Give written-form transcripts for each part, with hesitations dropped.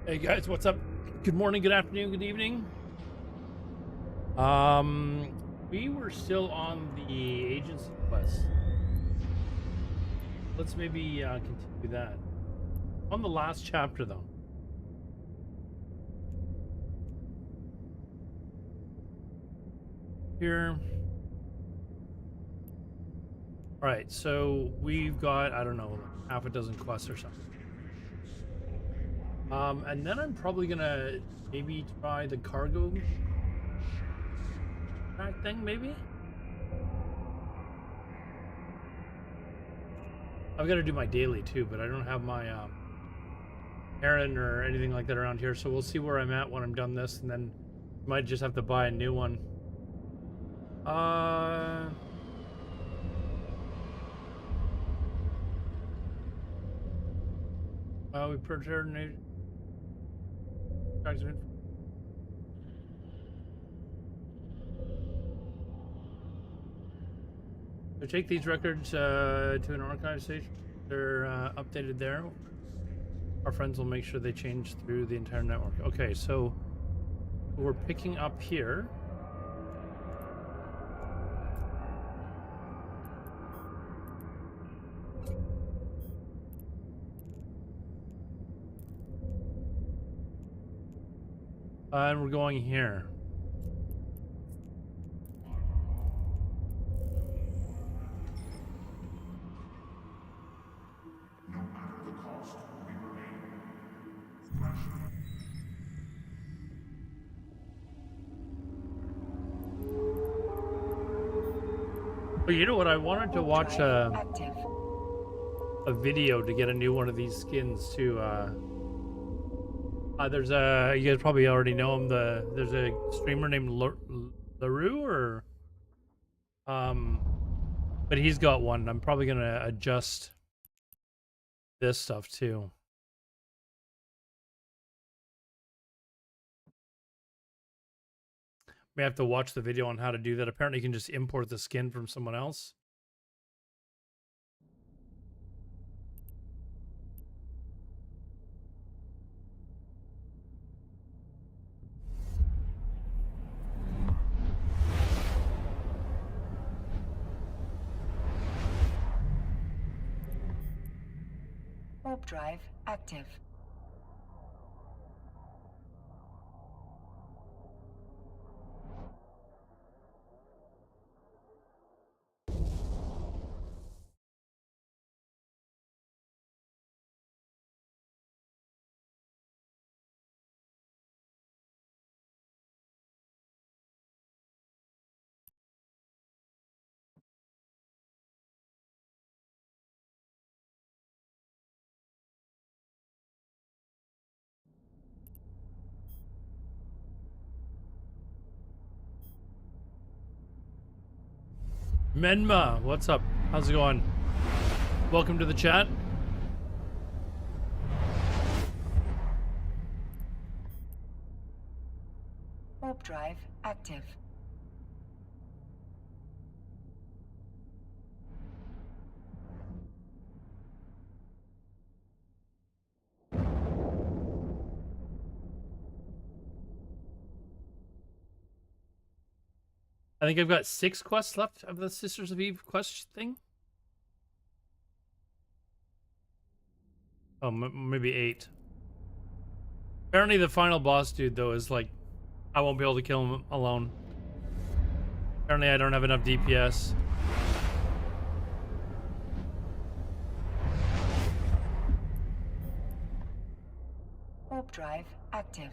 Hey guys, what's up? Good morning, good afternoon, good evening. We were still on the agency quest. Let's maybe continue that. On the last chapter, though. Here. All right, so we've got, I don't know, like half a dozen quests or something. And then I'm probably gonna maybe try the cargo track thing, maybe? I've got to do my daily too, but I don't have my errand or anything like that around here, so we'll see where I'm at when I'm done this, and then might just have to buy a new one. We prepared new document. So take these records to an archive station. They're updated there. Our friends will make sure they change through the entire network. Okay, so we're picking up here. And we're going here. But you know what? I wanted to watch a video to get a new one of these skins too. There's a, you guys probably already know him. There's a streamer named LaRue, or but he's got one. I'm probably gonna adjust this stuff too. We have to watch the video on how to do that. Apparently you can just import the skin from someone else. Warp drive active. Menma, what's up? How's it going? Welcome to the chat. Warp drive active. I think I've got 6 quests left of the Sisters of Eve quest thing. Oh, maybe 8. Apparently the final boss dude, though, is like, I won't be able to kill him alone. Apparently I don't have enough DPS. Warp drive active.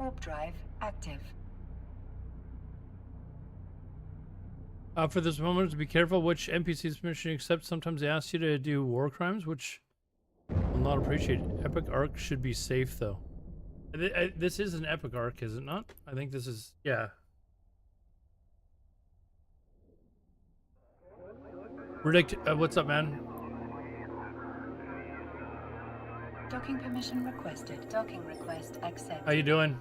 Warp drive active. For this moment, to be careful which NPC's mission you accept. Sometimes they ask you to do war crimes, which will not appreciate. Epic arc should be safe, though. This is an epic arc, is it not? I think this is, yeah. What's up, man? Docking permission requested. Docking request accepted. How you doing?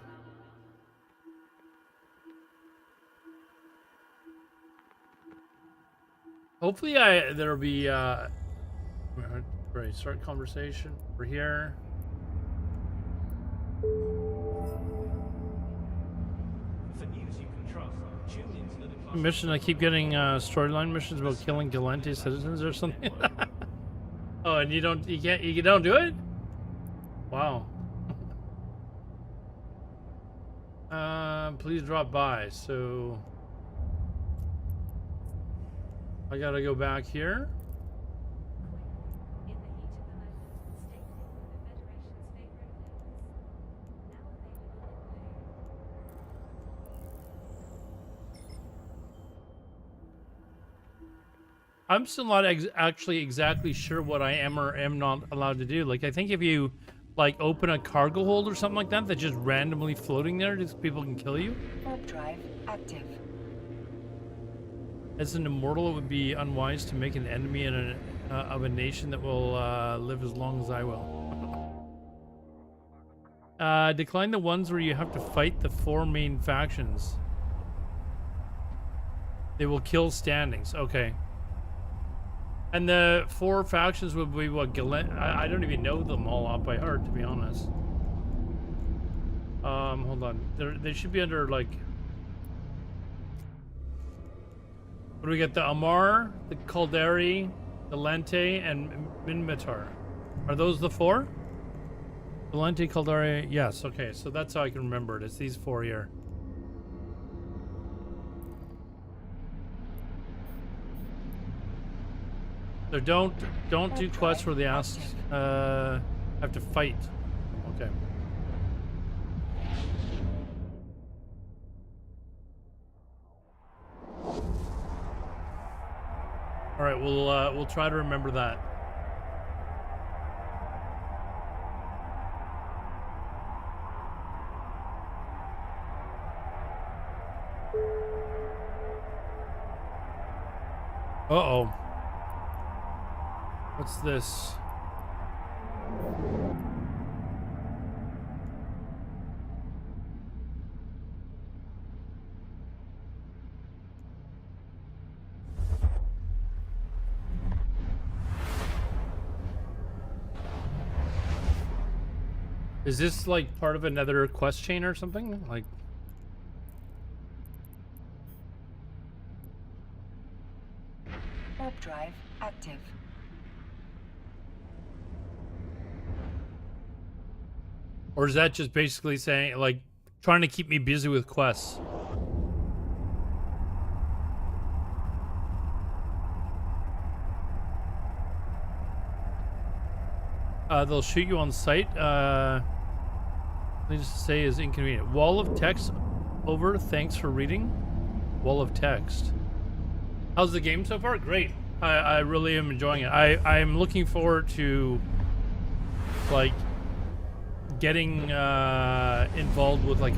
Hopefully there'll be right, start conversation. We're here. For news you can trust, tune into the decline. Mission, I keep getting storyline missions about killing Galante citizens or something. Oh, and you don't do it? Wow. Please drop by. So I gotta go back here. I'm still not actually exactly sure what I am or am not allowed to do. Like, I think if you, like, open a cargo hold or something like that, that's just randomly floating there, just people can kill you. Warp drive active. As an immortal, it would be unwise to make an enemy of a nation that will live as long as I will. Decline the ones where you have to fight the 4 main factions. They will kill standings. Okay. And the 4 factions would be what? I don't even know them all off by heart, to be honest. Hold on. They should be under, like... What do we get? The Amar, the Caldari, the Lente, and Minmatar. Are those the 4? The Lente, Caldari... Yes, okay. So that's how I can remember it. It's these 4 here. So don't do quests where they ask have to fight. Okay. All right, we'll try to remember that. Uh-oh. What's this? Is this like part of another quest chain or something? Like, Warp drive active. or is that just basically saying, like, trying to keep me busy with quests? They'll shoot you on sight. Needless to say is inconvenient. Wall of text over. Thanks for reading. Wall of text. How's the game so far? Great. I really am enjoying it. I'm looking forward to, like, getting involved with, like,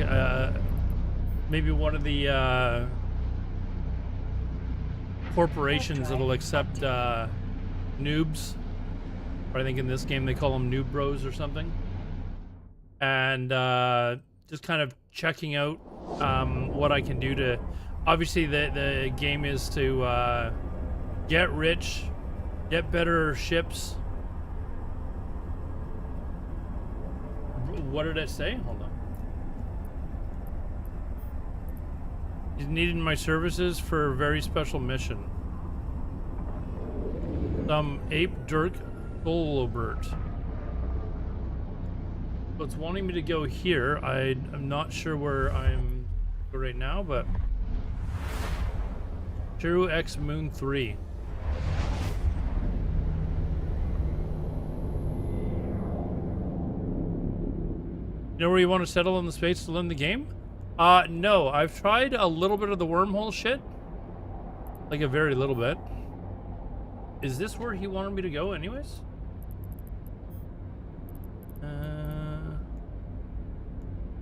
maybe one of the corporations that'll accept noobs. I think in this game they call them noob bros or something. And just kind of checking out what I can do to... Obviously the game is to get rich, get better ships. What did it say? Hold on. He's needed my services for a very special mission. Some ape Dirk Golobert. So it's wanting me to go here. I'm not sure where I'm right now, but True X Moon 3. You know where you want to settle in the space to learn the game? No. I've tried a little bit of the wormhole shit. Like a very little bit. Is this where he wanted me to go anyways?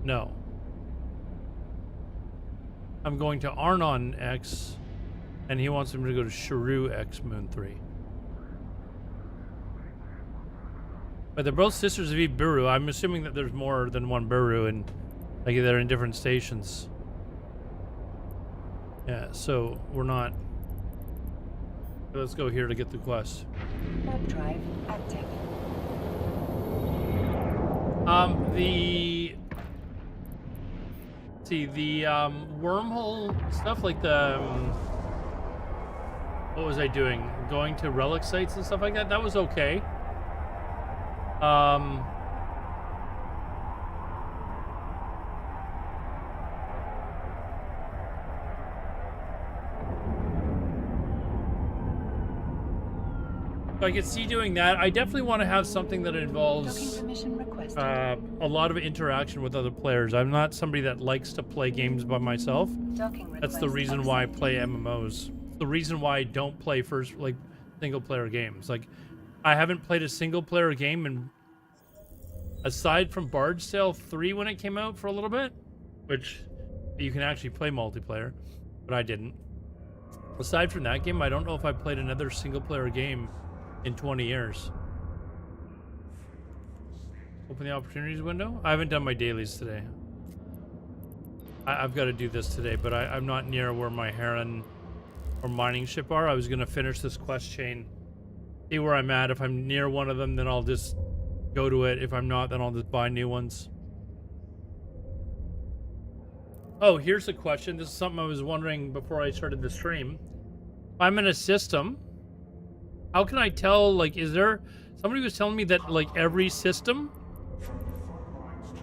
No. I'm going to Arnon X, and he wants me to go to Sharu X Moon 3. But they're both sisters of Iburu. I'm assuming that there's more than one Buru, and like they're in different stations. Yeah, so we're not. Let's go here to get the quest. Warp drive active. The wormhole stuff, like the what was I doing? Going to relic sites and stuff like that. That was okay. I could see doing that. I definitely want to have something that involves Docking permission requested. a lot of interaction with other players. I'm not somebody that likes to play games by myself. Docking That's the request reason why I accepted. play MMOs. The reason why I don't play single player games. Like, I haven't played a single player game, and aside from Bard's Tale 3 when it came out for a little bit, which you can actually play multiplayer, but I didn't. Aside from that game, I don't know if I played another single player game in 20 years. Open the opportunities window. I haven't done my dailies today. I've got to do this today, but I'm not near where my Heron or mining ship are. I was going to finish this quest chain, see where I'm at. If I'm near one of them, then I'll just go to it. If I'm not, then I'll just buy new ones. Oh, here's a question. This is something I was wondering before I started the stream. If I'm in a system, how can I tell, like, is there... Somebody was telling me that, like, every system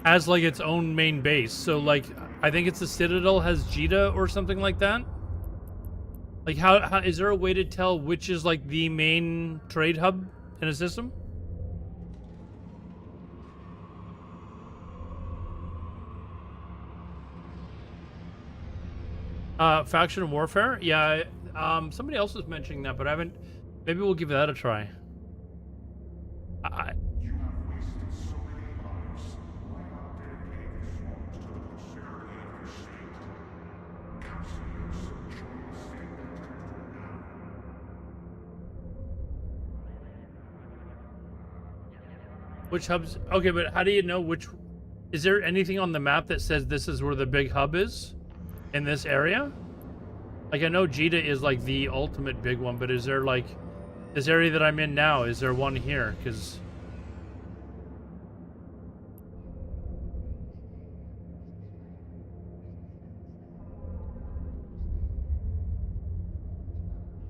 has, like, its own main base. So, like, I think it's the Citadel has Jita or something like that. Like, how is there a way to tell which is, like, the main trade hub in a system? Faction warfare? Yeah, somebody else was mentioning that, but I haven't... Maybe we'll give that a try. You have wasted so many lives. Why not dedicate these ones to the prosperity of your state? Consider yourself joining the state now. Which hubs? Okay, but how do you know which... Is there anything on the map that says this is where the big hub is? In this area? Like, I know Jita is, like, the ultimate big one, but is there, like... This area that I'm in now, is there one here? Because...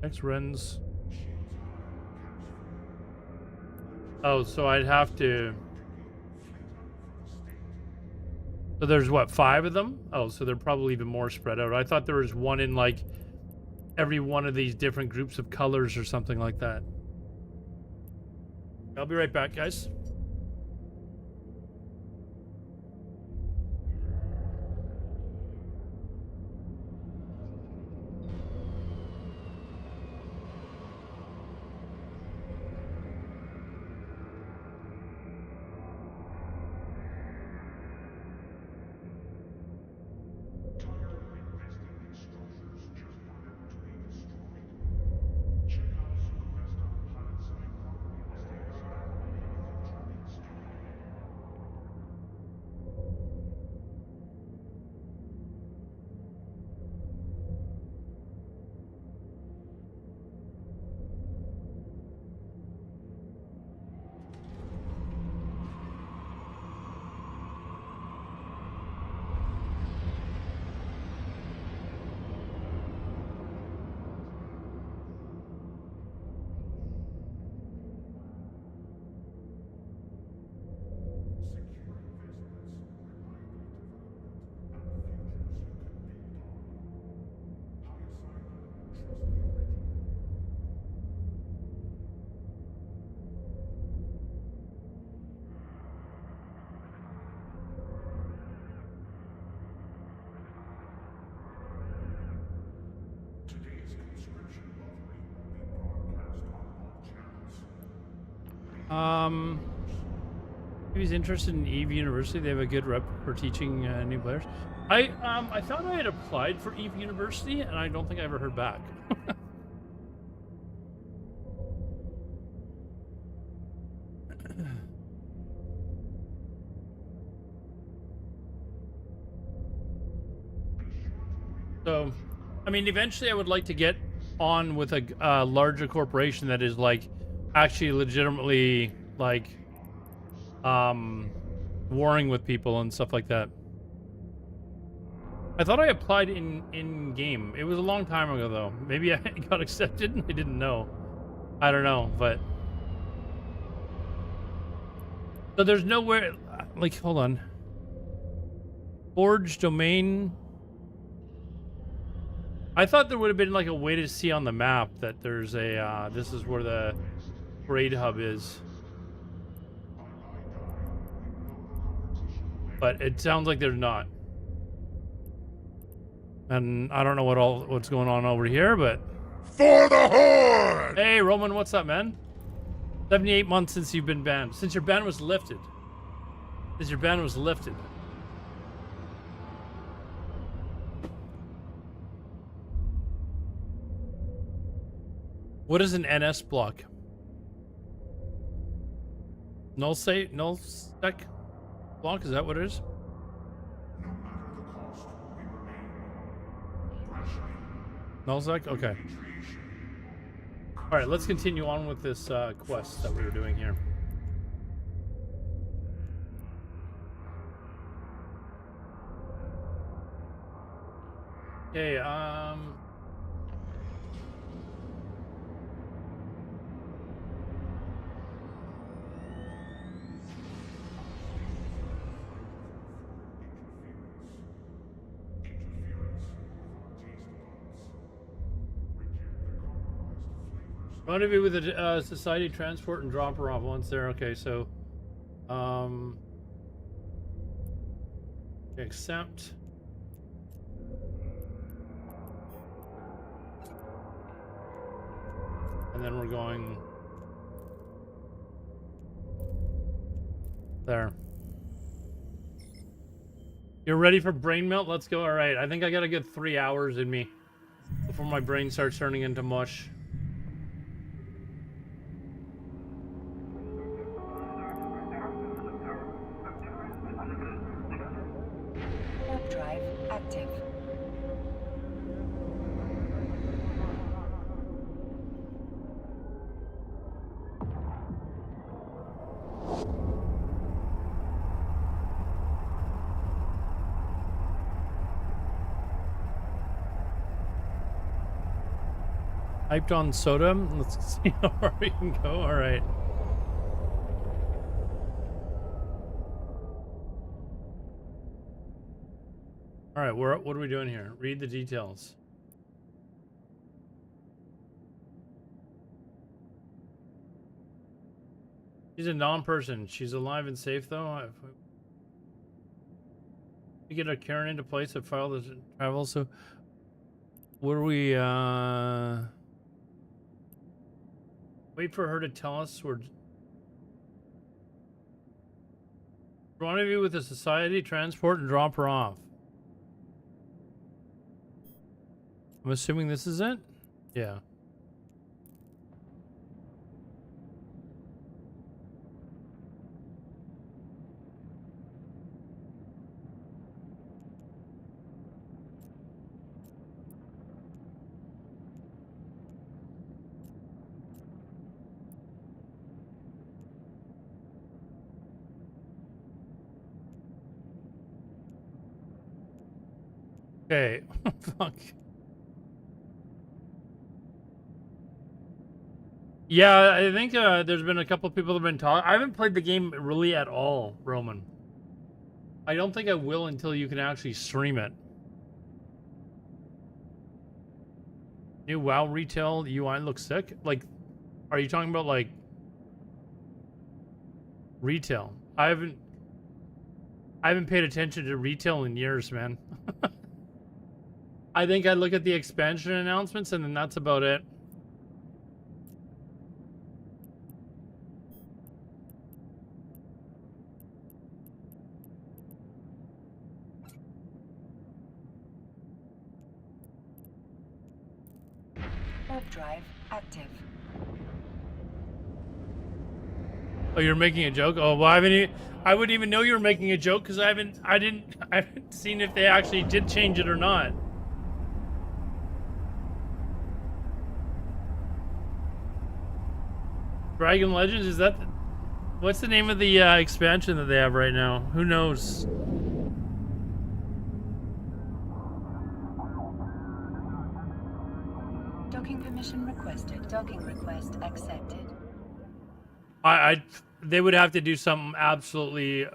X-Rens... Oh, so I'd have to... So there's, what, 5 of them? Oh, so they're probably even more spread out. I thought there was one in, like, every one of these different groups of colors or something like that. I'll be right back, guys. If he's interested in Eve University, they have a good rep for teaching new players. I thought I had applied for Eve University, and I don't think I ever heard back. So, I mean, eventually I would like to get on with a larger corporation that is like actually legitimately like warring with people and stuff like that. I thought I applied in game. It was a long time ago though. Maybe I got accepted and I didn't know. I don't know, but so there's nowhere like hold on. Forge domain. I thought there would have been like a way to see on the map that there's a this is where the raid hub is. But it sounds like there's not. And I don't know what's going on over here, but For the Horde! hey Roman, what's up, man? 78 months since you've been banned. Since your ban was lifted. Since your ban was lifted. What is an NS block? Null sec block? Is that what it is? No matter the cost, we remain. Questioning. Null sec? Okay. Alright, let's continue on with this quest that we were doing here. Okay, rendezvous with the society, transport and drop her off once there. Okay, so accept. And then we're going there. You're ready for brain melt? Let's go. All right, I think I got a good 3 hours in me before my brain starts turning into mush. Warp drive active. Hyped on soda. Let's see how far we can go. All right. All right. What are we doing here? Read the details. She's a non-person. She's alive and safe though. We get a Karen into place. A file that travels. So, what are we? Wait for her to tell us we're rendezvous with the society, transport, and drop her off. I'm assuming this is it? Yeah. Okay. Fuck. Yeah, I think there's been a couple of people that have been talking. I haven't played the game really at all, Roman. I don't think I will until you can actually stream it. New WoW retail UI looks sick. Like, are you talking about like retail? I haven't paid attention to retail in years, man. I think I look at the expansion announcements and then that's about it. warp drive active. Oh, you're making a joke? Oh, well, I wouldn't even know you were making a joke because I haven't seen if they actually did change it or not. Dragon Legends, is that what's the name of the expansion that they have right now? Who knows? Docking permission requested. Docking request accepted. They would have to do something absolutely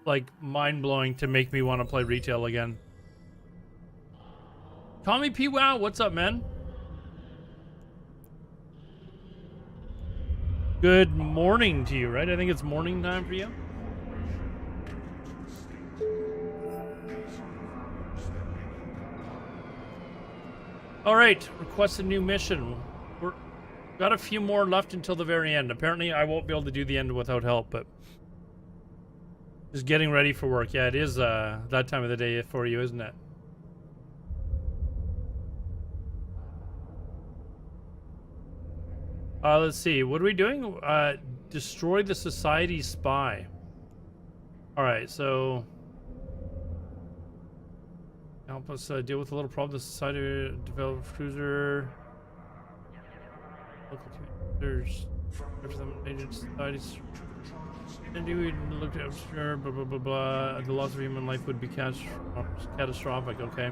like mind-blowing to make me want to play retail again. Tommy P. Wow, what's up, man? Good morning to you, right? I think it's morning time for you. All right, request a new mission. We're got a few more left until the very end. Apparently, I won't be able to do the end without help, but just getting ready for work. Yeah, it is that time of the day for you, isn't it? Let's see. What are we doing? Destroy the society spy. All right, so help us deal with a little problem. The society developed cruiser. Local commanders. Agent societies. And we looked at sure, blah blah blah blah. The loss of human life would be catastrophic. Okay.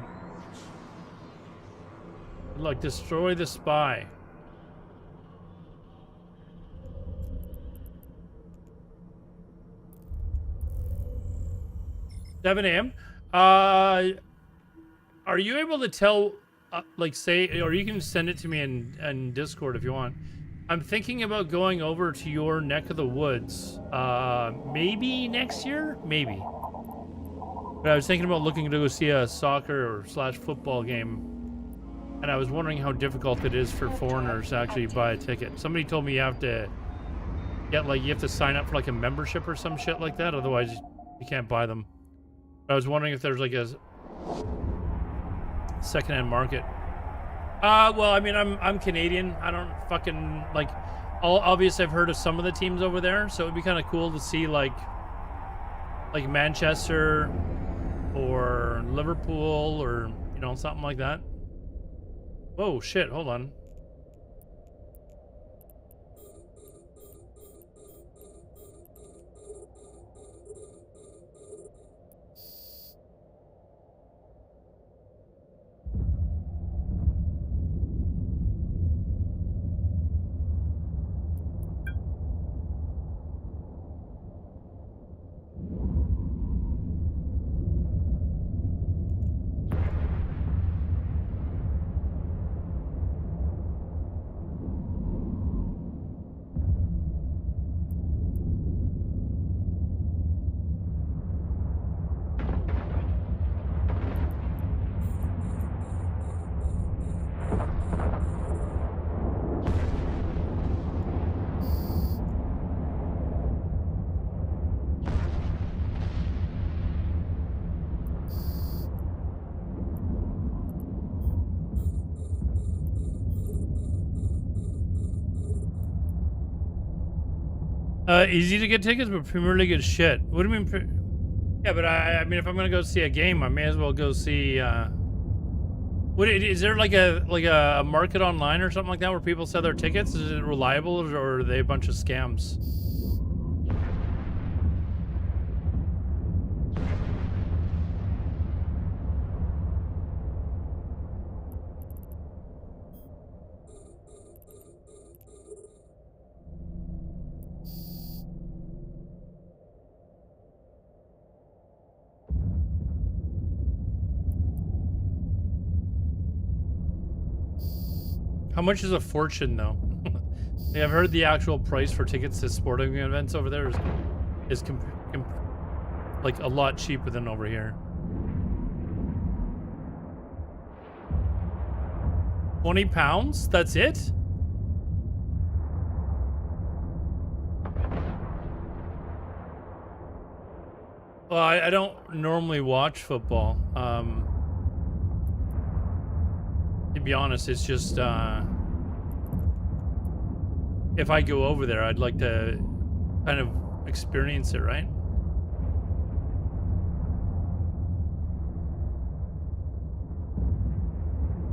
Look, destroy the spy. 7 a.m. Are you able to tell, like, say, or you can send it to me in Discord if you want. I'm thinking about going over to your neck of the woods, maybe next year, maybe. But I was thinking about looking to go see a soccer or / football game, and I was wondering how difficult it is for foreigners to actually buy a ticket. Somebody told me you have to get, like, you have to sign up for like a membership or some shit like that, otherwise you can't buy them. I was wondering if there's like a secondhand market. Well, I mean, I'm Canadian. I don't fucking like. Obviously, I've heard of some of the teams over there, so it'd be kind of cool to see like Manchester or Liverpool or something like that. Whoa, shit! Hold on. Easy to get tickets, but Premier League is shit. What do you mean? Yeah, but I mean, if I'm gonna go see a game, I may as well go see. Is there like a market online or something like that where people sell their tickets? Is it reliable, or are they a bunch of scams? How much is a fortune, though? Yeah, I've heard the actual price for tickets to sporting events over there is like a lot cheaper than over here. £20? That's it? Well, I don't normally watch football. To be honest, it's just if I go over there, I'd like to kind of experience it, right?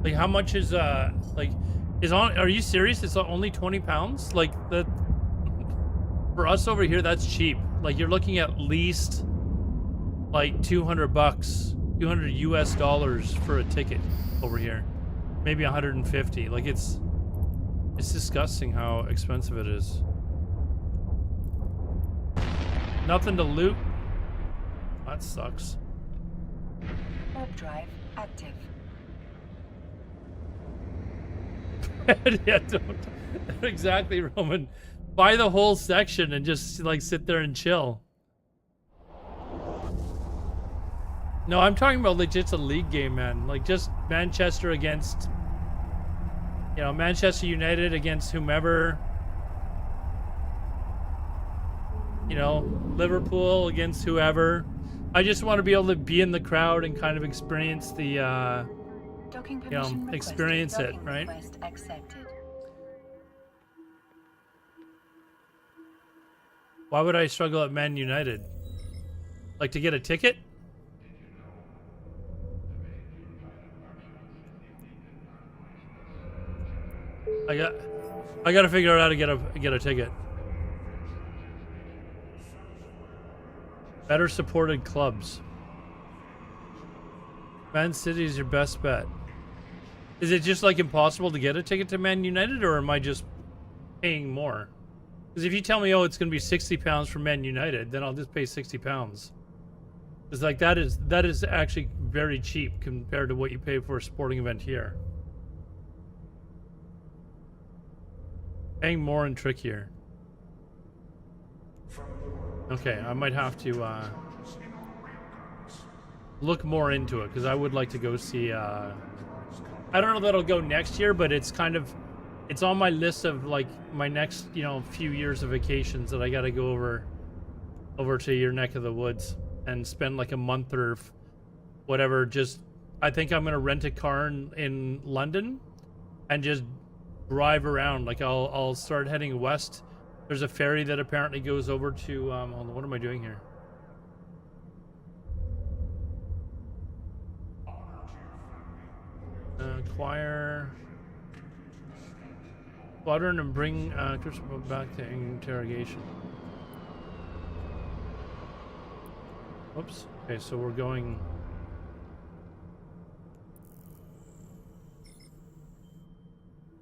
Like, how much is like, are you serious? It's only 20 pounds? Like, that for us over here, that's cheap. Like, you're looking at least like 200 bucks, 200 US dollars for a ticket over here. Maybe 150. Like, it's disgusting how expensive it is. Nothing to loot. That sucks. Warp drive active. Yeah, don't exactly, Roman. Buy the whole section and just like sit there and chill. No, I'm talking about like just a league game, man. Like just Manchester against, you know, Manchester United against whomever. You know, Liverpool against whoever. I just want to be able to be in the crowd and kind of experience the Docking you know, permission requested. experience it, Docking right? request accepted. Why would I struggle at Man United? Like to get a ticket? I got to figure out how to get a ticket. Better supported clubs. Man City is your best bet. Is it just like impossible to get a ticket to Man United, or am I just paying more? Because if you tell me, oh, it's going to be 60 pounds for Man United, then I'll just pay 60 pounds. It's like that is actually very cheap compared to what you pay for a sporting event here. Paying more and trickier. Okay, I might have to look more into it, because I would like to go see I don't know that it'll go next year, but it's kind of, it's on my list of like my next, you know, few years of vacations that I got to go over to your neck of the woods and spend like a month or whatever. Just, I think I'm gonna rent a car in London and just drive around. Like I'll start heading west. There's a ferry that apparently goes over to hold on, what am I doing here? Acquire squadron and bring Christopher back to interrogation. Whoops. Okay, so we're going.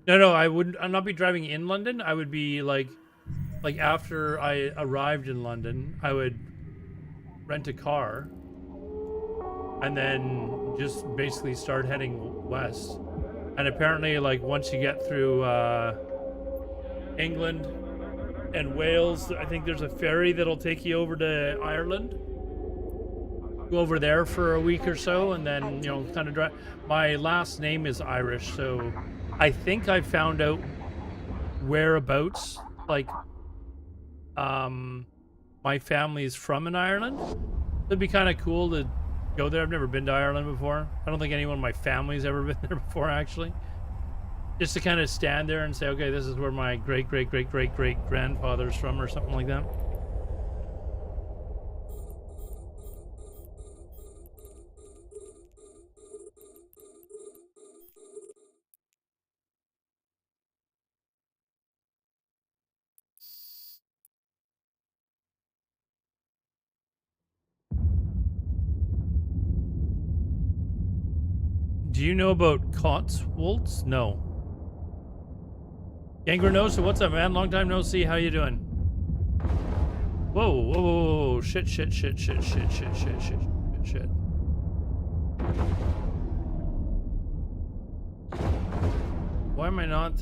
No, I wouldn't. I'd not be driving in London. I would be like after I arrived in London, I would rent a car and then just basically start heading west. And apparently, like, once you get through England and Wales, I think there's a ferry that'll take you over to Ireland. Go over there for a week or so, and then, you know, kind of drive. My last name is Irish, so I think I found out whereabouts, like, my family's from in Ireland. It'd be kind of cool to go there. I've never been to Ireland before. I don't think anyone in my family's ever been there before, actually. Just to kind of stand there and say, okay, this is where my great-great-great-great-great-grandfather's from, or something like that. Do you know about Cotswolds? No. Gangrenosa, what's up, man? Long time no see. How you doing? Whoa, whoa, whoa, whoa. Shit. Why am I not,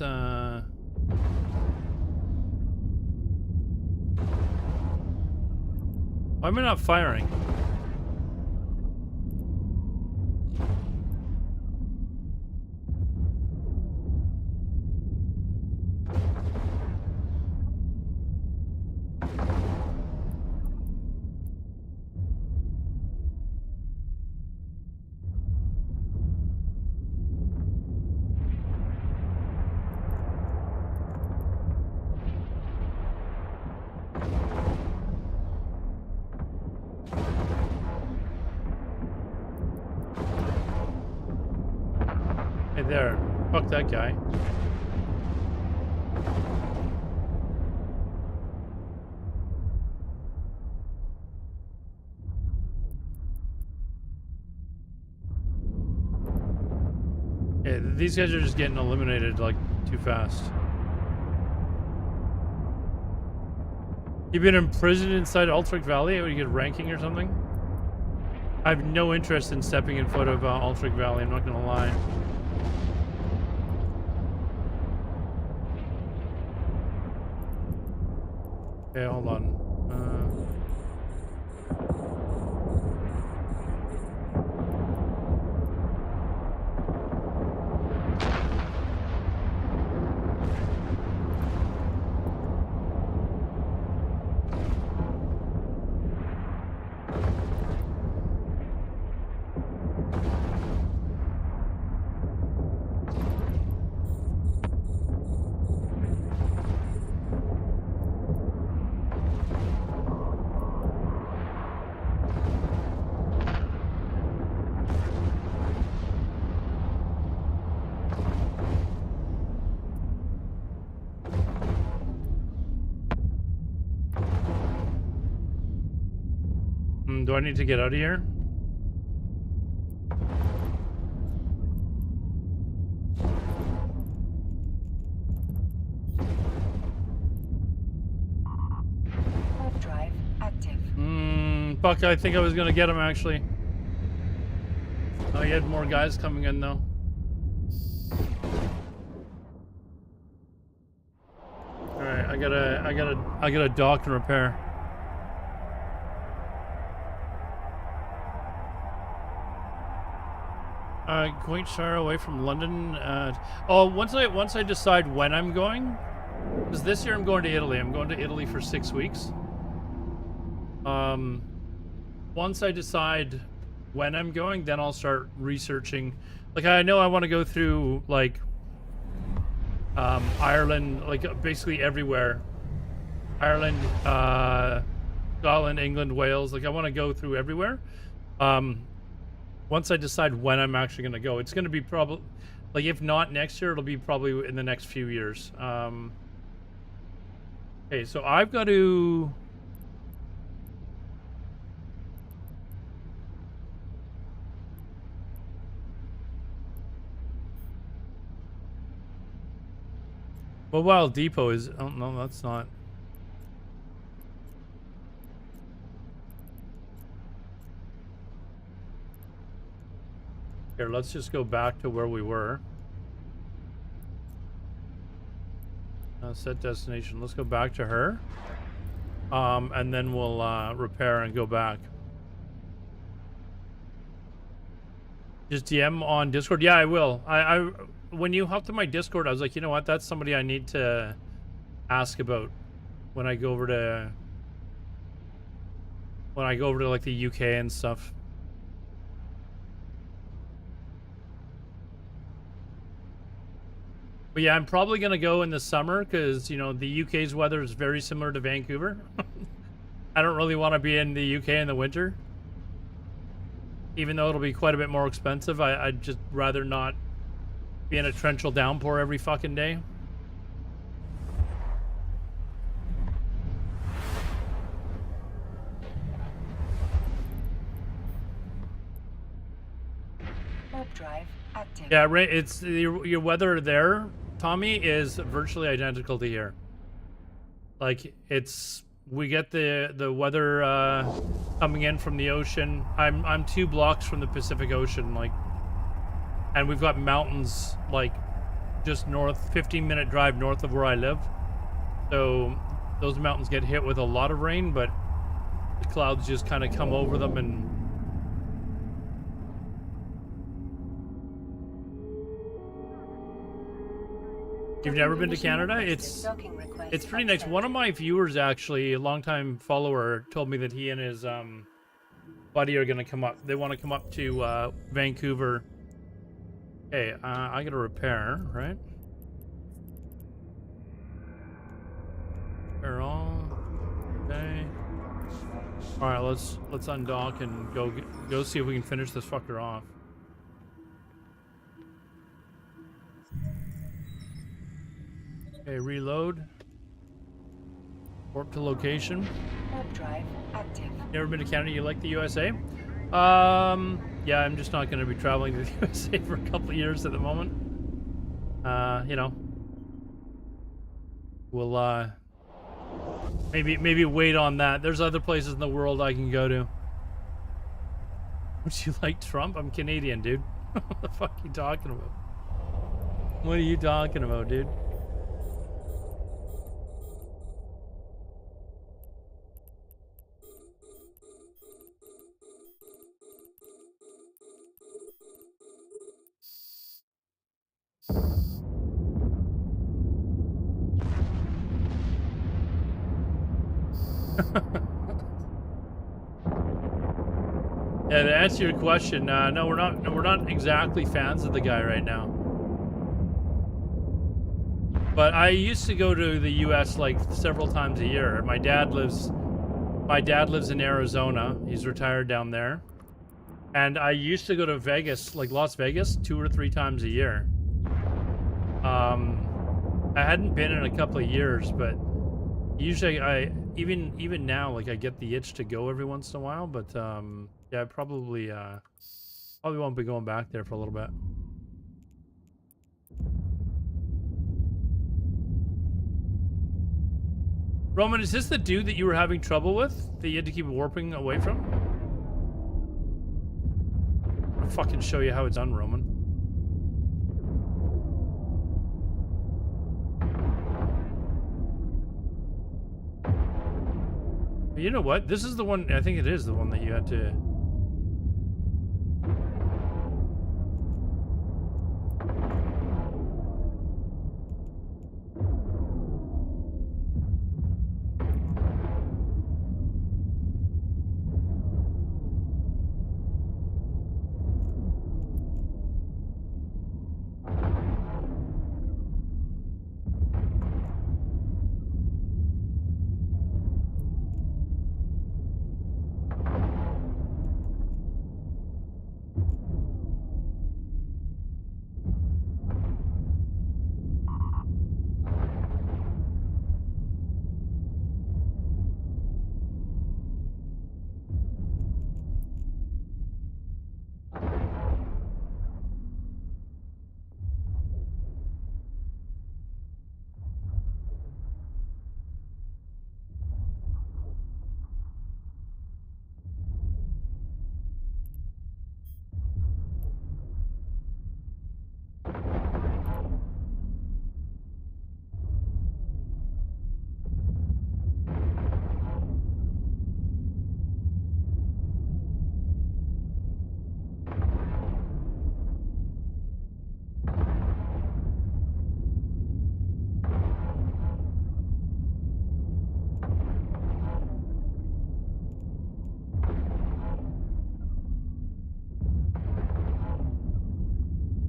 why am I not firing? Hey there. Fuck that guy. Yeah, these guys are just getting eliminated like too fast. You've been imprisoned inside Ultrawide Valley? Would you get ranking or something? I have no interest in stepping in foot of Ultrawide Valley, I'm not gonna lie. Okay, hold on. Do I need to get out of here? Warp drive active. Fuck, I think I was gonna get him actually. Oh, he had more guys coming in though. Alright, I gotta dock and repair. Quite far away from London. Once I decide when I'm going, because this year I'm going to Italy. I'm going to Italy for 6 weeks. Once I decide when I'm going, then I'll start researching. Like, I know I want to go through like Ireland, like basically everywhere. Ireland, Scotland, England, Wales. Like, I want to go through everywhere. Once I decide when I'm actually going to go, it's going to be probably, like, if not next year, it'll be probably in the next few years. Okay, so I've got to... Mobile Depot is... Oh, no, that's not... Here, let's just go back to where we were. Set destination. Let's go back to her. And then we'll repair and go back. Just DM on Discord. Yeah, I will. I when you hopped to my Discord, I was like, you know what? That's somebody I need to ask about when I go over to like the UK and stuff. But yeah, I'm probably going to go in the summer because, you know, the UK's weather is very similar to Vancouver. I don't really want to be in the UK in the winter. Even though it'll be quite a bit more expensive, I'd just rather not be in a torrential downpour every fucking day. Warp drive active. Yeah, right. It's your weather there, Tommy, is virtually identical to here. Like, we get the weather coming in from the ocean. I'm 2 blocks from the Pacific Ocean, like, and we've got mountains like just north, 15-minute drive north of where I live. So those mountains get hit with a lot of rain, but the clouds just kind of come over them. And you've never been to Canada? It's pretty nice. One of my viewers, actually, a longtime follower, told me that he and his buddy are gonna come up. They want to come up to Vancouver. Okay, I gotta repair, right? Repair all. Okay. All right, let's undock and go see if we can finish this fucker off. Okay, reload. Warp to location. Warp drive active. You ever been to Canada? You like the USA? Yeah, I'm just not going to be traveling to the USA for a couple of years at the moment. You know, we'll maybe wait on that. There's other places in the world I can go to. Would you like Trump? I'm Canadian, dude. What the fuck are you talking about? What are you talking about, dude? Yeah, to answer your question, no, we're not. No, we're not exactly fans of the guy right now. But I used to go to the U.S. like several times a year. My dad lives in Arizona. He's retired down there, and I used to go to Vegas, like Las Vegas, 2 or 3 times a year. I hadn't been in a couple of years, but usually even now, like I get the itch to go every once in a while. But yeah, I probably won't be going back there for a little bit. Roman, is this the dude that you were having trouble with that you had to keep warping away from? I'll fucking show you how it's done, Roman. You know what? This is the one. I think it is the one that you had to.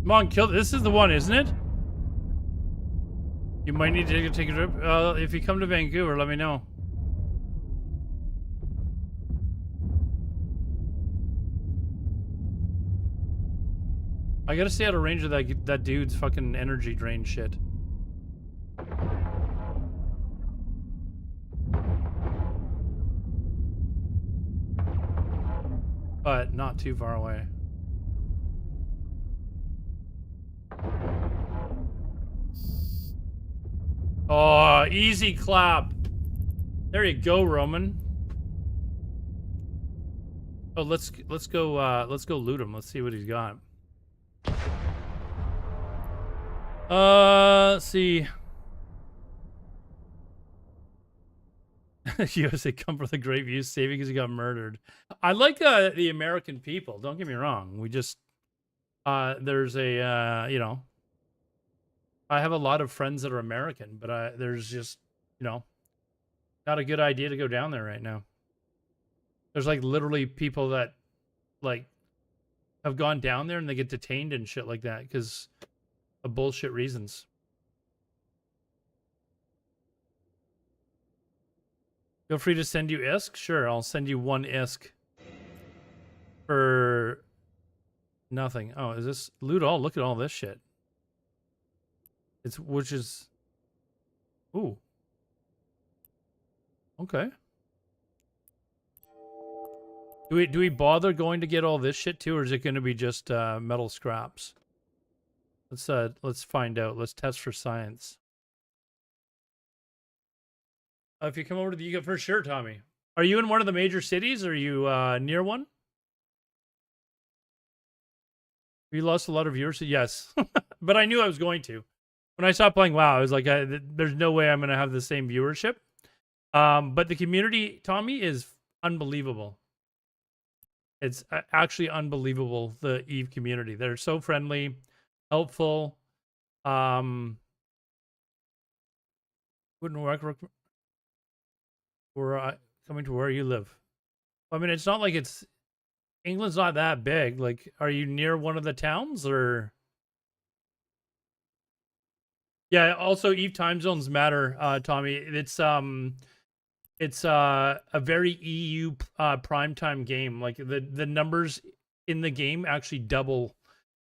Come on, kill. This is the one, isn't it? You might need to take a trip. If you come to Vancouver, let me know. I gotta stay out of range of that dude's fucking energy drain shit. But not too far away. Oh, easy clap. There you go, Roman. Oh, let's go loot him. Let's see what he's got. Let's see. USA come for the great views, saving because he got murdered. I like the American people. Don't get me wrong. We just there's a you know, I have a lot of friends that are American, but there's just, you know, not a good idea to go down there right now. There's like literally people that like have gone down there and they get detained and shit like that because of bullshit reasons. Feel free to send you ISK. Sure, I'll send you 1 ISK for nothing. Oh, is this loot all? Look at all this shit. Which is Ooh. Okay. Do we bother going to get all this shit too, or is it going to be just metal scraps? Let's find out. Let's test for science. If you come over to the UK for sure, Tommy. Are you in one of the major cities? Are you near one? We lost a lot of viewers. Yes, but I knew I was going to. When I stopped playing WoW, I was like, "There's no way I'm going to have the same viewership." But the community, Tommy, is unbelievable. It's actually unbelievable. The Eve community. They're so friendly, helpful. Wouldn't work. We're coming to where you live. I mean, it's not like England's not that big. Like, are you near one of the towns or? Yeah. Also, Eve time zones matter, Tommy. It's a very EU primetime game. Like the numbers in the game actually double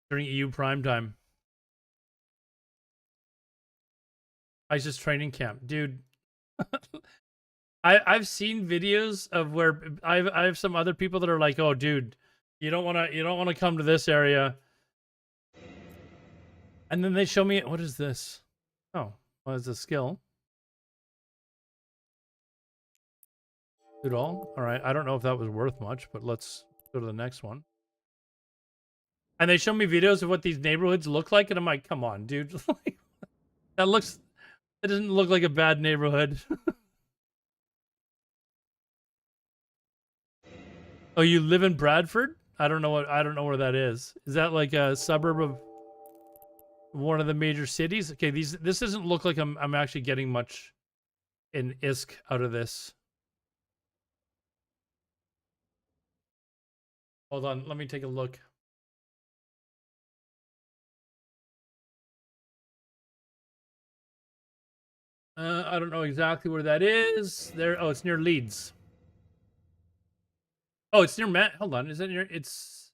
during EU primetime. ISIS training camp, dude. I've seen videos of where I have some other people that are like, "Oh, dude, you don't want to come to this area," and then they show me what is this? Oh, well, it's a skill. All right. I don't know if that was worth much, but let's go to the next one. And they show me videos of what these neighborhoods look like, and I'm like, "Come on, dude, that doesn't look like a bad neighborhood." Oh, you live in Bradford? I don't know where that is. Is that like a suburb of one of the major cities? Okay, this doesn't look like I'm actually getting much in ISK out of this. Hold on, let me take a look. I don't know exactly where that is. Oh, it's near Leeds. Oh, it's near hold on, is it near it's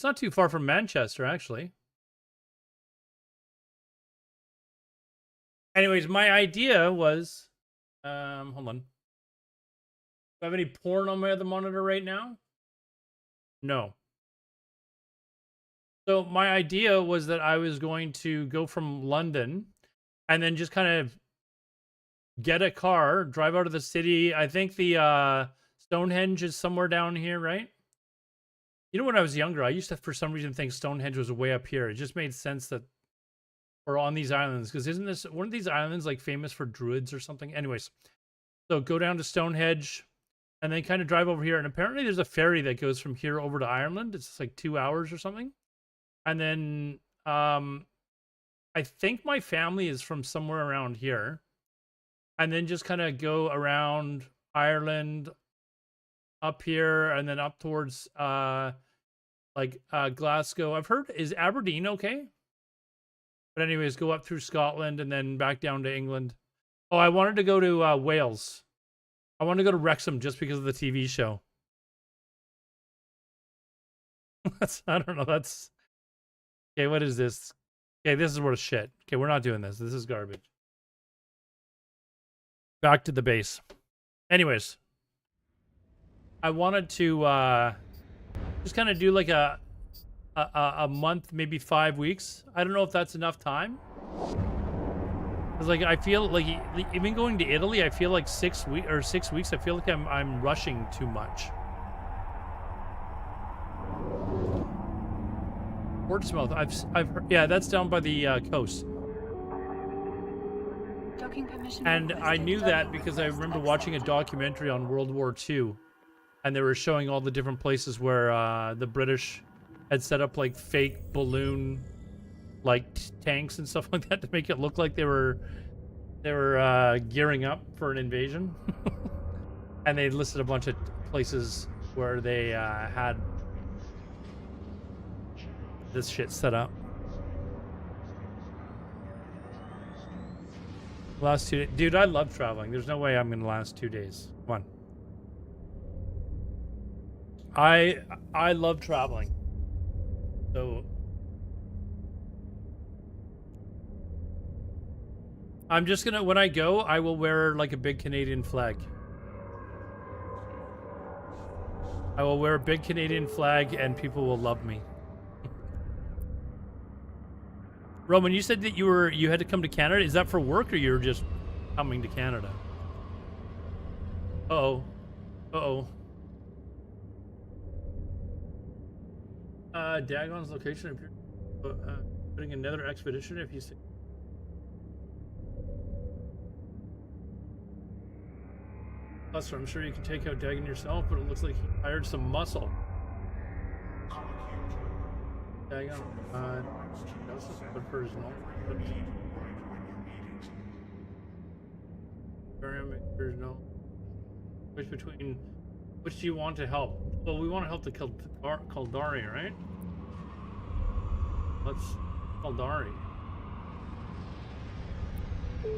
not too far from Manchester, actually. Anyways, my idea was hold on. Do I have any porn on my other monitor right now? No. So my idea was that I was going to go from London and then just kind of get a car, drive out of the city. I think the Stonehenge is somewhere down here, right? You know, when I was younger, I used to, for some reason, think Stonehenge was way up here. It just made sense that we're on these islands, because isn't this one of these islands like famous for druids or something? Anyways, so go down to Stonehenge and then kind of drive over here. And apparently there's a ferry that goes from here over to Ireland. It's like 2 hours or something. And then I think my family is from somewhere around here. And then just kind of go around Ireland, up here, and then up towards Glasgow. I've heard, is Aberdeen okay? But anyways, go up through Scotland and then back down to England. Oh, I wanted to go to Wales. I want to go to Wrexham just because of the TV show. I don't know. That's okay. What is this? Okay, this is worth shit. Okay, we're not doing this. This is garbage. Back to the base. Anyways, I wanted to just kind of do like a month, maybe 5 weeks. I don't know if that's enough time. Cause like I feel like even going to Italy, I feel like 6 weeks. I feel like I'm rushing too much. Portsmouth, I've heard, yeah, that's down by the coast. Docking permission And I requested. knew that Docking because I request remember watching a accepted. documentary on World War II, and they were showing all the different places where the British had set up like fake balloon like tanks and stuff like that to make it look like they were gearing up for an invasion. And they listed a bunch of places where they had this shit set up. Last 2 days. Dude, I love traveling. There's no way I'm gonna last 2 days. Come on. I love traveling. So I'm just gonna, when I go, I will wear like a big Canadian flag. I will wear a big Canadian flag and people will love me. Roman, you said that you had to come to Canada. Is that for work or you're just coming to Canada? Uh-oh. Uh-oh. Dagon's location appears putting another expedition if you see. Plus, I'm sure you can take out Dagon yourself, but it looks like he hired some muscle. Dagon, this is good for his normal. Which do you want to help? Well, we want to help the Kaldari, right? Let's Kaldari.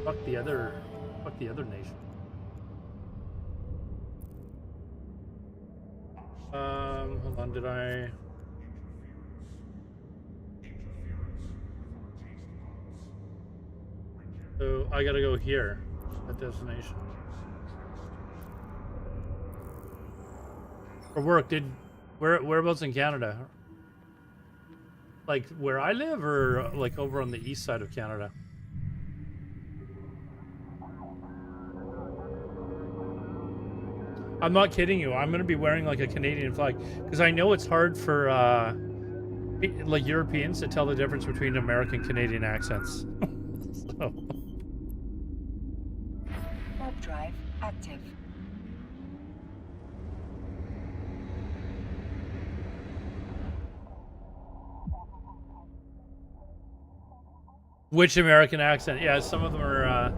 Fuck the other nation. Hold on, did I? So I gotta go here, that destination. For work, whereabouts in Canada? Like where I live, or like over on the east side of Canada? I'm not kidding you. I'm gonna be wearing like a Canadian flag because I know it's hard for like Europeans to tell the difference between American Canadian accents. So. Warp drive active. Which American accent? Yeah, some of them are.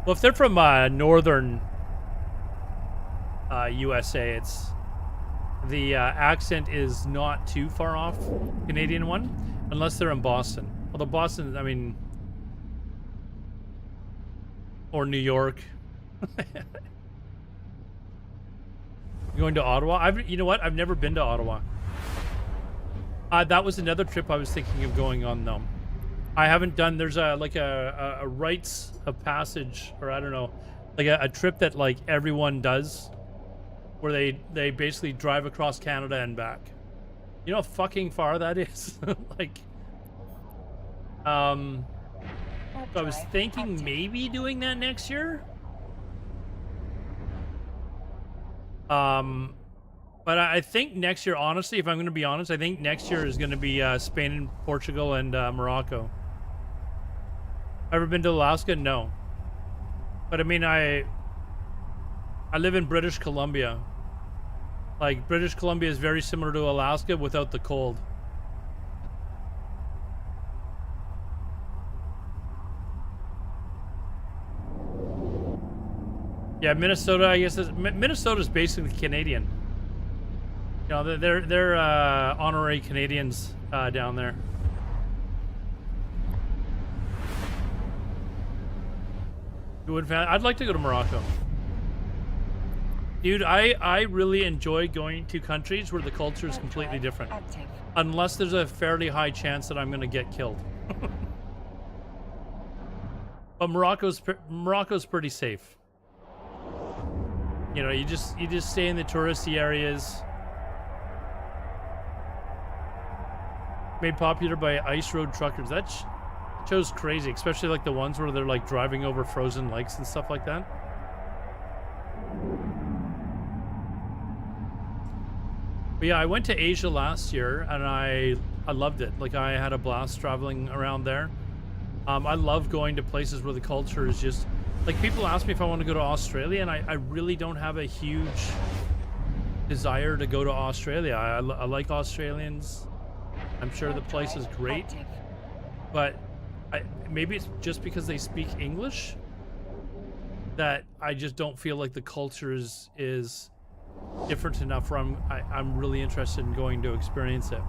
Well, if they're from northern USA, it's the accent is not too far off Canadian one, unless they're in Boston. Although Boston, I mean, or New York. Going to Ottawa? You know what? I've never been to Ottawa. That was another trip I was thinking of going on, though. I haven't done. There's a rites of passage, or I don't know, like a trip that like everyone does, where they basically drive across Canada and back. You know how fucking far that is? Like, so I was thinking maybe doing that next year. But I think next year, honestly, if I'm going to be honest, I think next year is going to be Spain and Portugal and Morocco. Ever been to Alaska? No. But I mean, I live in British Columbia. Like, British Columbia is very similar to Alaska without the cold. Yeah, Minnesota, I guess Minnesota's basically Canadian. You know, they're honorary Canadians down there. I'd like to go to Morocco. Dude, I really enjoy going to countries where the culture is completely different. Unless there's a fairly high chance that I'm going to get killed. But Morocco's pretty safe. You know, you just stay in the touristy areas. Made popular by ice road truckers. That show's crazy, especially like the ones where they're like driving over frozen lakes and stuff like that. But yeah, I went to Asia last year and I loved it. Like, I had a blast traveling around there. I love going to places where the culture is just like, people ask me if I want to go to Australia, and I really don't have a huge desire to go to Australia. I like Australians. I'm sure the place is great, but maybe it's just because they speak English that I just don't feel like the culture is different enough where I'm really interested in going to experience it.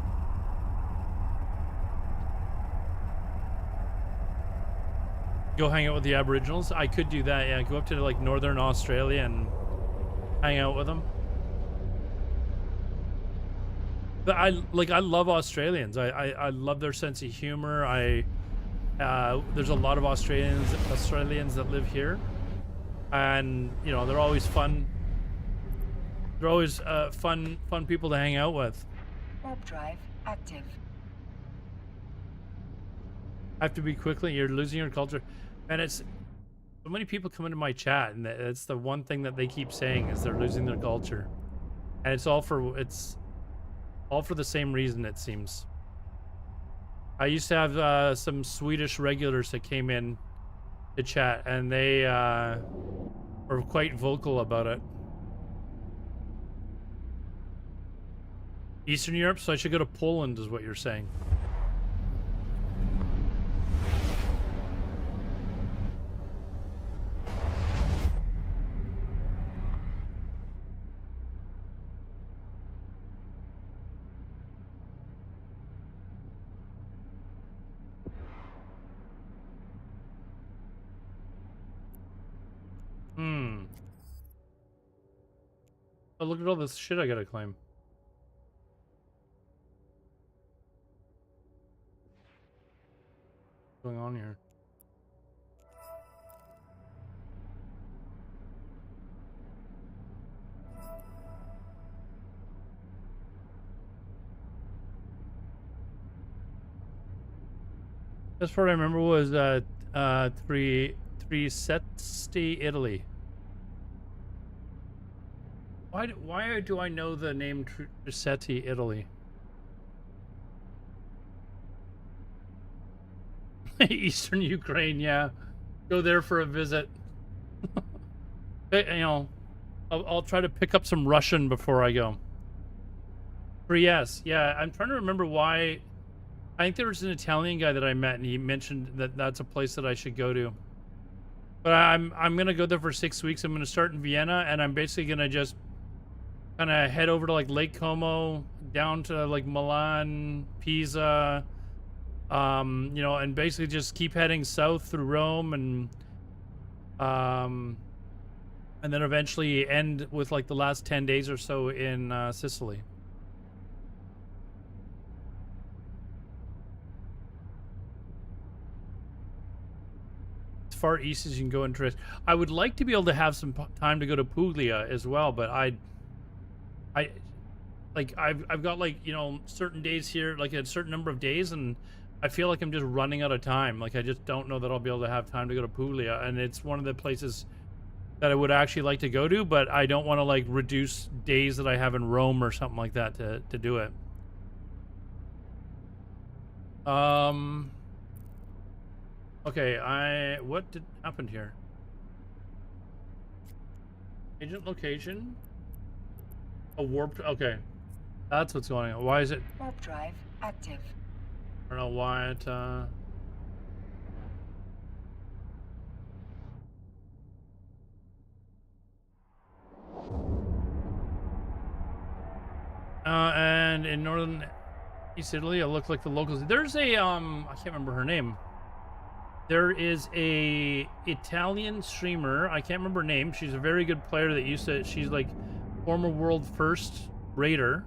Go hang out with the Aboriginals? I could do that, yeah. Go up to like northern Australia and hang out with them. But I love Australians. I love their sense of humor. There's a lot of Australians that live here, and you know they're always fun. They're always fun people to hang out with. Warp drive active. Have to be quickly. You're losing your culture, and it's so many people come into my chat, and that's the one thing that they keep saying is they're losing their culture, and it's all for the same reason, it seems. I used to have some Swedish regulars that came in to chat, and they were quite vocal about it. Eastern Europe, so I should go to Poland, is what you're saying. Oh, look at all this shit I gotta claim. What's going on here? That's what I remember was Trieste, Italy. Why do I know the name Trieste, Italy? Eastern Ukraine, yeah. Go there for a visit. You know, I'll try to pick up some Russian before I go. Trieste, yeah. I'm trying to remember why. I think there was an Italian guy that I met, and he mentioned that that's a place that I should go to. But I'm gonna go there for 6 weeks. I'm gonna start in Vienna, and I'm basically gonna just kind of head over to like Lake Como, down to like Milan, Pisa, you know, and basically just keep heading south through Rome, and then eventually end with like the last 10 days or so in Sicily. As far east as you can go in Trieste. I would like to be able to have some time to go to Puglia as well, but I've got like, you know, certain days here, like a certain number of days, and I feel like I'm just running out of time. Like I just don't know that I'll be able to have time to go to Puglia, and it's one of the places that I would actually like to go to, but I don't want to like reduce days that I have in Rome or something like that to do it. Okay, what happened here? Agent location. A warped. Okay, that's what's going on. Why is it? Warp drive active. I don't know why it. And in northern East Italy, it looked like the locals. There's a I can't remember her name. There is a Italian streamer. I can't remember her name. She's a very good player that used to. She's like former world first raider.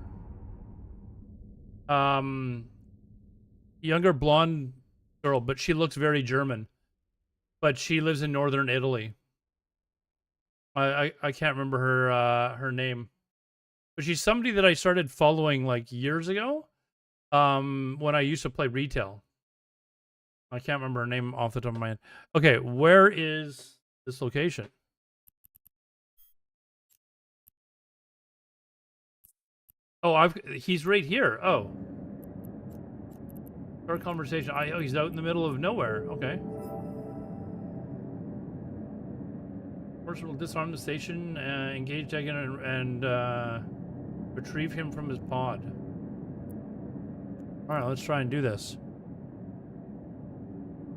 Younger blonde girl, but she looks very German. But she lives in northern Italy. I can't remember her name. But she's somebody that I started following like years ago. When I used to play retail. I can't remember her name off the top of my head. Okay, where is this location? Oh, he's right here. Oh. Start conversation. Oh, he's out in the middle of nowhere. Okay. Person will disarm the station, engage Dagon, and retrieve him from his pod. All right, let's try and do this.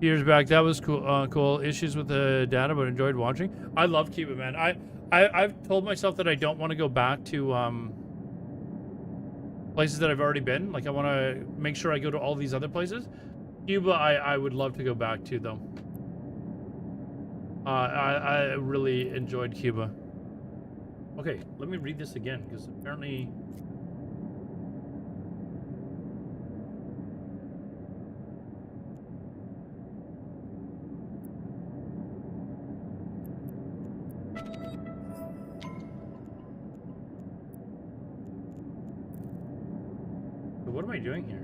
Years back, that was cool. Cool. Issues with the data, but enjoyed watching. I love Cuba, man. I've told myself that I don't want to go back to places that I've already been. Like I want to make sure I go to all these other places. Cuba, I would love to go back to though. I really enjoyed Cuba. Okay, let me read this again because apparently what am I doing here?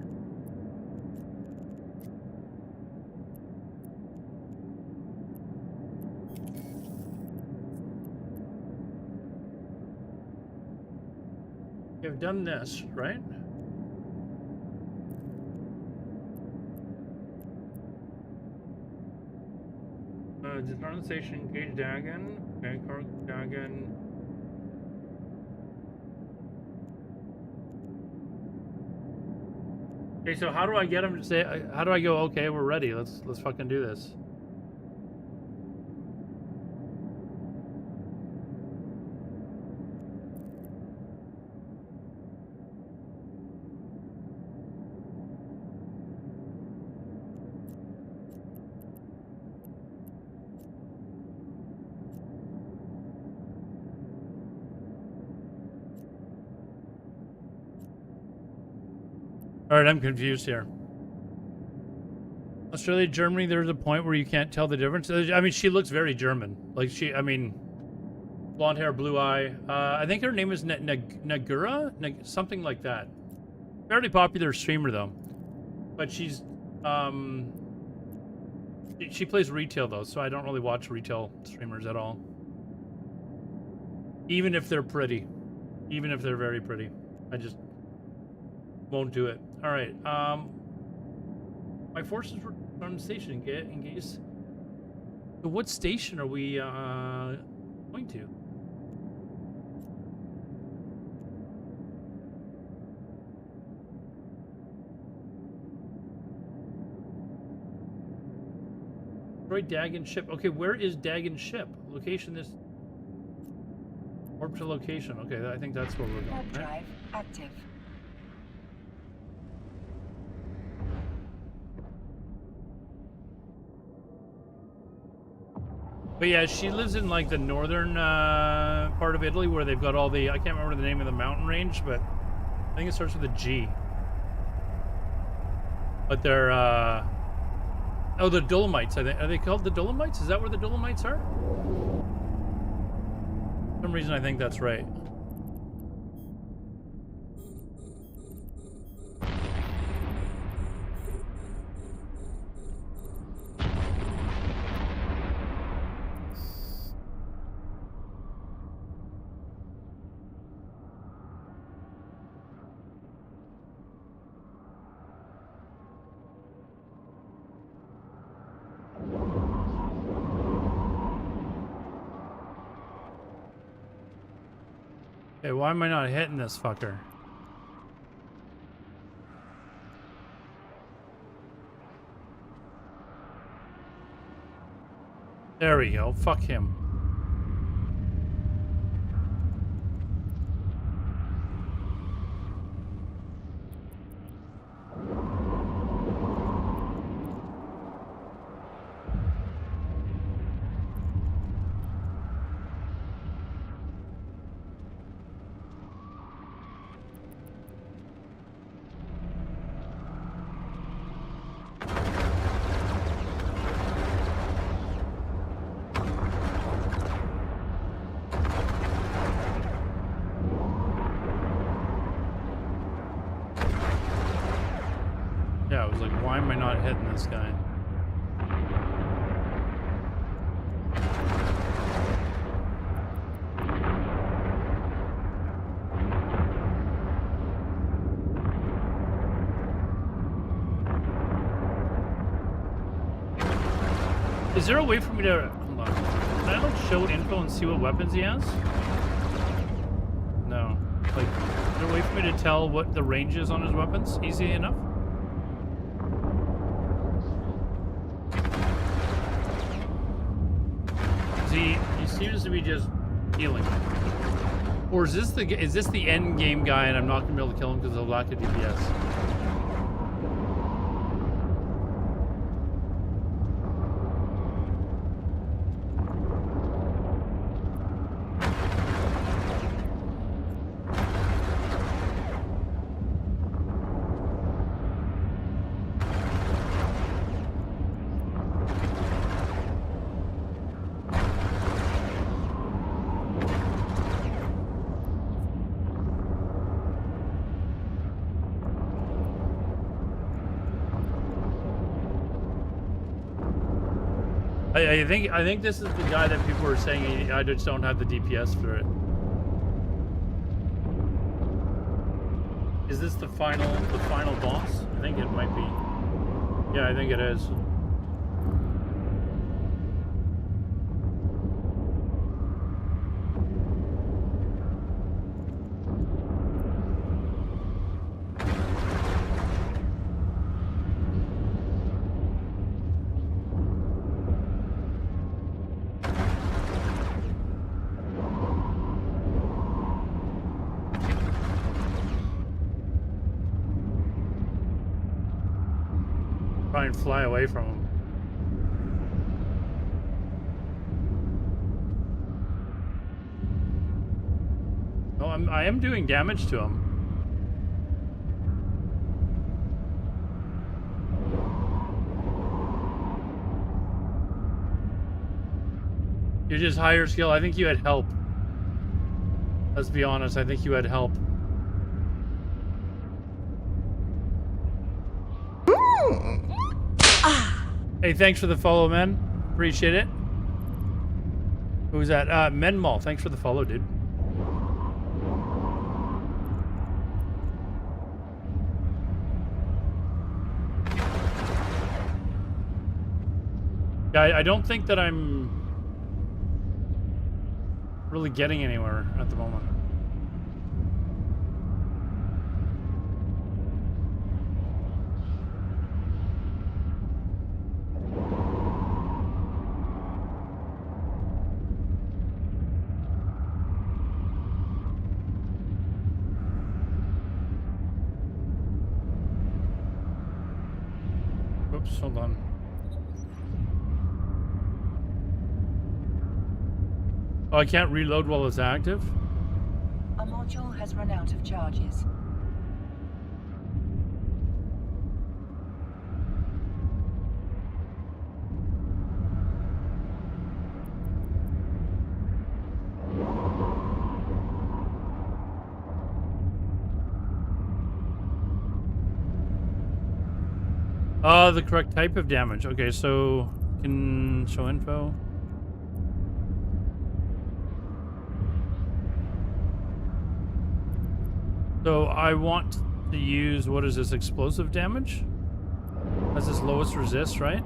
I've done this, right? Disarm the station, engage Dagon. Okay, Dagon. Okay, so how do I get him to say? How do I go? Okay, we're ready. Let's fucking do this. All right, I'm confused here. Australia, Germany, there's a point where you can't tell the difference. I mean, she looks very German. Like I mean, blonde hair, blue eye. I think her name is Nagura? Something like that. Fairly popular streamer, though. But she's, she plays retail, though, so I don't really watch retail streamers at all. Even if they're pretty. Even if they're very pretty. I just won't do it. All right. My forces were on the station. Engage. So what station are we going to? Destroy Dagon ship. Okay, where is Dagon ship? Location this. Warp to location. Okay, I think that's where we're going. Warp drive active. But yeah, she lives in like the northern part of Italy where they've got all the, I can't remember the name of the mountain range, but I think it starts with a G. But they're, oh, the Dolomites, I think. Are they called the Dolomites? Is that where the Dolomites are? For some reason I think that's right. Okay, why am I not hitting this fucker? There we go. Fuck him. Yeah, I was like, why am I not hitting this guy? Is there a way for me to, hold on, can I like show info and see what weapons he has? No. Like, is there a way for me to tell what the range is on his weapons? Easy enough? He seems to be just healing. Or is this the end game guy and I'm not gonna be able to kill him because of the lack of DPS? I think this is the guy that people were saying I just don't have the DPS for it. Is this the final boss? I think it might be. Yeah, I think it is. Try and fly away from him. No, I am doing damage to him. You're just higher skill. I think you had help. Let's be honest. I think you had help. Hey, thanks for the follow, man. Appreciate it. Who's that? Menmal. Thanks for the follow, dude. Yeah, I don't think that I'm really getting anywhere at the moment. Oops, hold on. Oh, I can't reload while it's active? A module has run out of charges. The correct type of damage. Okay, so can show info. So I want to use, what is this, explosive damage? That's its lowest resist, right?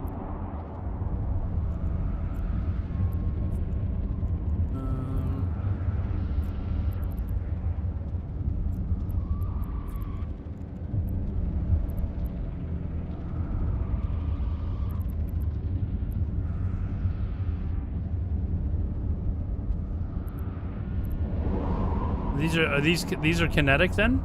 These are kinetic then?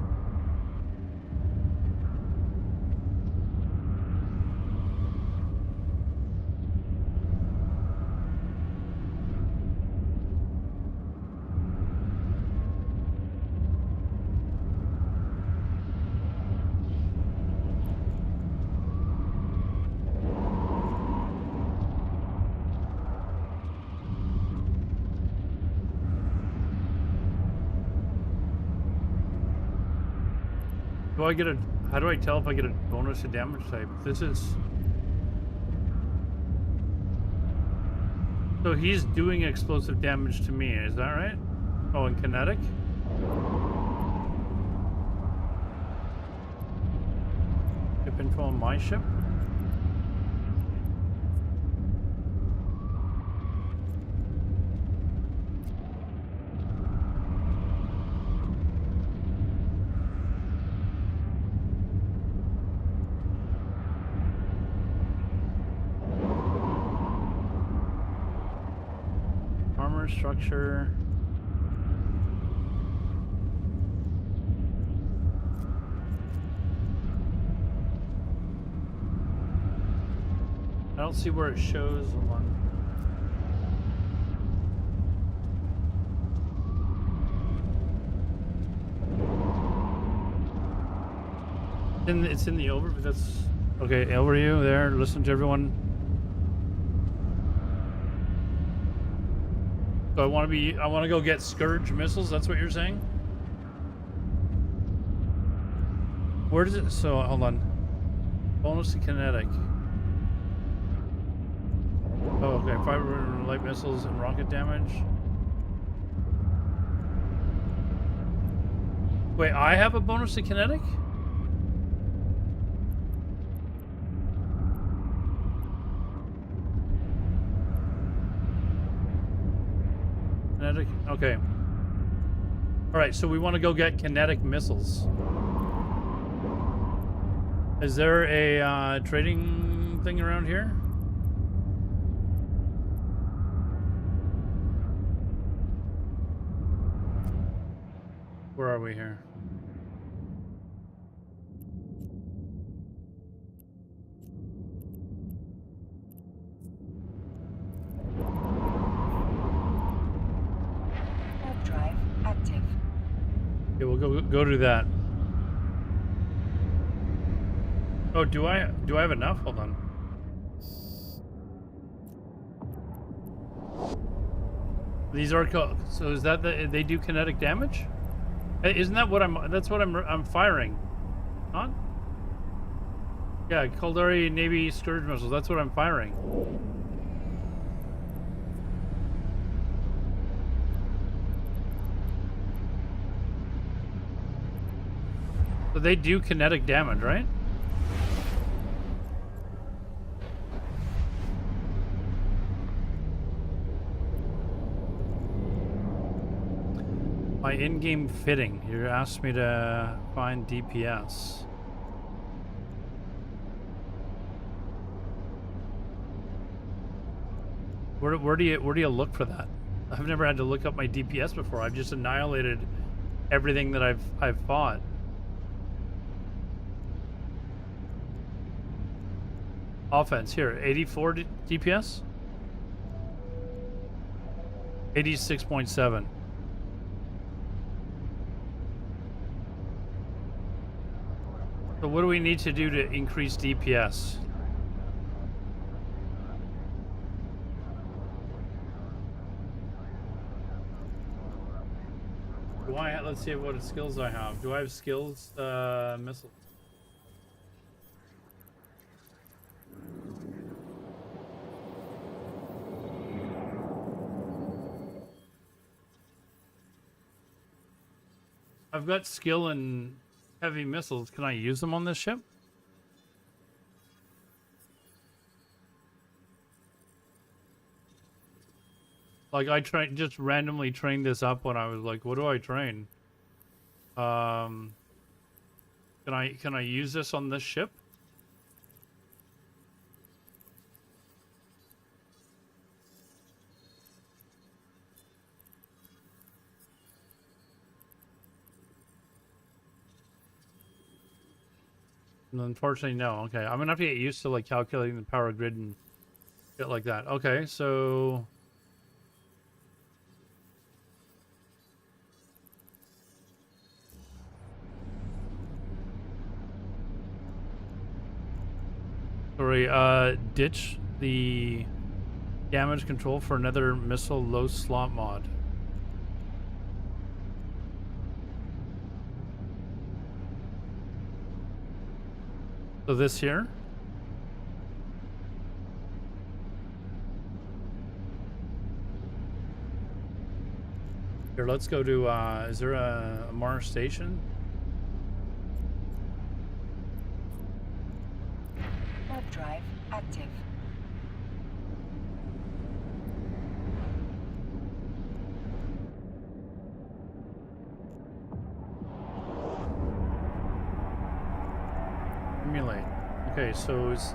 Do I get a, how do I tell if I get a bonus to damage type? This is, so he's doing explosive damage to me, is that right? Oh, and kinetic? Ship info on my ship? Structure. I don't see where it shows. Hold on. It's in the overview. That's okay. Overview there. Listen to everyone. So I want to go get Scourge missiles. That's what you're saying? Where does it? So hold on. Bonus to kinetic. Oh, okay. Fiber light missiles and rocket damage. Wait, I have a bonus to kinetic? Kinetic? Okay. Alright, so we want to go get kinetic missiles. Is there a trading thing around here? Where are we here? Warp drive active. Okay, we'll go do that. Oh, do I have enough? Hold on. These are so is that they do kinetic damage? Isn't that what that's what I'm firing? Not? Yeah, Caldari Navy Scourge missiles. That's what I'm firing. So they do kinetic damage, right? My in-game fitting. You asked me to find DPS. Where do you look for that? I've never had to look up my DPS before. I've just annihilated everything that I've fought. Offense here, 84 DPS. 86.7. So what do we need to do to increase DPS? Let's see what skills I have. Do I have skills missiles? I've got skill in heavy missiles. Can I use them on this ship? Like I just randomly trained this up when I was like, what do I train? Can I use this on this ship? And unfortunately, no. Okay, I'm gonna have to get used to like calculating the power grid and shit like that. Okay, so sorry, ditch the damage control for another missile low slot mod. So this here? Here, let's go to, is there a Mars station? Warp drive active. Emulate. Okay, so it's...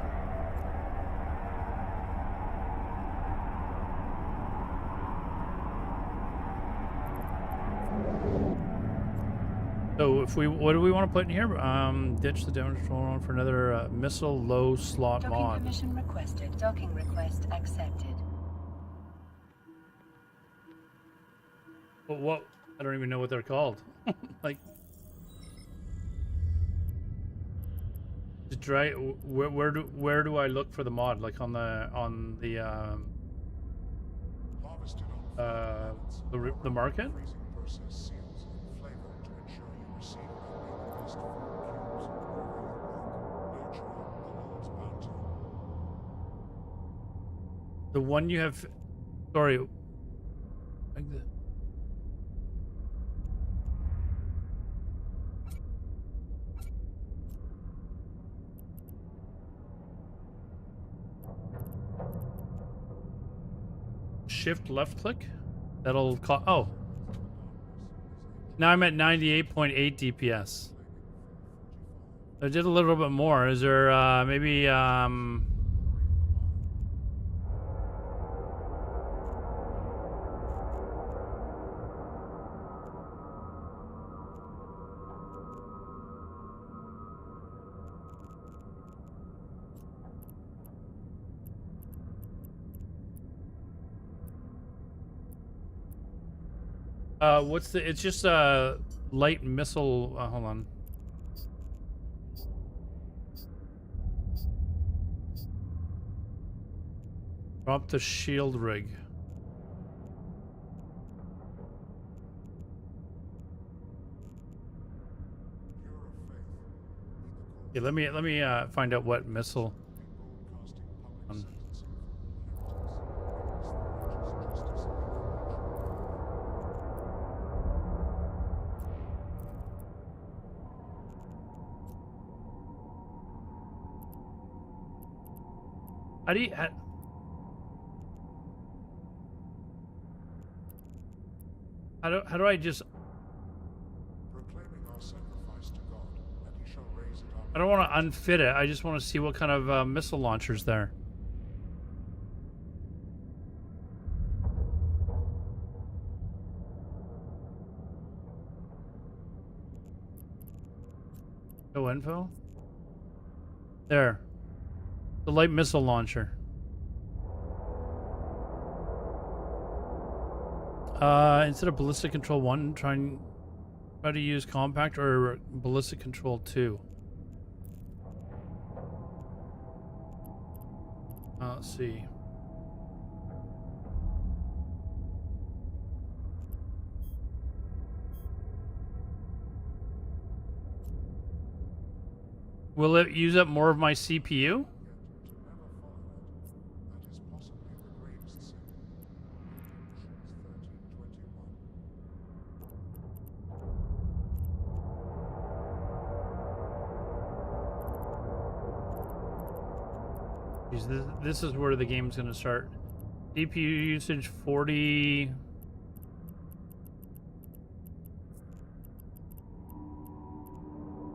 So if we, what do we want to put in here? Ditch the damage control on for another missile low slot Docking mod. permission requested. Docking request accepted. But what? I don't even know what they're called. Like, to try. Where do I look for the mod? Like on the Harvested on the market? freezing process seals and flavor to ensure you receive only the best food cubes over your work, nurturing the Lord's bounty. The one you have. Sorry. Like the, shift left click. That'll call. Oh. Now I'm at 98.8 DPS. I did a little bit more. Is there maybe what's the? It's just a light missile. Hold on. Drop the shield rig. Yeah, let me find out what missile. How do you? How do I just? Proclaiming our sacrifice to God, and he shall raise it up. I don't want to unfit it. I just want to see what kind of missile launcher's there. No info. There. The light missile launcher. Instead of ballistic control 1, try to use compact or ballistic control 2. Let's see. Will it use up more of my CPU? That is possibly the gravest sin. Missions 1321. This is where the game's going to start. CPU usage 40.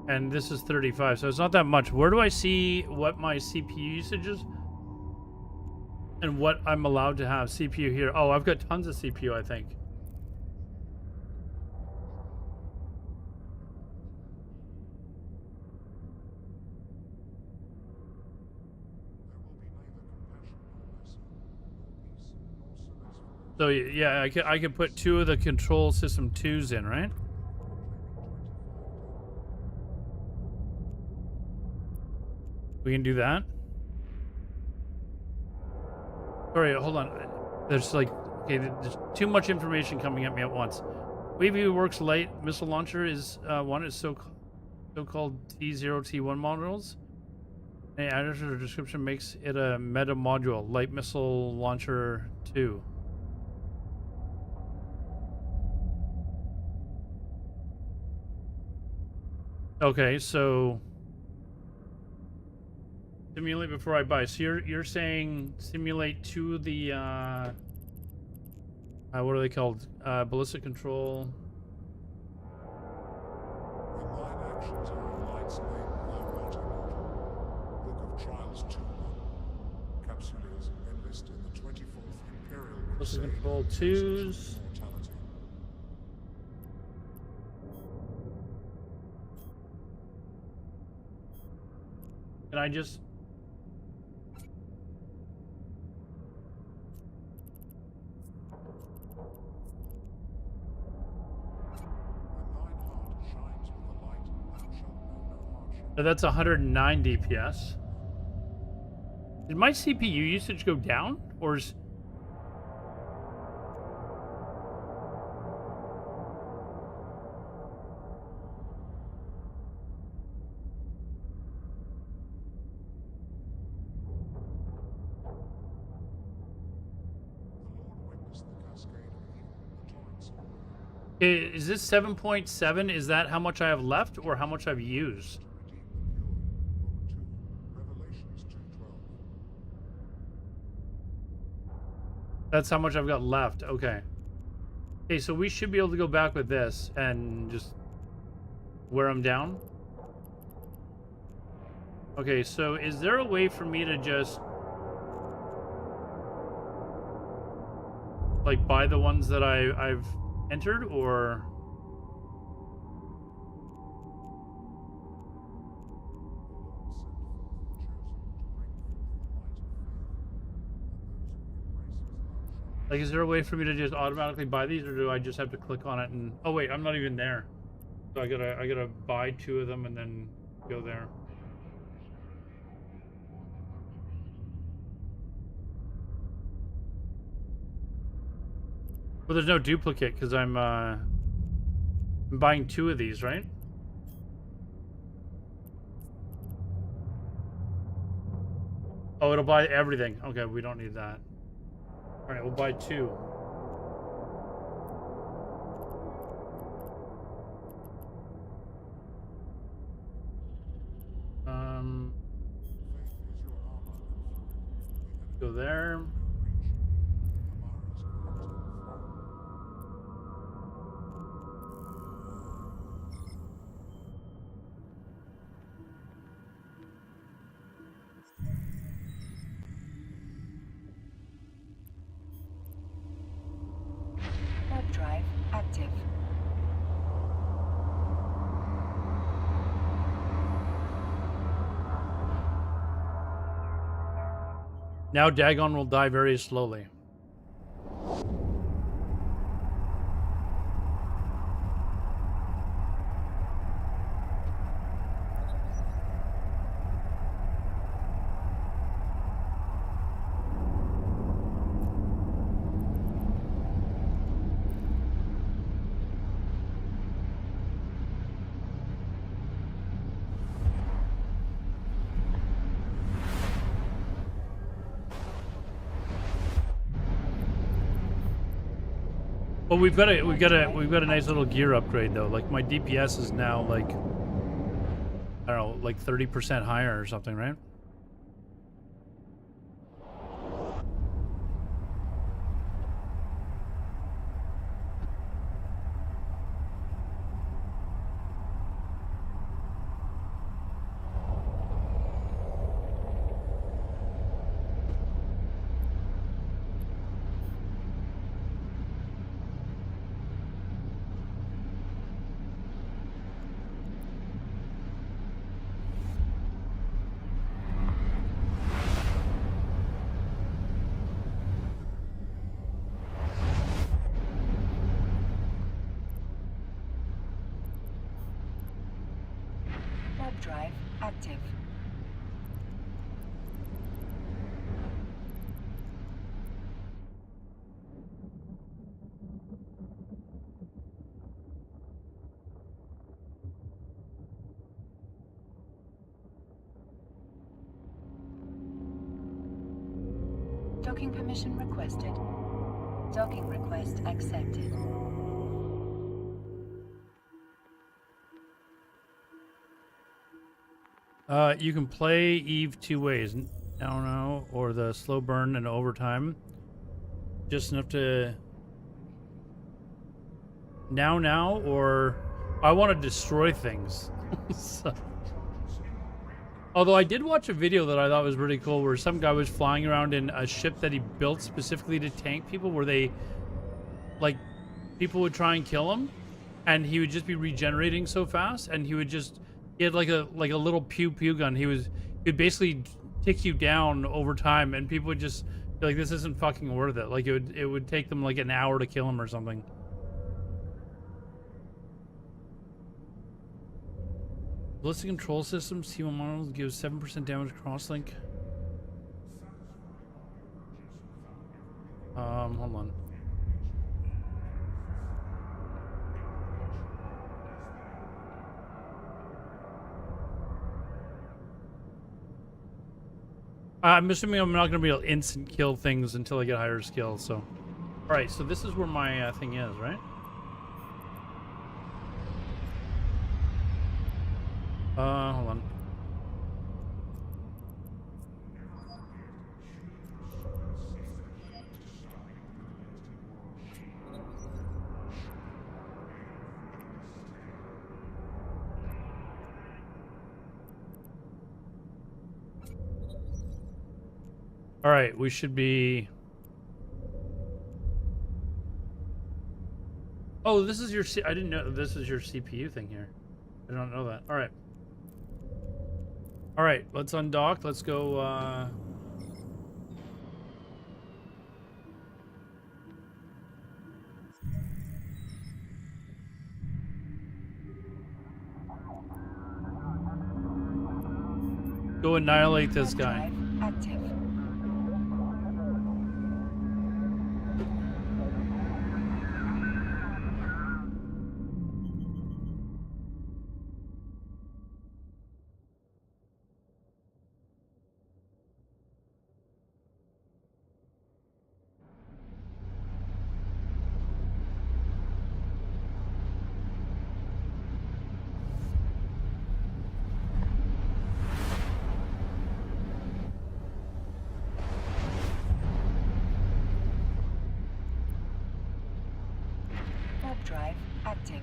And this is 35, so it's not that much. Where do I see what my CPU usage is? And what I'm allowed to have CPU here? Oh, I've got tons of CPU, I think. So yeah, I could put 2 of the control system 2s in, right? We can do that. Sorry, hold on. There's like, okay, there's too much information coming at me at once. Wavy Works Light Missile Launcher is one is so-called T0, T1 models. Any address or description makes it a meta module, Light Missile Launcher 2. Okay, so simulate before I buy. So you're saying simulate to the what are they called? Ballistic control. When thine actions are in light's name, thou art immortal. Book of Trials 2-1. Capsuleers enlist in the 24th Imperial Ballistic Crusade. control 2s. Mortality. Can I just? So that's 109 DPS. Did my CPU usage go down, or is? Is this 7.7? Is that how much I have left or how much I've used? Revelations 2:12. That's how much I've got left. Okay. Okay, so we should be able to go back with this and just wear them down. Okay, so is there a way for me to just like buy the ones that I've entered, or like is there a way for me to just automatically buy these, or do I just have to click on it and oh wait, I'm not even there. So I gotta buy 2 of them and then go there. Well, there's no duplicate because I'm buying 2 of these, right? Oh, it'll buy everything. Okay, we don't need that. All right, we'll buy 2. Go there. Warp drive active. Now Dagon will die very slowly. Well, we've got a nice little gear upgrade though. Like my DPS is now like I don't know, like 30% higher or something, right? Warp drive active. Docking permission requested. Docking request accepted. You can play Eve 2 ways. Now, or the slow burn and overtime. Just enough to now, or I want to destroy things. So, although I did watch a video that I thought was really cool where some guy was flying around in a ship that he built specifically to tank people, where they, like, people would try and kill him and he would just be regenerating so fast, and he had like a little pew gun. He'd basically tick you down over time, and people would just be like, this isn't fucking worth it. Like it would take them like an hour to kill him or something. Ballistic control systems, T1 models gives 7% damage crosslink. Hold on. I'm assuming I'm not going to be able to instant kill things until I get higher skill, so. Alright, so this is where my thing is, right? All right, we should be. Oh, this is your. I didn't know this is your CPU thing here. I don't know that. All right. All right, let's undock. Let's go. Go annihilate this guy. Drive active. Warp drive active.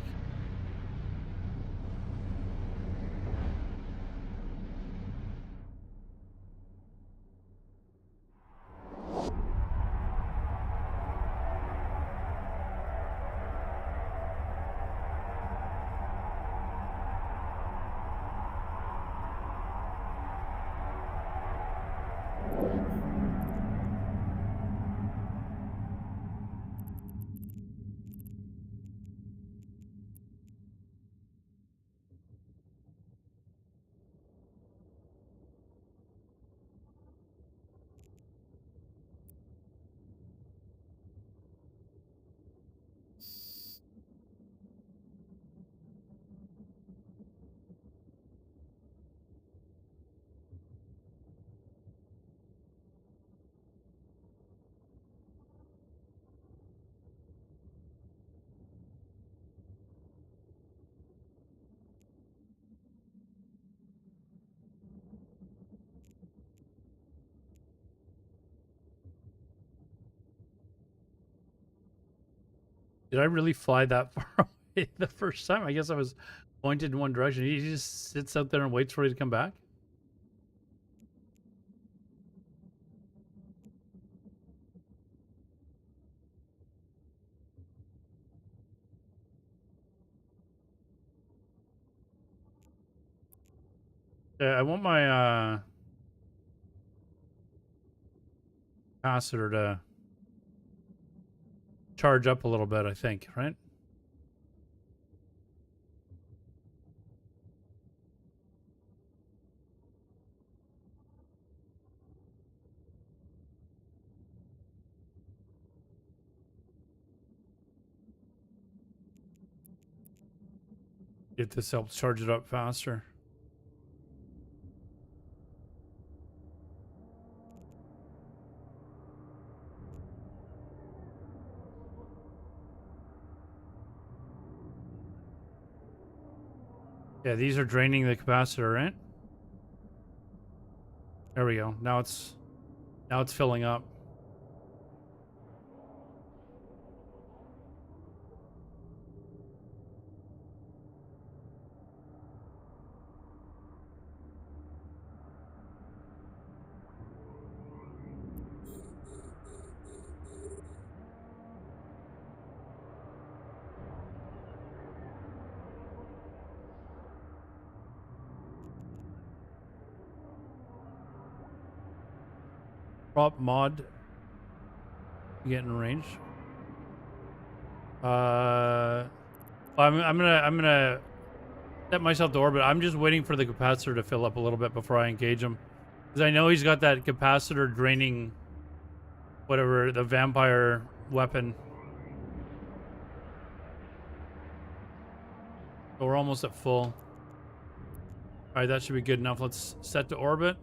Did I really fly that far away the first time? I guess I was pointed in one direction. He just sits out there and waits for you to come back. Yeah, I want my capacitor to charge up a little bit, I think, right? If this helps charge it up faster. Yeah, these are draining the capacitor, right? There we go. Now it's filling up. Prop mod. Get in range. I'm gonna set myself to orbit. I'm just waiting for the capacitor to fill up a little bit before I engage him, because I know he's got that capacitor draining, whatever, the vampire weapon. So we're almost at full. All right, that should be good enough. Let's set to orbit.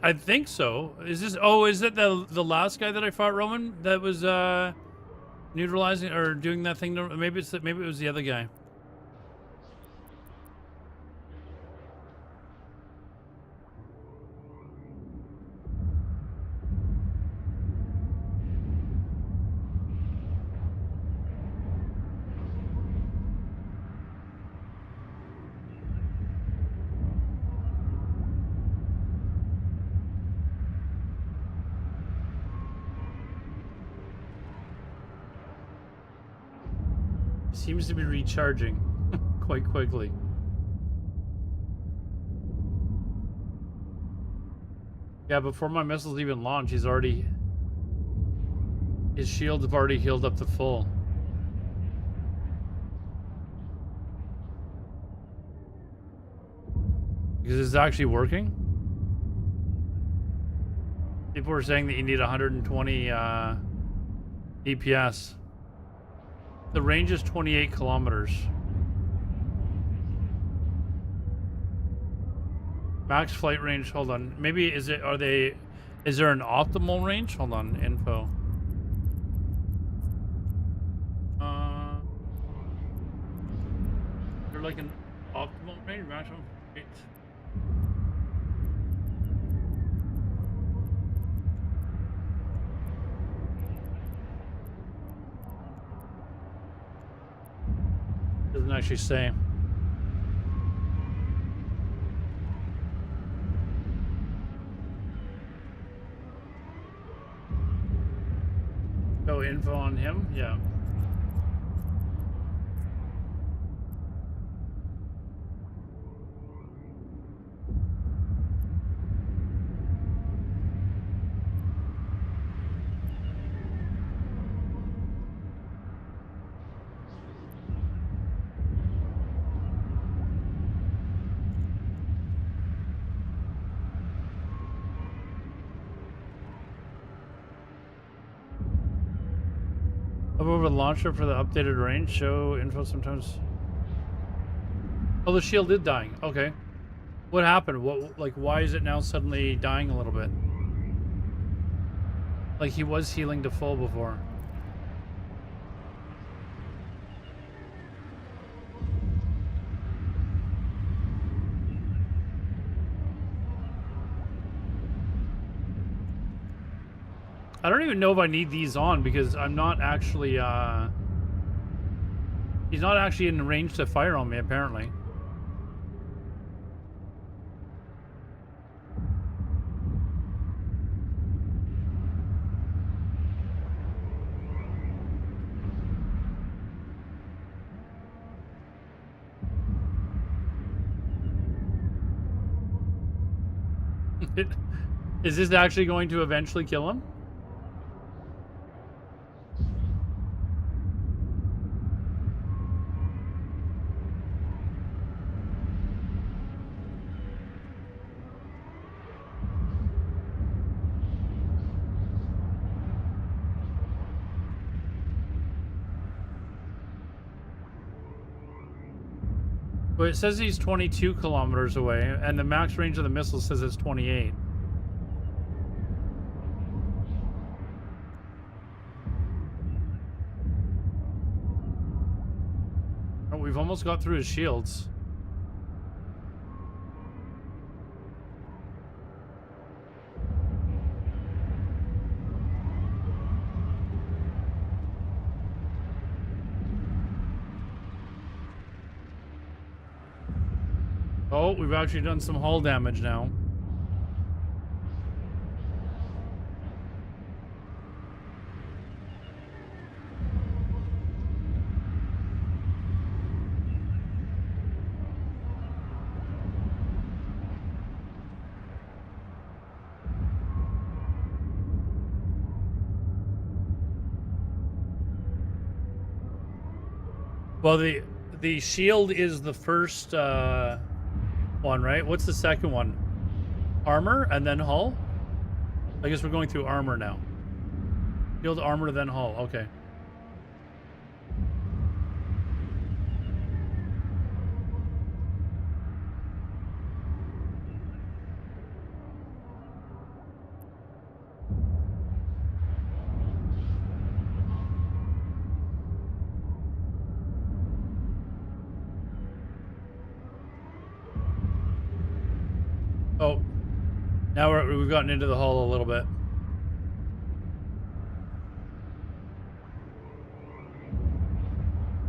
I think so. Is this? Oh, is it the last guy that I fought, Roman? That was neutralizing or doing that thing? Maybe it was the other guy. seems to be recharging quite quickly. Yeah, before my missiles even launch, his shields have already healed up to full. Because it's actually working. People were saying that you need 120 DPS. The range is 28 kilometers. Max flight range, hold on. Maybe is there an optimal range? Hold on, info. Is there like an optimal range? Maximum flight. Doesn't actually say. Oh, info on him? Yeah. Over the launcher for the updated range. Show info sometimes. Oh, the shield is dying. Okay. What happened? Why is it now suddenly dying a little bit? Like he was healing to full before. I don't even know if I need these on because I'm not actually, he's not actually in range to fire on me, apparently. Is this actually going to eventually kill him? Well, it says he's 22 kilometers away, and the max range of the missile says it's 28. Oh, we've almost got through his shields. Oh, we've actually done some hull damage now. Well, the shield is the first one, right? What's the second one? Armor and then hull? I guess we're going through armor now. Shield, armor, then hull. Okay. Oh, now we've gotten into the hull a little bit.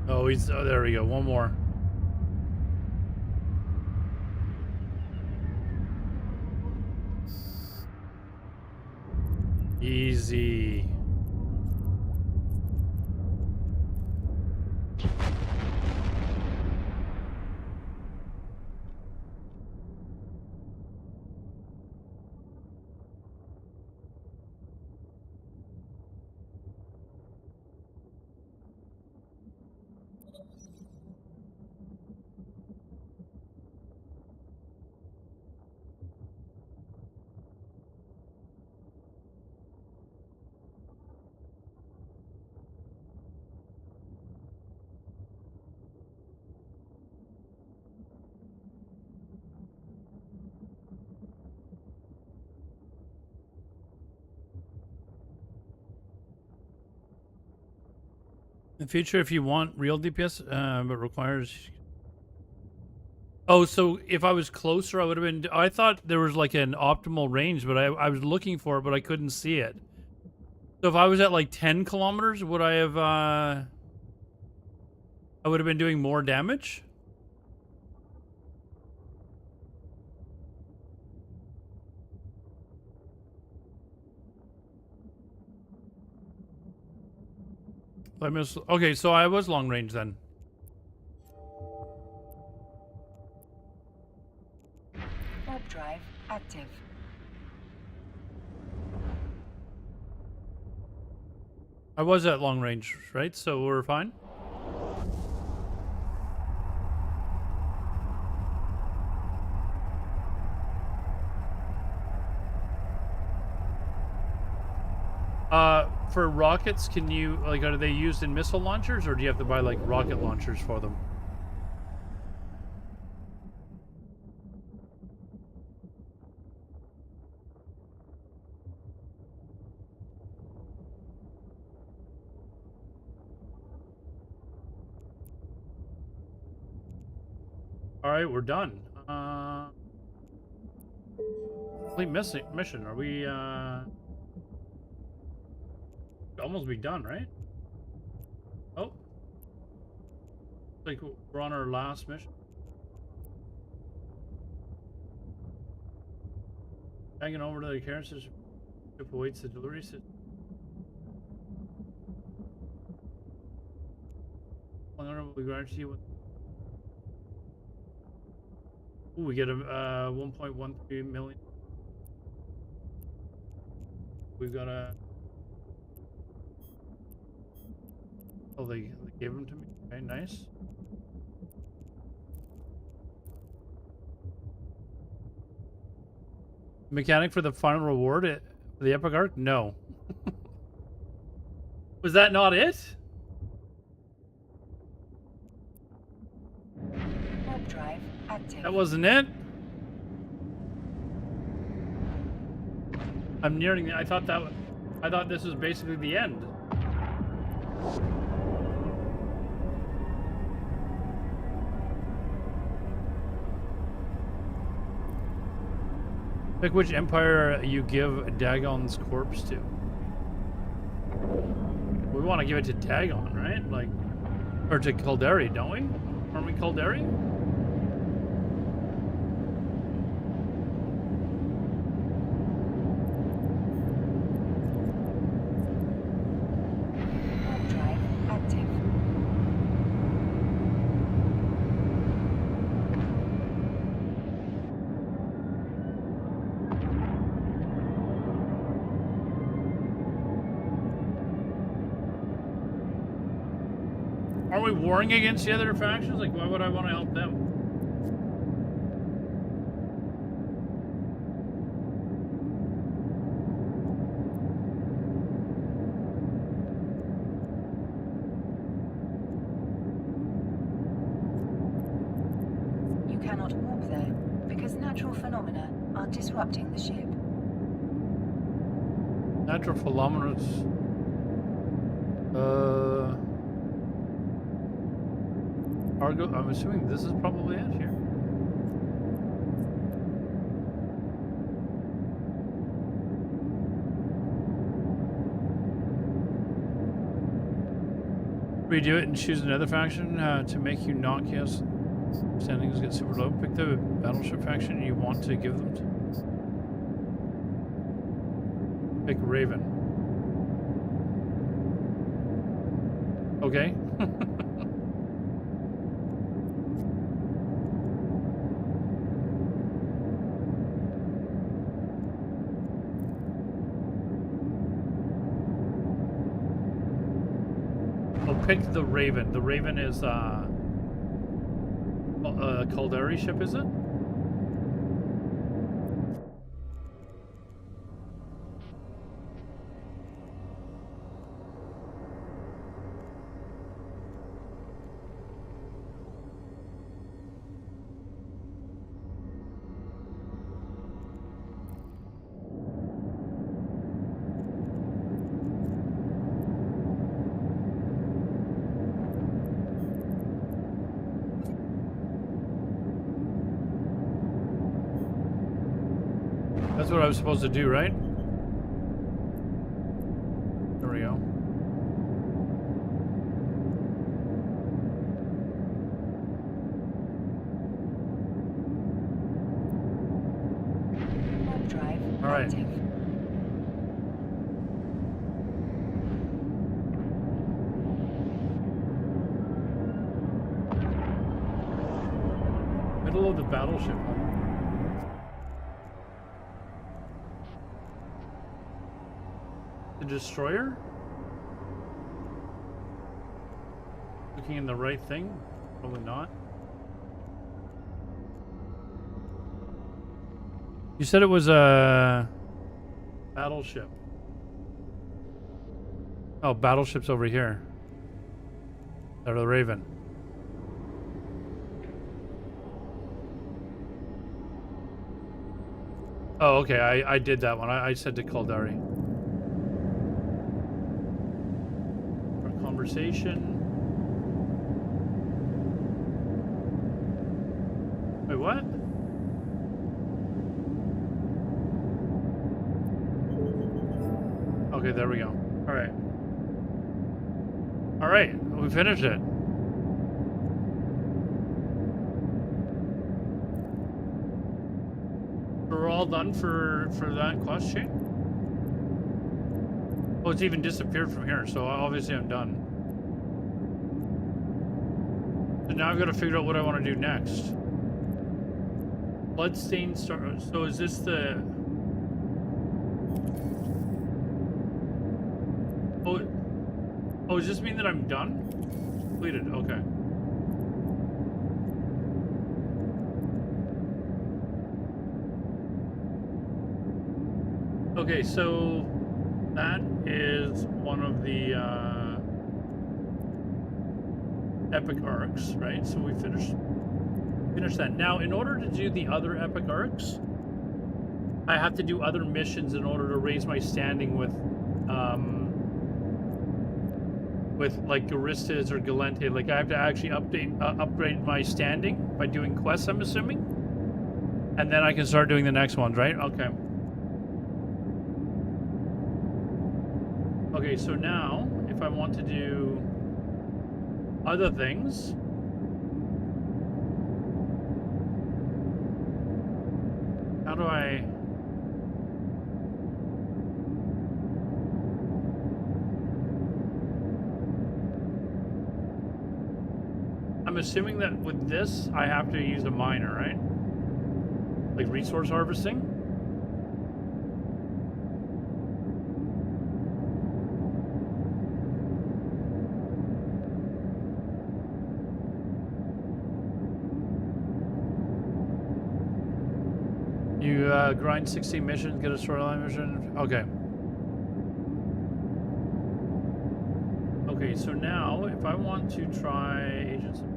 Oh, there we go. One more. Easy. In the future, if you want real DPS, but requires. Oh, so if I was closer, I would have been. I thought there was like an optimal range, but I was looking for it, but I couldn't see it. So if I was at like 10 kilometers, would I have? I would have been doing more damage. I missed. Okay, so I was long range then. Warp drive active. I was at long range, right? So we're fine. For rockets, can you, like, are they used in missile launchers, or do you have to buy, like, rocket launchers for them? Alright, we're done. Complete mission. Are we, almost be done, right? Oh. Like we're on our last mission. Hanging over to the carriage ship awaits the delivery system. We guarantee you. Ooh, we get a 1.13 million. We've got a. Oh, they gave them to me. Okay, nice. Mechanic for the final reward for the epic arc? No. Was that not it? Warp drive active. That wasn't it? I'm nearing the, I thought this was basically the end. Pick which empire you give Dagon's corpse to. We want to give it to Dagon, right? Like, or to Caldari, don't we? Aren't we Caldari? Warp drive active. Aren't we warring against the other factions? Like, why would I want to help them? You cannot warp there because natural phenomena are disrupting the ship. Natural phenomena. Cargo. I'm assuming this is probably it here. Redo it and choose another faction to make you not chaos. Standings get super low. Pick the battleship faction you want to give them to. Pick Raven. Okay. Pick the Raven. The Raven is a Caldari ship, is it? That's what I was supposed to do, right? There we go. Warp drive All right. active. Middle of the battleship. The destroyer? Looking in the right thing? Probably not. You said it was a battleship. Oh, battleship's over here. They're the Raven. Oh, okay. I did that one. I said to Caldari. Our conversation. Wait, what? Okay, there we go. All right. All right, we finished it. We're all done for that quest chain? Oh, it's even disappeared from here, so obviously I'm done. So now I've got to figure out what I want to do next. Bloodstained star. So is this the? Oh, does this mean that I'm done? Completed. Okay. Okay, so that is one of the epic arcs, right? So we finished that. Now, in order to do the other epic arcs, I have to do other missions in order to raise my standing with like Garistas or Galente. Like I have to actually upgrade my standing by doing quests, I'm assuming, and then I can start doing the next ones, right? Okay. Okay, so now, if I want to do other things, how do I... I'm assuming that with this, I have to use a miner, right? Like resource harvesting? You grind 16 missions, get a storyline mission. Okay. Okay, so now if I want to try Agents of...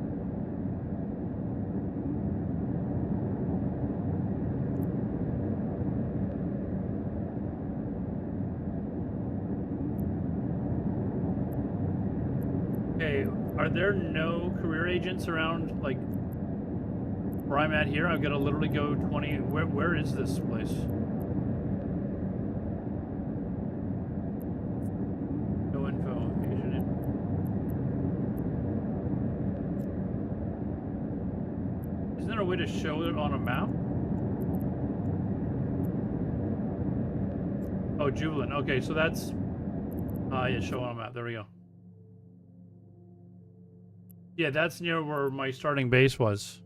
Okay, are there no career agents around, like, where I'm at here? I've got to literally go 20... Where is this place? No info. Agent in. Isn't there a way to show it on a map? Oh, Jubilant. Okay, so that's... yeah, show on a map. There we go. Yeah, that's near where my starting base was.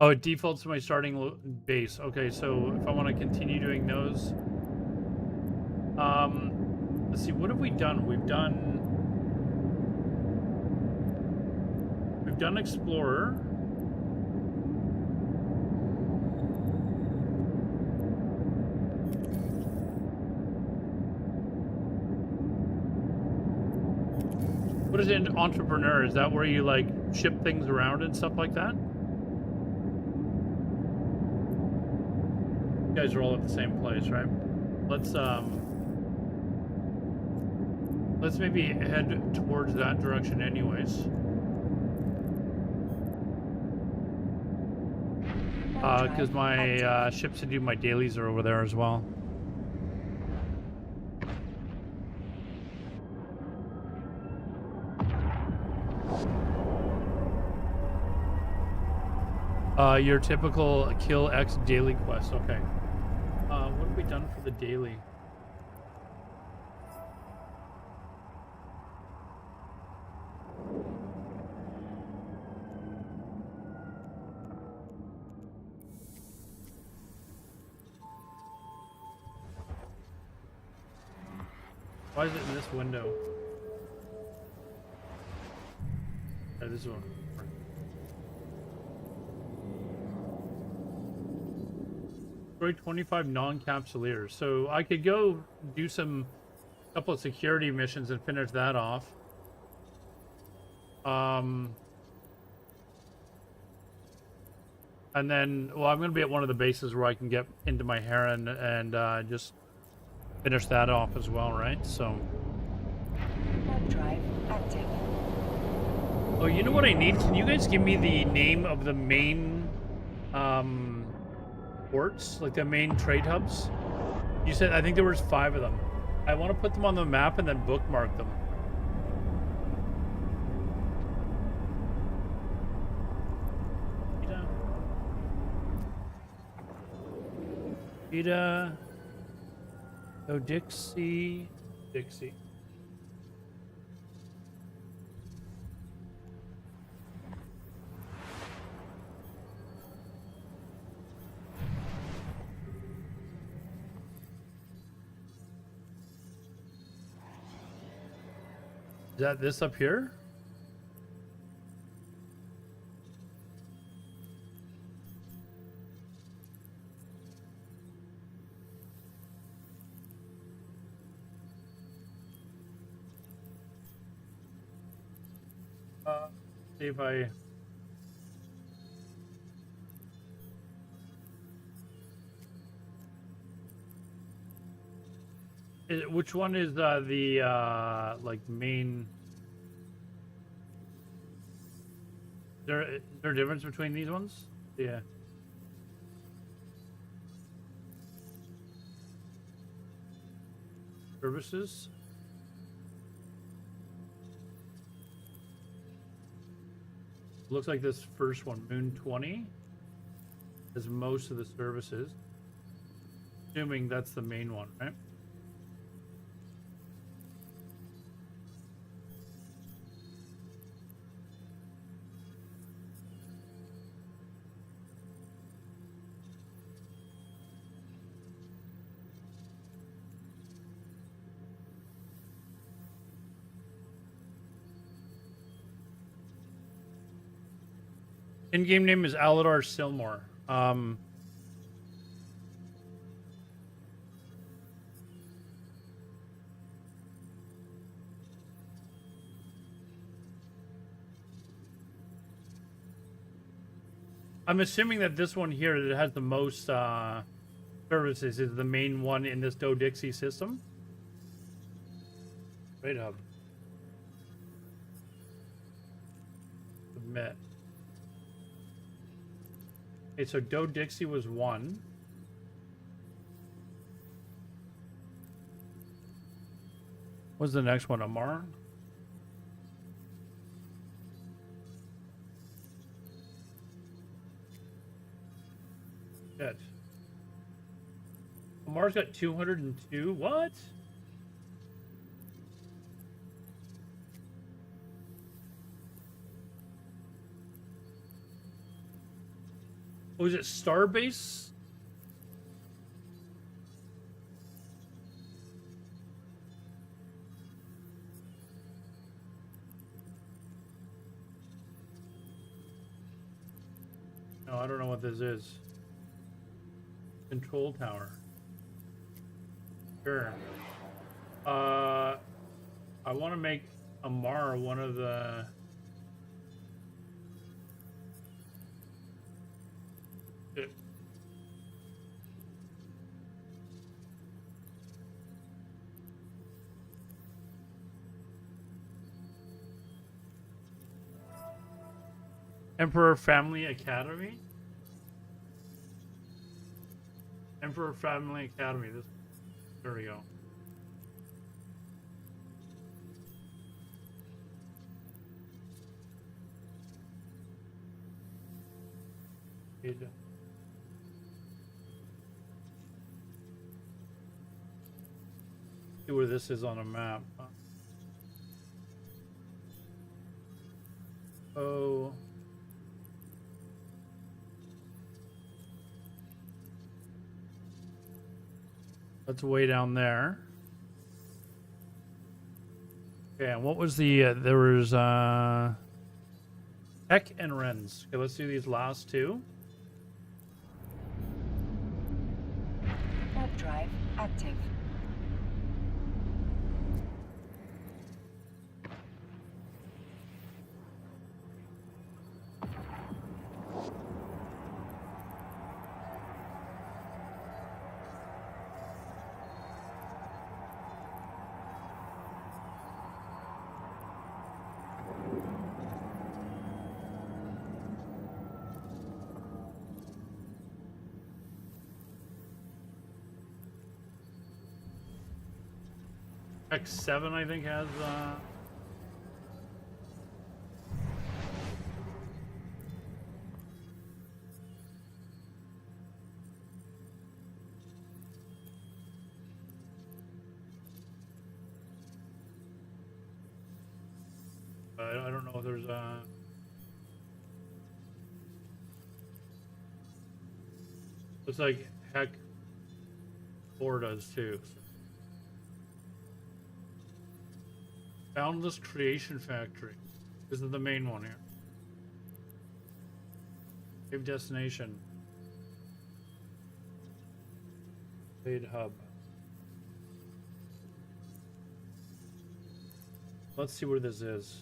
Oh, it defaults to my starting base. Okay, so if I want to continue doing those... let's see, what have we done? We've done Explorer. What is an entrepreneur? Is that where you, like, ship things around and stuff like that? You guys are all at the same place, right? Let's maybe head towards that direction anyways. Because my ships to do my dailies are over there as well. Your typical kill X daily quest. Okay. What have we done for the daily? Why is it in this window? Oh, this one. Destroy 25 non-capsuleers. So I could go do couple of security missions and finish that off. And then, well, I'm going to be at one of the bases where I can get into my Heron and just finish that off as well, right? So. Warp drive active. Oh, you know what I need? Can you guys give me the name of the main ports, like the main trade hubs? You said, I think there was 5 of them. I want to put them on the map and then bookmark them. Vita. Oh, Dixie. Dixie. Is that this up here? See if I... Which one is the like main? Is there a difference between these ones? Yeah. Services. Looks like this first one, Moon 20, has most of the services. Assuming that's the main one, right? In-game name is Aladar Silmore. I'm assuming that this one here that has the most services is the main one in this Do-Dixie system. Trade hub. Submit. Okay, so Do-Dixie was 1. What's the next one? Amar? Shit. Amar's got 202? What? Oh, is it Starbase? No, I don't know what this is. Control tower. Sure. I want to make Amar one of the... Emperor Family Academy? Emperor Family Academy. There we go. See where this is on a map. Oh. That's way down there. Okay, and what was the, there was, Heck and Renz. Okay, let's do these last two. Warp drive active. X7, I think, has, I don't know if there's, looks like Heck 4 does too. Boundless Creation Factory. This is the main one here. Save destination. Trade hub. Let's see where this is.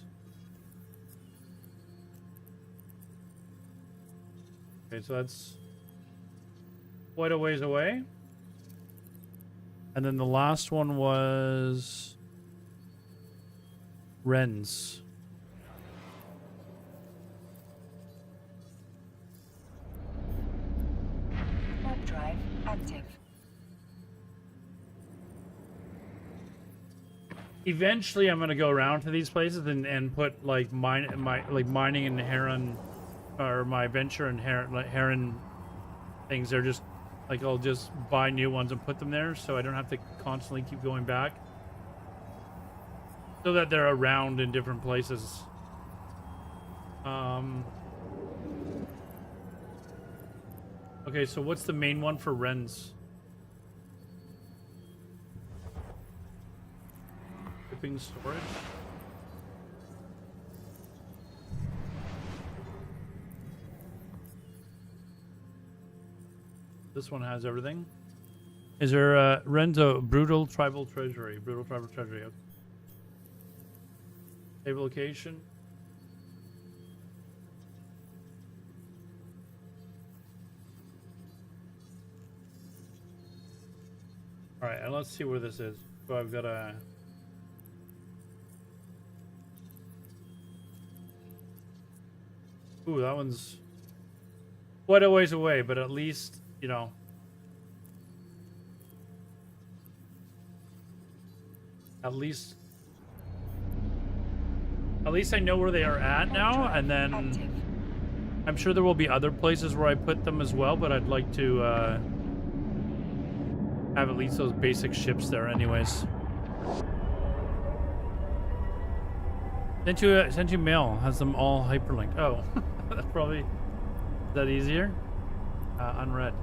Okay, so that's quite a ways away. And then the last one was Renz. Warp drive active. Eventually, I'm gonna go around to these places and put like mining and Heron, or my venture and Heron things. They're just like, I'll just buy new ones and put them there, so I don't have to constantly keep going back. So that they're around in different places. Okay, so what's the main one for Renz? Shipping storage? This one has everything. Is there Renzo Brutal Tribal Treasury? Brutal Tribal Treasury, okay. Save location. All right, and let's see where this is. So I've got a. Ooh, that one's quite a ways away, but at least, you know. At least I know where they are at now, and then I'm sure there will be other places where I put them as well, but I'd like to have at least those basic ships there anyways. Sent you mail, has them all hyperlinked. Oh, that's probably, is that easier? Unread.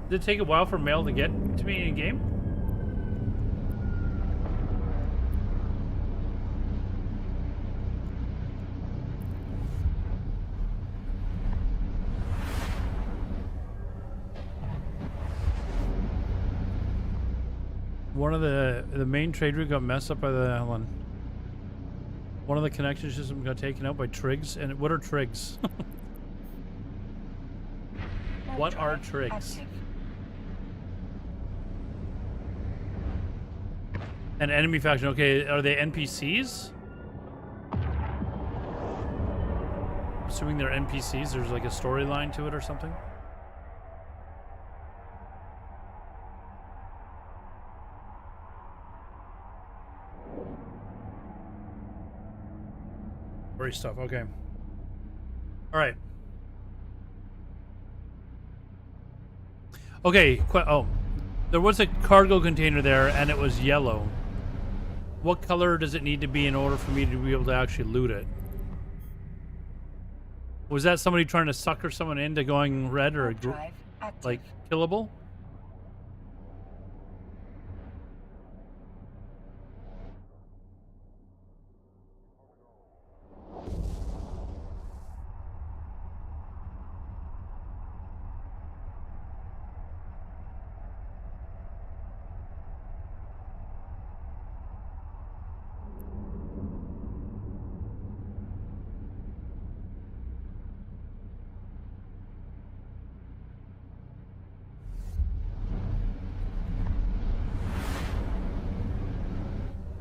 Did it take a while for mail to get to me in game? One of the main trade route got messed up by the one of the connection systems got taken out by trigs. And what are trigs? What are trigs? An enemy faction. Okay, are they NPCs? Assuming they're NPCs, there's like a storyline to it or something. Story stuff, okay. Alright. Okay, oh. There was a cargo container there and it was yellow. What color does it need to be in order for me to be able to actually loot it? Was that somebody trying to sucker someone into going red or like killable?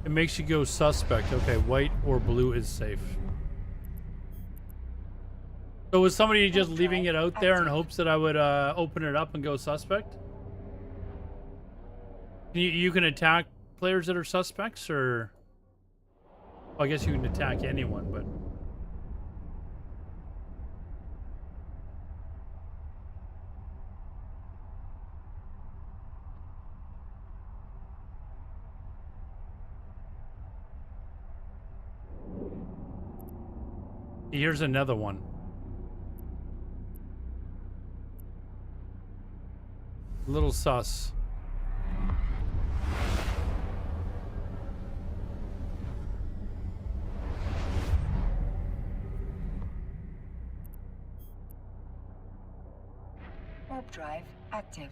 It makes you go suspect. Okay, white or blue is safe. So was somebody just leaving it out there in hopes that I would open it up and go suspect? You can attack players that are suspects, or... Well, I guess you can attack anyone, but... Here's another one. Little sus. Warp drive active.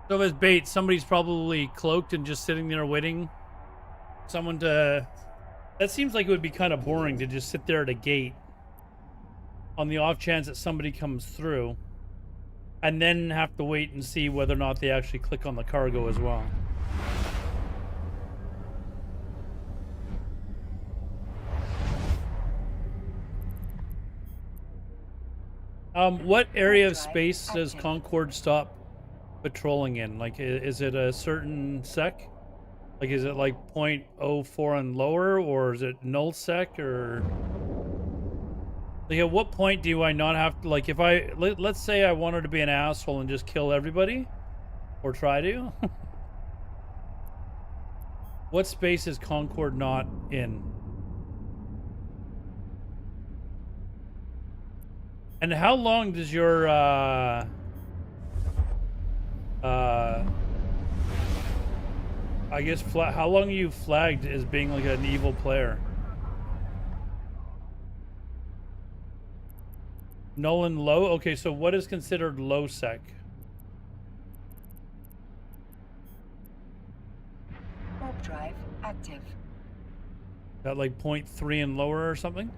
So as bait, somebody's probably cloaked and just sitting there waiting. Someone to... That seems like it would be kind of boring to just sit there at a gate on the off chance that somebody comes through and then have to wait and see whether or not they actually click on the cargo as well. What area of space does Concord stop patrolling in? Like, is it a certain sec? Like, is it like 0.04 and lower, or is it null sec, or like at what point do I not have to, like, if let's say I wanted to be an asshole and just kill everybody, or try to? What space is Concord not in? And how long does your I guess how long are you flagged as being like an evil player? Null and low? Okay, so what is considered low sec? Warp drive active. Is that like 0.3 and lower or something?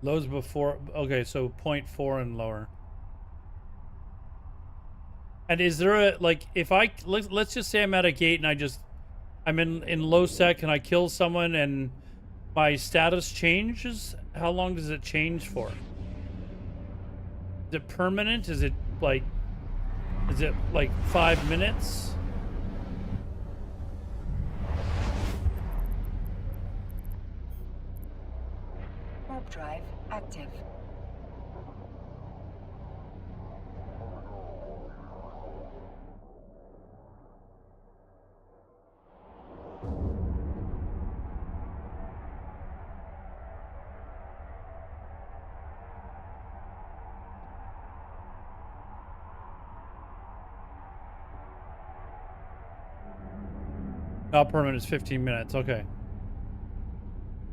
Lows before, okay, so 0.4 and lower. And is there a, like, if let's just say I'm at a gate and I'm in low sec and I kill someone and my status changes, how long does it change for? Is it permanent? Is it like 5 minutes? Warp drive active. Not permanent is 15 minutes. Okay.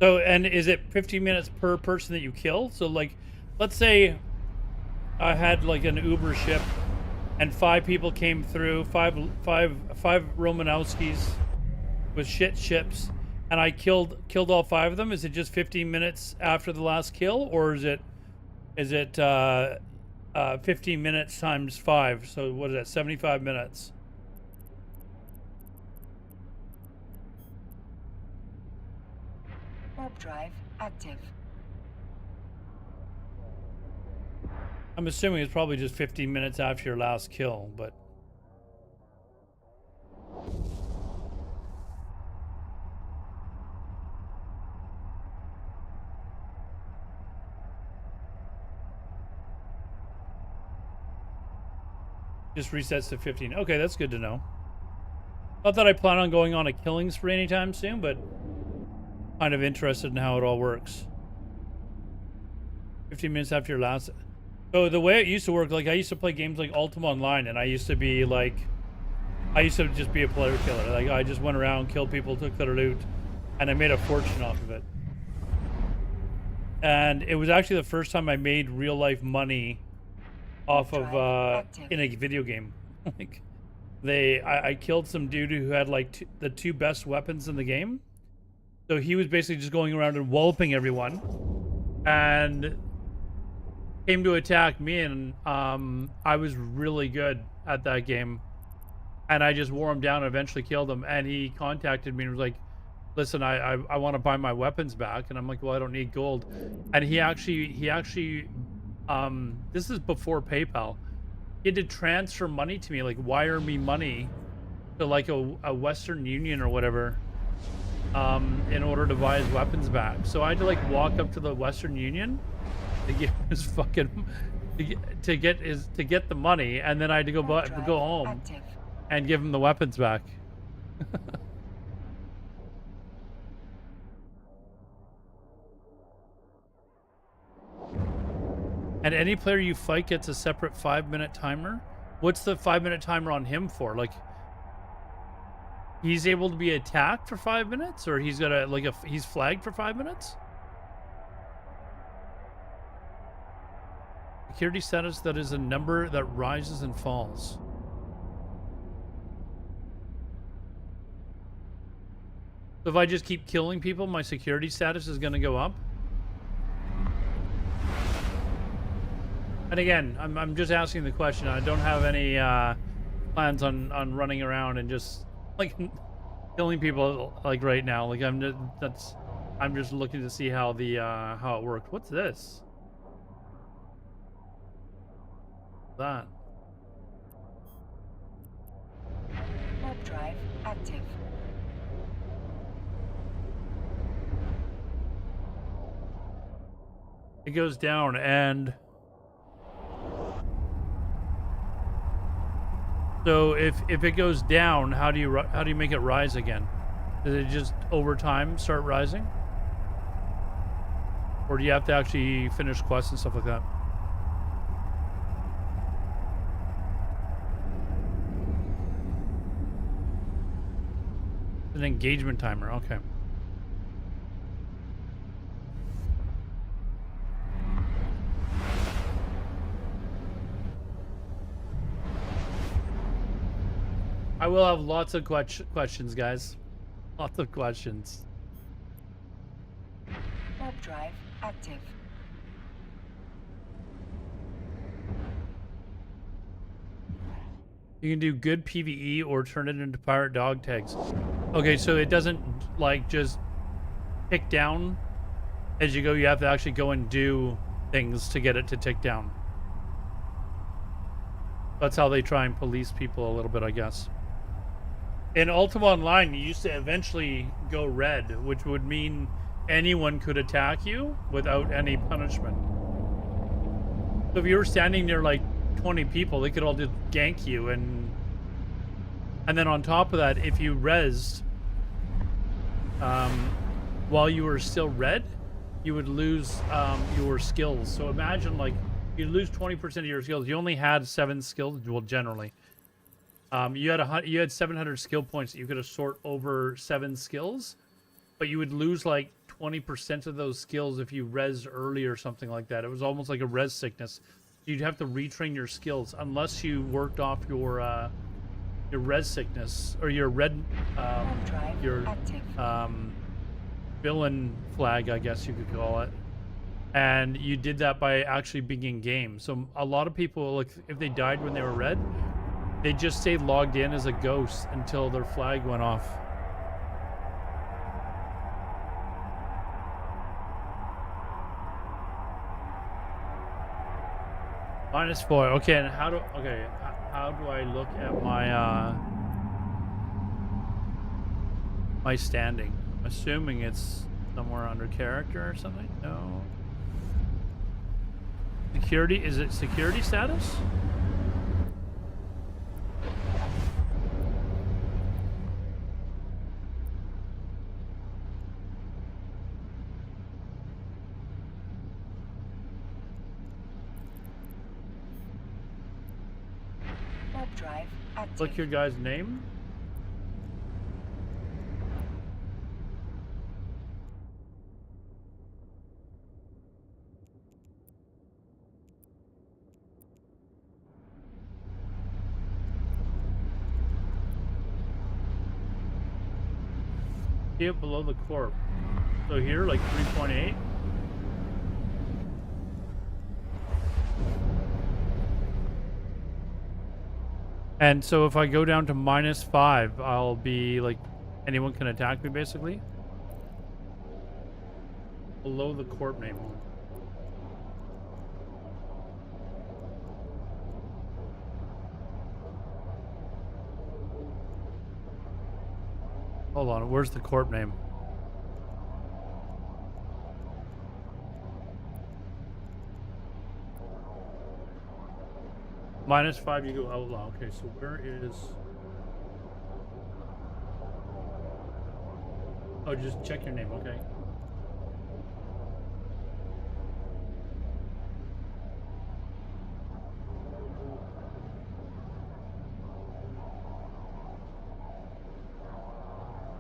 So, and is it 15 minutes per person that you kill? So, like, let's say I had like an Uber ship, and 5 people came through, five Romanowskis with shit ships, and I killed all 5 of them. Is it just 15 minutes after the last kill, or is it 15 minutes times 5? So what is that? 75 minutes. Warp drive active. I'm assuming it's probably just 15 minutes after your last kill, but just resets to 15. Okay, that's good to know. Not that I plan on going on a killing spree anytime soon, but kind of interested in how it all works. 15 minutes after your last. So the way it used to work, like I used to play games like Ultima Online, and I used to just be a player killer. Like I just went around, killed people, took their loot, and I made a fortune off of it. And it was actually the first time I made real life money off of in a video game. Like I killed some dude who had like the 2 best weapons in the game. So he was basically just going around and walloping everyone, and came to attack me, and I was really good at that game, and I just wore him down and eventually killed him. And he contacted me and was like, listen, I want to buy my weapons back. And I'm like, well, I don't need gold. And he actually this is before PayPal. He had to transfer money to me, like wire me money to like a Western Union or whatever, in order to buy his weapons back. So I had to like walk up to the Western Union to get his fucking to get the money, and then I had to go home and give him the weapons back. And any player you fight gets a separate 5-minute timer. What's the 5-minute timer on him for? Like, he's able to be attacked for 5 minutes, or he's got he's flagged for 5 minutes? Security status, that is a number that rises and falls. So if I just keep killing people, my security status is going to go up? And again, I'm just asking the question. I don't have any plans on running around and just like killing people like right now. Like I'm just looking to see how it worked. What's this? That. Warp drive active. It goes down, and so if it goes down, how do you make it rise again? Does it just over time start rising, or do you have to actually finish quests and stuff like that? An engagement timer, okay. I will have lots of questions, guys. Lots of questions. Warp drive active. You can do good PvE or turn it into pirate dog tags. Okay, so it doesn't like just tick down as you go. You have to actually go and do things to get it to tick down. That's how they try and police people a little bit, I guess. In Ultima Online, you used to eventually go red, which would mean anyone could attack you without any punishment. So if you were standing near like 20 people, they could all just gank you, and then on top of that, if you rezzed while you were still red, you would lose your skills. So imagine like you lose 20% of your skills. You only had 7 skills, well, generally. You had 700 skill points that you could assort over 7 skills, but you would lose like 20% of those skills if you res early or something like that. It was almost like a res sickness. You'd have to retrain your skills unless you worked off your res sickness or your red your villain flag, I guess you could call it. And you did that by actually being in game. So a lot of people, like if they died when they were red, they just stayed logged in as a ghost until their flag went off. -4. Okay, and how do I look at my my standing? I'm assuming it's somewhere under character or something. No. Security, is it security status? Warp drive active. Click your guy's name. See it below the corp. So here, like 3.8. And so if I go down to -5, I'll be like, anyone can attack me basically. Below the corp name. Hold on, where's the corp name? -5, you go outlaw. Okay, so where is... Oh, just check your name, okay.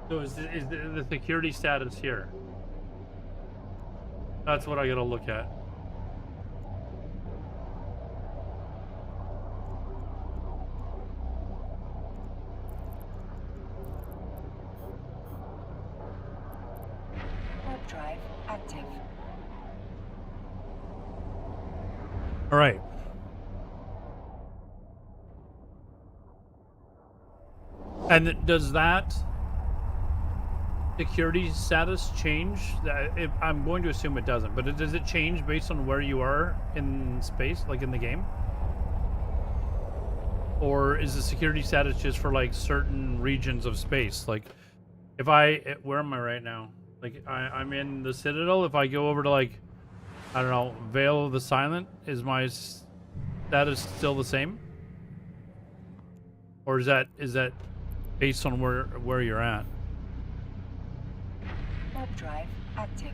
So is the security status here? That's what I gotta look at. Warp drive active. All right. And does that security status change? I'm going to assume it doesn't, but does it change based on where you are in space, like in the game? Or is the security status just for like certain regions of space? Like if where am I right now? Like I'm in the Citadel. If I go over to like, I don't know, Vale of the Silent, is my status still the same? Or is that based on where you're at? Warp drive active.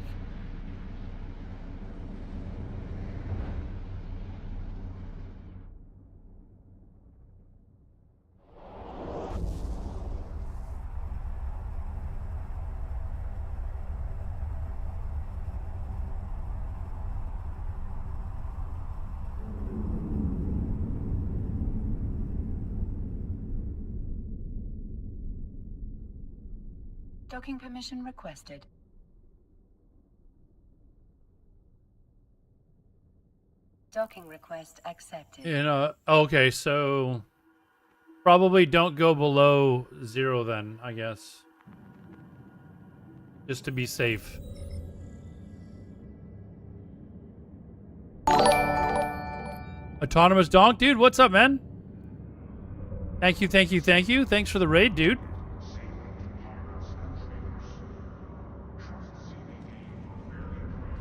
Docking permission requested. Docking request accepted. You know, okay, so probably don't go below 0 then, I guess. Just to be safe. Autonomous Donk, dude, what's up, man? Thank you. Thanks for the raid, dude.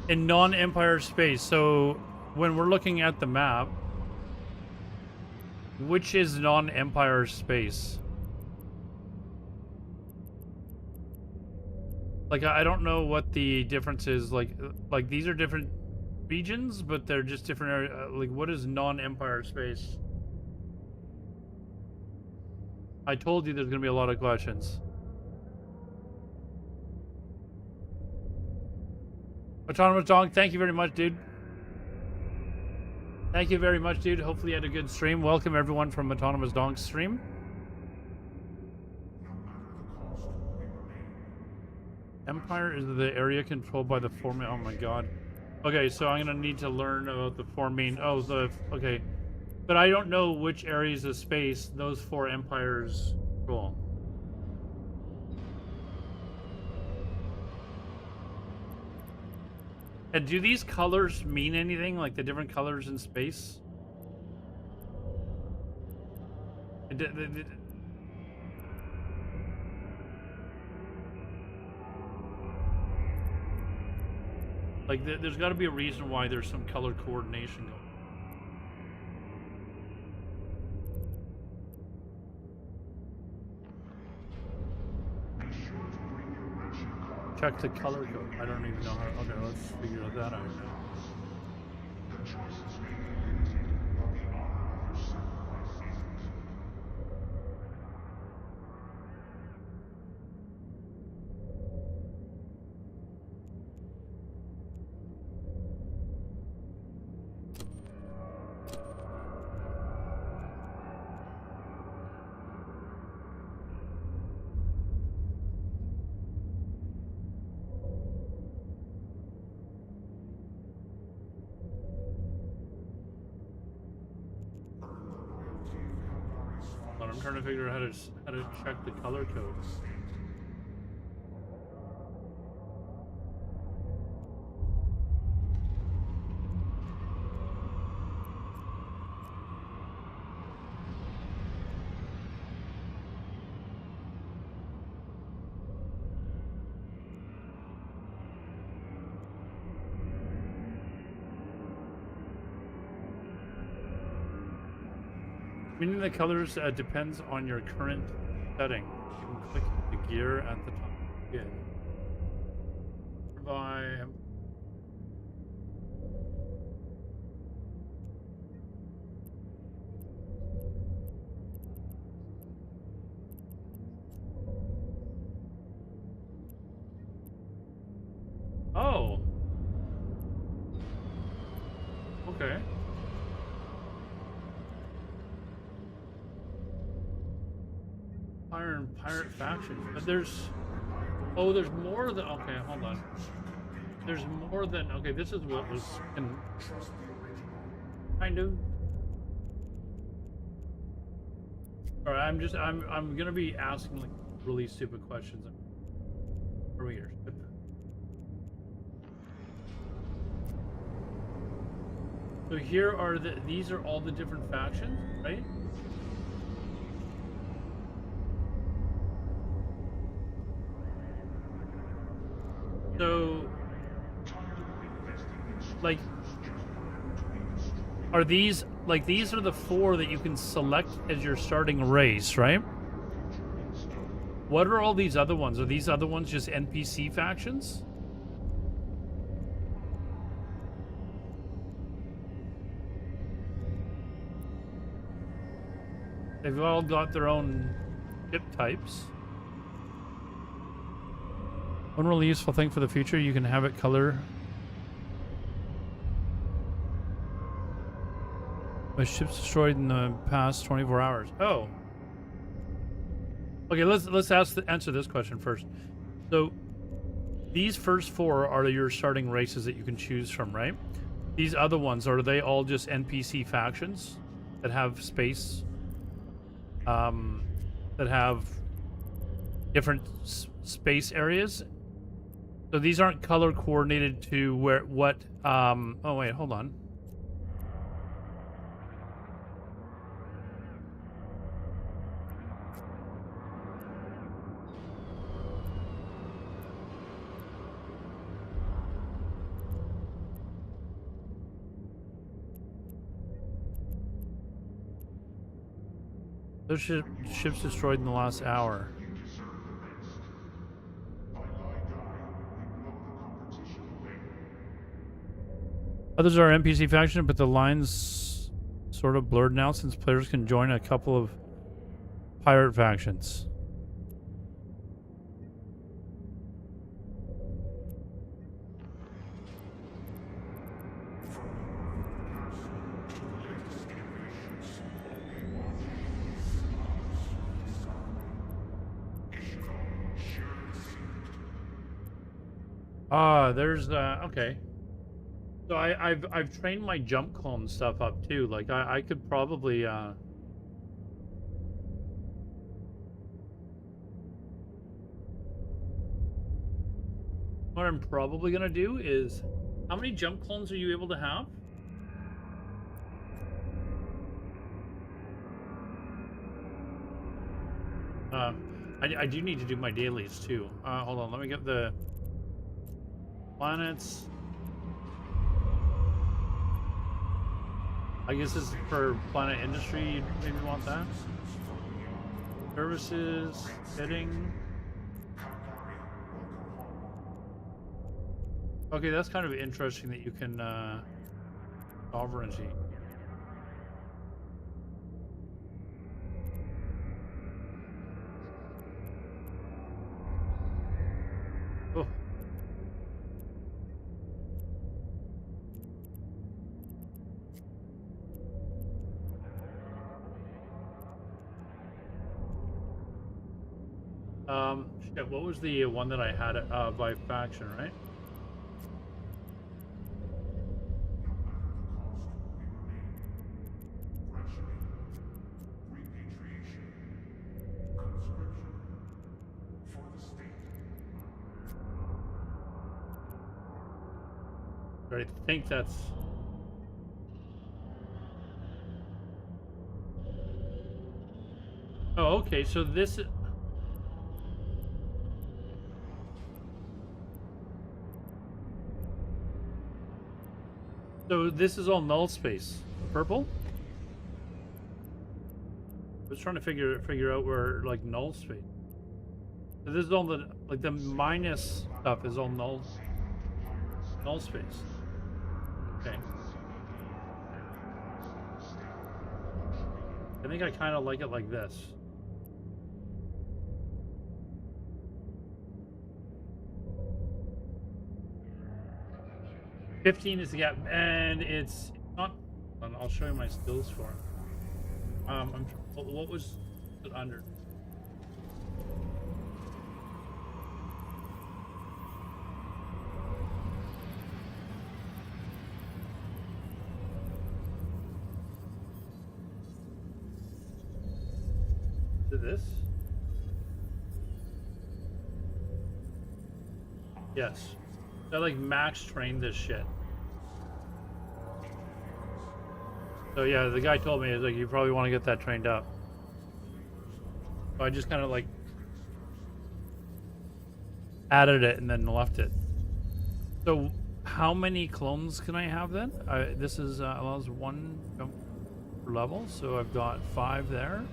In non-Empire space, so when we're looking at the map, which is non-Empire space? Like, I don't know what the difference is. Like these are different regions, but they're just different area. Like, what is non-Empire space? I told you there's gonna be a lot of questions. Autonomous Dog, thank you very much, dude. Thank you very much, dude. Hopefully you had a good stream. Welcome everyone from Autonomous Dog stream. Empire is the area controlled by the four main. Oh my god. Okay, so I'm gonna need to learn about the four main. Oh, okay, but I don't know which areas of space those four empires control. And do these colors mean anything? Like the different colors in space? Like, there's got to be a reason why there's some color coordination going on. Check the color code. I don't even know how. Okay, let's figure that out now. I'm trying to figure out how to check the color code. Meaning the colors depends on your current setting. You can click the gear at the top. Yeah. By oh. Okay. Pirate faction, but there's more than okay. Hold on, there's more than okay. This is what was kind of. All right, I'm gonna be asking like really stupid questions. Where are we here? So here are these are all the different factions, right? So, like, are these, like, these are the four that you can select as your starting race, right? What are all these other ones? Are these other ones just NPC factions? They've all got their own ship types. One really useful thing for the future, you can have it color. My ship's destroyed in the past 24 hours. Oh. Okay, let's answer this question first. So these first four are your starting races that you can choose from, right? These other ones, are they all just NPC factions that have space? That have different space areas? So these aren't color coordinated to what oh wait, hold on. Those ships destroyed in the last hour. Others are NPC faction, but the lines sort of blurred now since players can join a couple of pirate factions. There's okay. So I've trained my jump clone stuff up too. Like I could probably what I'm probably gonna do is, how many jump clones are you able to have? I do need to do my dailies too. Hold on, let me get the planets. I guess this is for planet industry. You maybe want that. Services, bidding. Okay, that's kind of interesting that you can sovereignty. Oh. Shit, what was the one that I had by faction, right? I think that's... Oh, okay, so this... So this is all null space. Purple? I was trying to figure out where, like, null space. So this is all the, like, the minus stuff is all null space. Okay. I think I kind of like it like this. $15 is the gap, and it's not. I'll show you my skills for it. What was it under? This? Yes. I like max train this shit. So yeah, the guy told me, is like, you probably want to get that trained up. So I just kind of like added it and then left it. So how many clones can I have then? This is allows 1 jump per level, so I've got 5 there.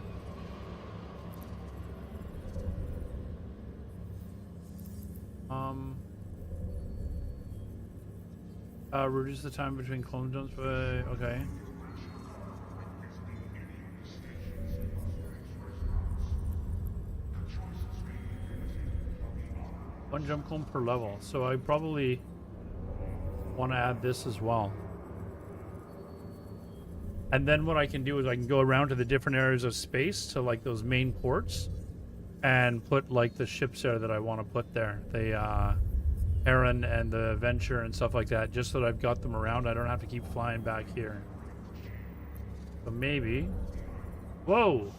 Reduce the time between clone jumps by, okay. One jump clone per level, so I probably want to add this as well. And then what I can do is I can go around to the different areas of space, to like those main ports, and put like the ships there that I want to put there. The Aaron and the Venture and stuff like that, just so that I've got them around. I don't have to keep flying back here. So maybe... Whoa!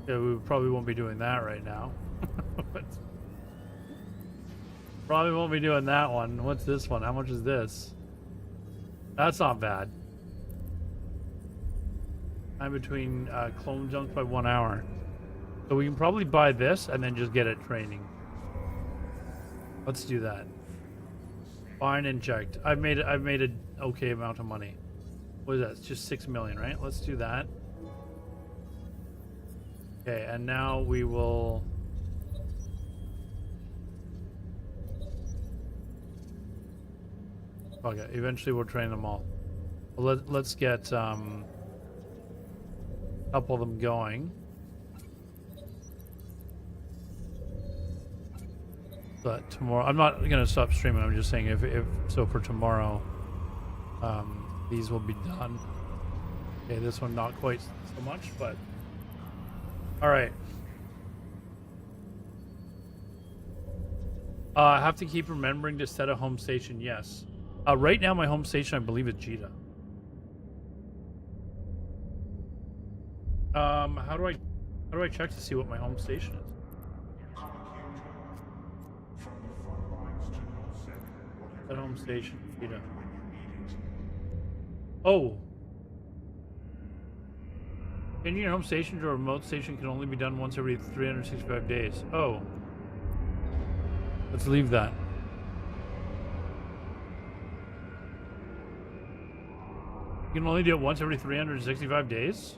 Yeah, we probably won't be doing that right now. But probably won't be doing that one. What's this one? How much is this? That's not bad. Time between clone jumps by 1 hour. So we can probably buy this and then just get it training. Let's do that. Fine and checked. I've made an okay amount of money. What is that? It's just 6 million, right? Let's do that. Okay, and now we will... Okay, eventually we'll train them all. Let's get a couple of them going. But tomorrow, I'm not gonna stop streaming. I'm just saying if so for tomorrow, these will be done. Okay, this one not quite so much, but all right. I have to keep remembering to set a home station. Yes. Right now, my home station, I believe, is Jita. How do I check to see what my home station is? Set home station, Jita. Oh. Changing your home station to a remote station can only be done once every 365 days. Oh. Let's leave that. You can only do it once every 365 days?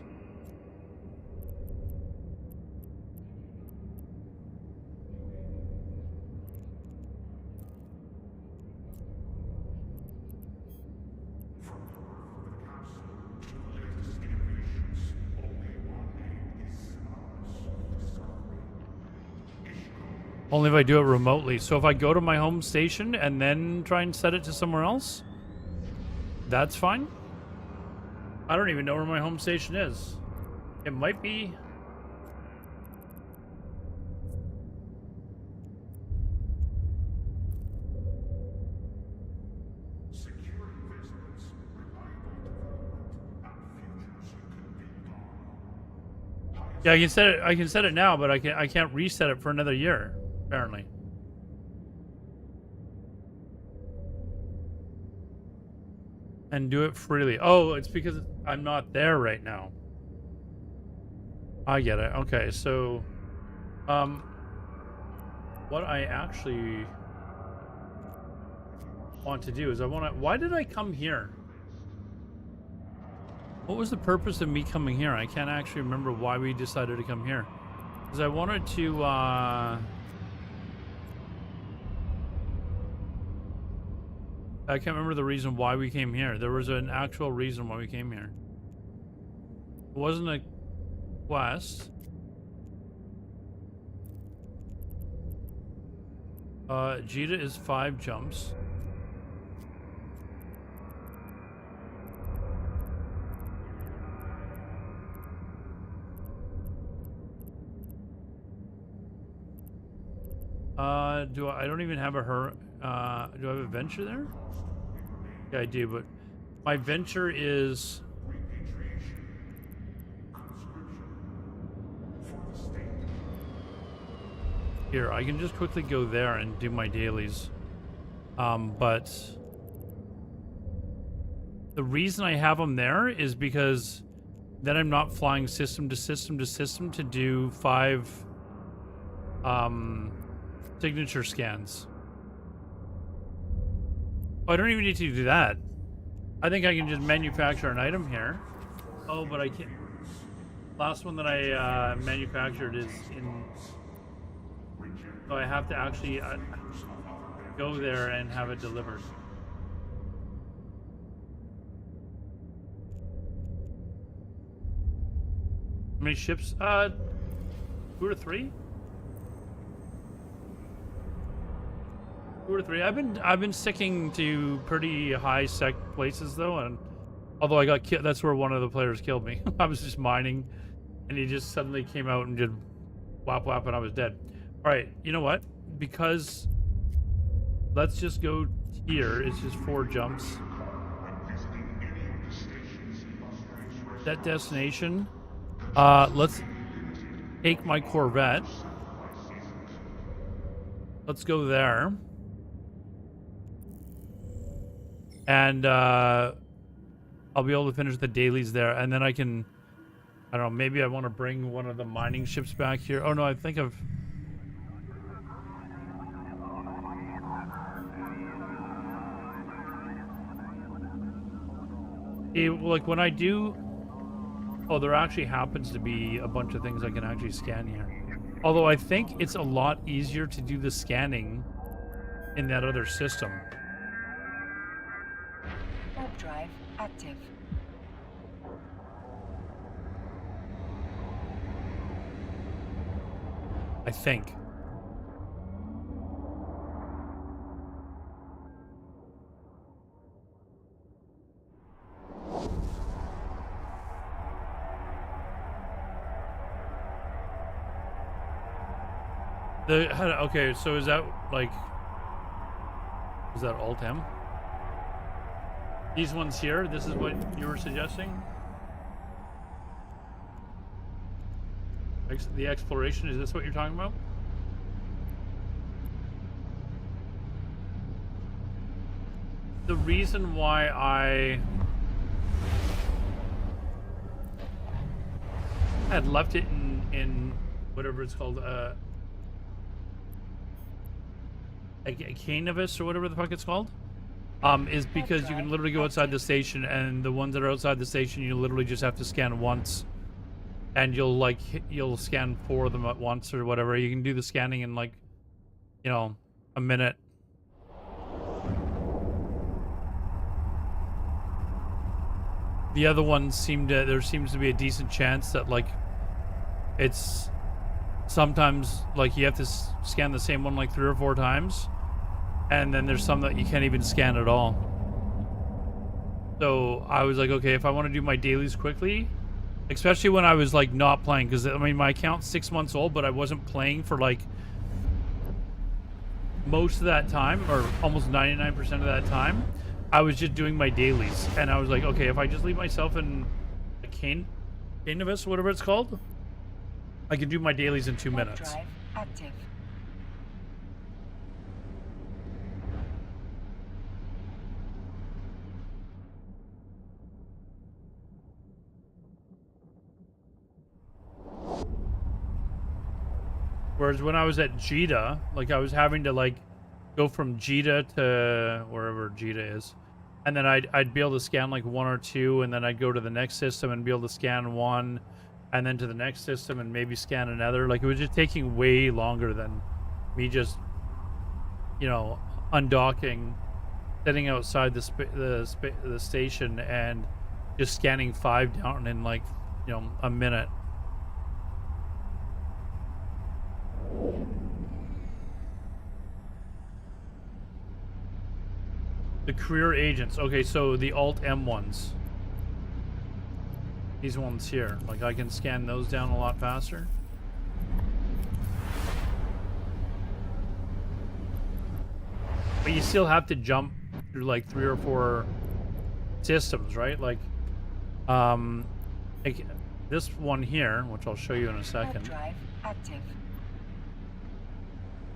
Only if I do it remotely. So if I go to my home station and then try and set it to somewhere else, that's fine. I don't even know where my home station is. It might be... Yeah, I can set it now, but I can't reset it for another year, apparently. And do it freely. Oh, it's because I'm not there right now. I get it. Okay, so what I actually want to do is why did I come here? What was the purpose of me coming here? I can't actually remember why we decided to come here. Because I wanted to I can't remember the reason why we came here. There was an actual reason why we came here. It wasn't a quest. Jita is 5 jumps. I don't even have a do I have a venture there? Yeah, I do, but my venture is here. I can just quickly go there and do my dailies. But the reason I have them there is because then I'm not flying system to system to system to do 5 signature scans. Oh, I don't even need to do that. I think I can just manufacture an item here. Oh, but I can't. Last one that I manufactured is in. So I have to actually go there and have it delivered. How many ships? 2 or 3? 2 or 3. I've been sticking to pretty high sec places though, and although I got killed, that's where one of the players killed me. I was just mining, and he just suddenly came out and did whap whap, and I was dead. All right, you know what? Because let's just go here. It's just 4 jumps. That destination. Let's take my Corvette. Let's go there. And I'll be able to finish the dailies there, and then I can, I don't know, maybe I want to bring one of the mining ships back here. Oh no, I think I've like when I do, oh, there actually happens to be a bunch of things I can actually scan here. Although I think it's a lot easier to do the scanning in that other system. Warp drive active. I think. Okay, so is that like Is that Alt-M? These ones here, this is what you were suggesting? The exploration, is this what you're talking about? The reason why I had left it in whatever it's called, a canvas or whatever the fuck it's called, is because you can literally go outside the station, and the ones that are outside the station, you literally just have to scan once, and you'll scan 4 of them at once or whatever. You can do the scanning in like, you know, a minute. The other ones there seems to be a decent chance that like it's sometimes like you have to scan the same one like 3 or 4 times, and then there's some that you can't even scan at all. So I was like, okay, if I want to do my dailies quickly, especially when I was like not playing, because I mean my account's 6 months old, but I wasn't playing for like most of that time, or almost 99% of that time. I was just doing my dailies, and I was like, okay, if I just leave myself in a canvas, whatever it's called, I can do my dailies in 2 minutes. Drive active. Whereas when I was at Jita, like I was having to like go from Jita to wherever Jita is, and then I'd be able to scan like 1 or 2, and then I'd go to the next system and be able to scan 1, and then to the next system and maybe scan another. Like it was just taking way longer than me just, you know, undocking, sitting outside the station and just scanning 5 down in like, you know, a minute. The career agents. Okay, so the Alt-M ones. These ones here. Like, I can scan those down a lot faster. But you still have to jump through, like, 3 or 4 systems, right? Like this one here, which I'll show you in a second. Drive active.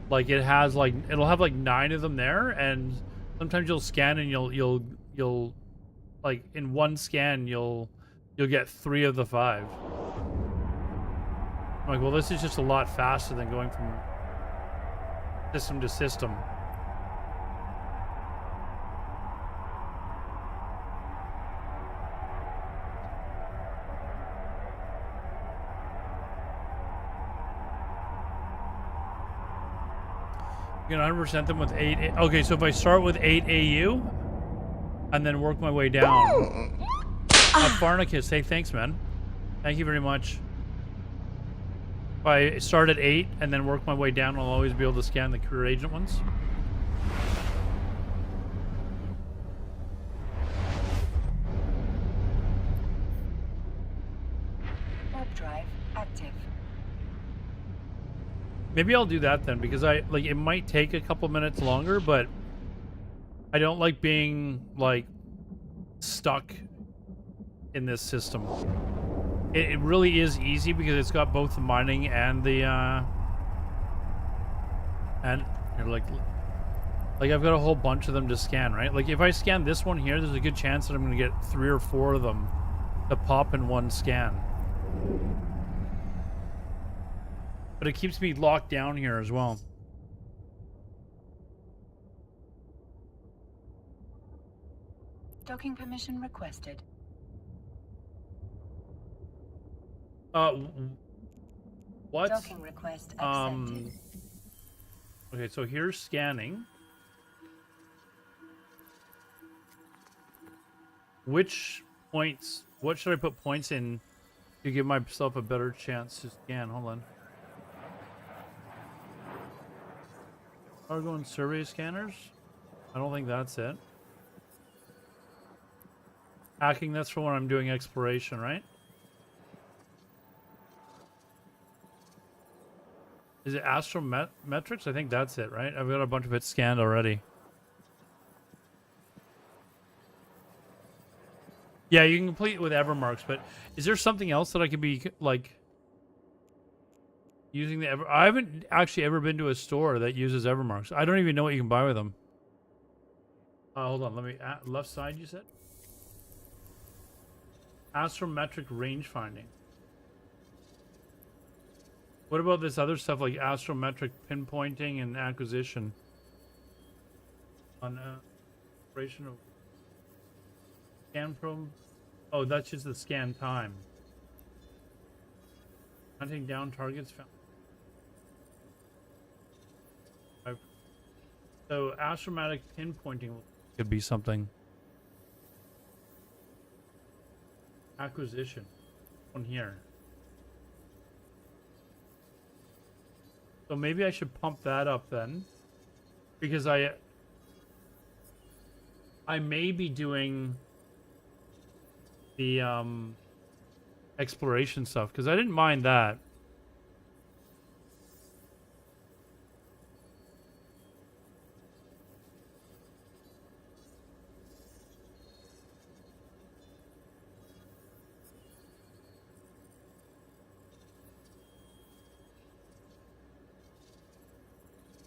Like, it has, like, it'll have, like, 9 of them there, and sometimes you'll scan and you'll like in one scan you'll get 3 of the 5. I'm like, well, this is just a lot faster than going from system to system. You can 100% them with 8. Okay, so if I start with 8 AU and then work my way down. Farnacus, hey, thanks, man. Thank you very much. If I start at 8 and then work my way down, I'll always be able to scan the career agent ones. Warp drive active. Maybe I'll do that then, because it might take a couple minutes longer, but I don't like being like stuck in this system. It really is easy because it's got both the mining and the and you're like I've got a whole bunch of them to scan, right? Like if I scan this one here, there's a good chance that I'm going to get 3 or 4 of them to pop in one scan. But it keeps me locked down here as well. Docking permission requested. What? Docking request accepted. Okay, so here's scanning. Which points? What should I put points in to give myself a better chance to scan? Hold on. Cargo and survey scanners? I don't think that's it. Hacking, that's for when I'm doing exploration, right? Is it astrometrics? I think that's it, right? I've got a bunch of it scanned already. Yeah, you can complete it with Evermarks, but is there something else that I could be like using the I haven't actually ever been to a store that uses Evermarks. I don't even know what you can buy with them. Hold on, let me left side. You said astrometric range finding. What about this other stuff like astrometric pinpointing and acquisition? On operation of scan probe. Oh, that's just the scan time. Hunting down targets found. So astrometric pinpointing could be something. Acquisition. On here. So maybe I should pump that up then. Because I may be doing the exploration stuff, because I didn't mind that.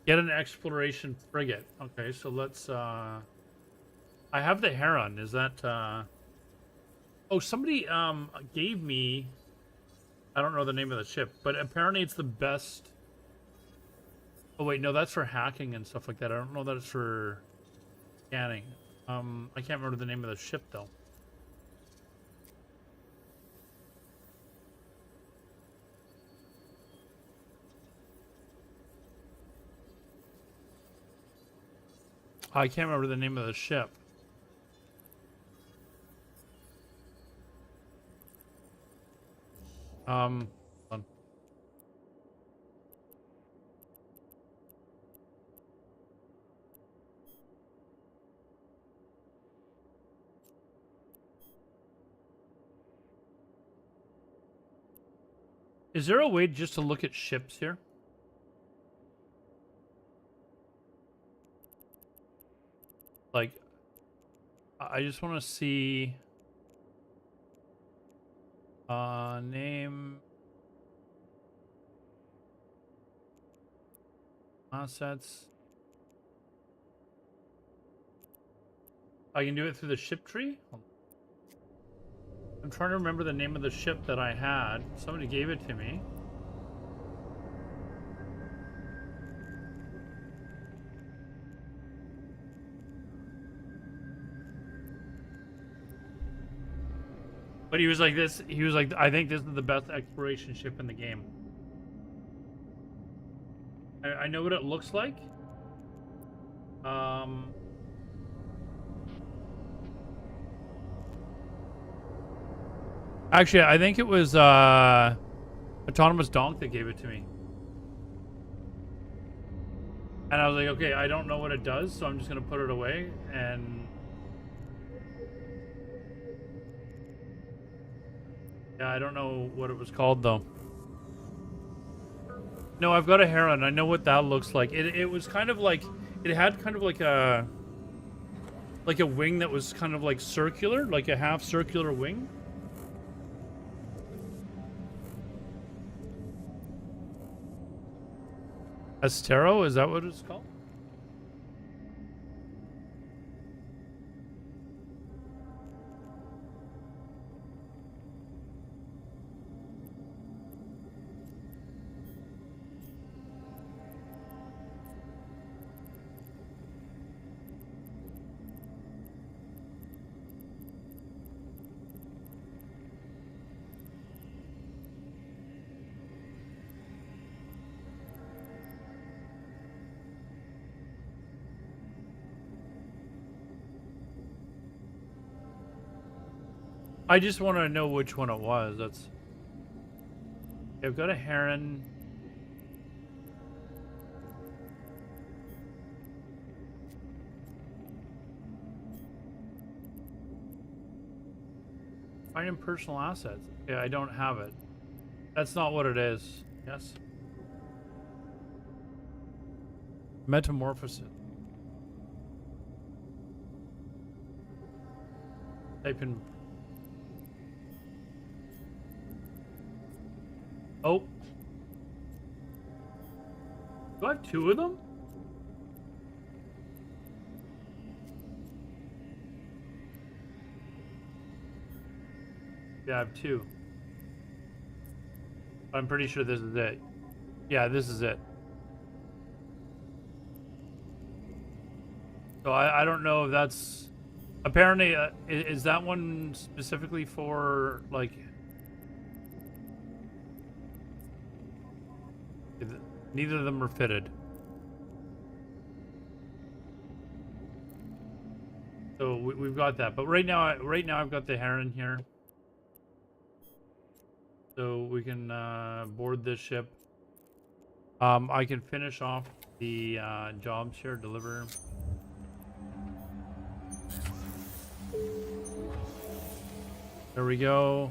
Get an exploration frigate. Okay, so let's I have the Heron. Is that oh, somebody gave me, I don't know the name of the ship, but apparently it's the best. Oh wait, no, that's for hacking and stuff like that. I don't know that it's for scanning. I can't remember the name of the ship though. I can't remember the name of the ship. Hold on. Is there a way just to look at ships here? Like, I just want to see name, assets. I can do it through the ship tree? I'm trying to remember the name of the ship that I had. Somebody gave it to me. But he was like this. He was like, I think this is the best exploration ship in the game. I know what it looks like. Actually, I think it was Autonomous Donk that gave it to me. And I was like, okay, I don't know what it does, so I'm just gonna put it away. And yeah, I don't know what it was called though. No, I've got a Heron. I know what that looks like. It was kind of like, it had kind of like a wing that was kind of like circular, like a half circular wing. Astero, is that what it's called? I just want to know which one it was. That's. I've got a Heron. Finding personal assets. Yeah, I don't have it. That's not what it is. Yes. Metamorphosis. Type in Oh. Do I have two of them? Yeah, I have two. I'm pretty sure this is it. Yeah, this is it. So I don't know if that's... Apparently, is that one specifically for, like... Neither of them are fitted. So we've got that. But right now I've got the Heron here. So we can board this ship. I can finish off the jobs here, deliver. There we go.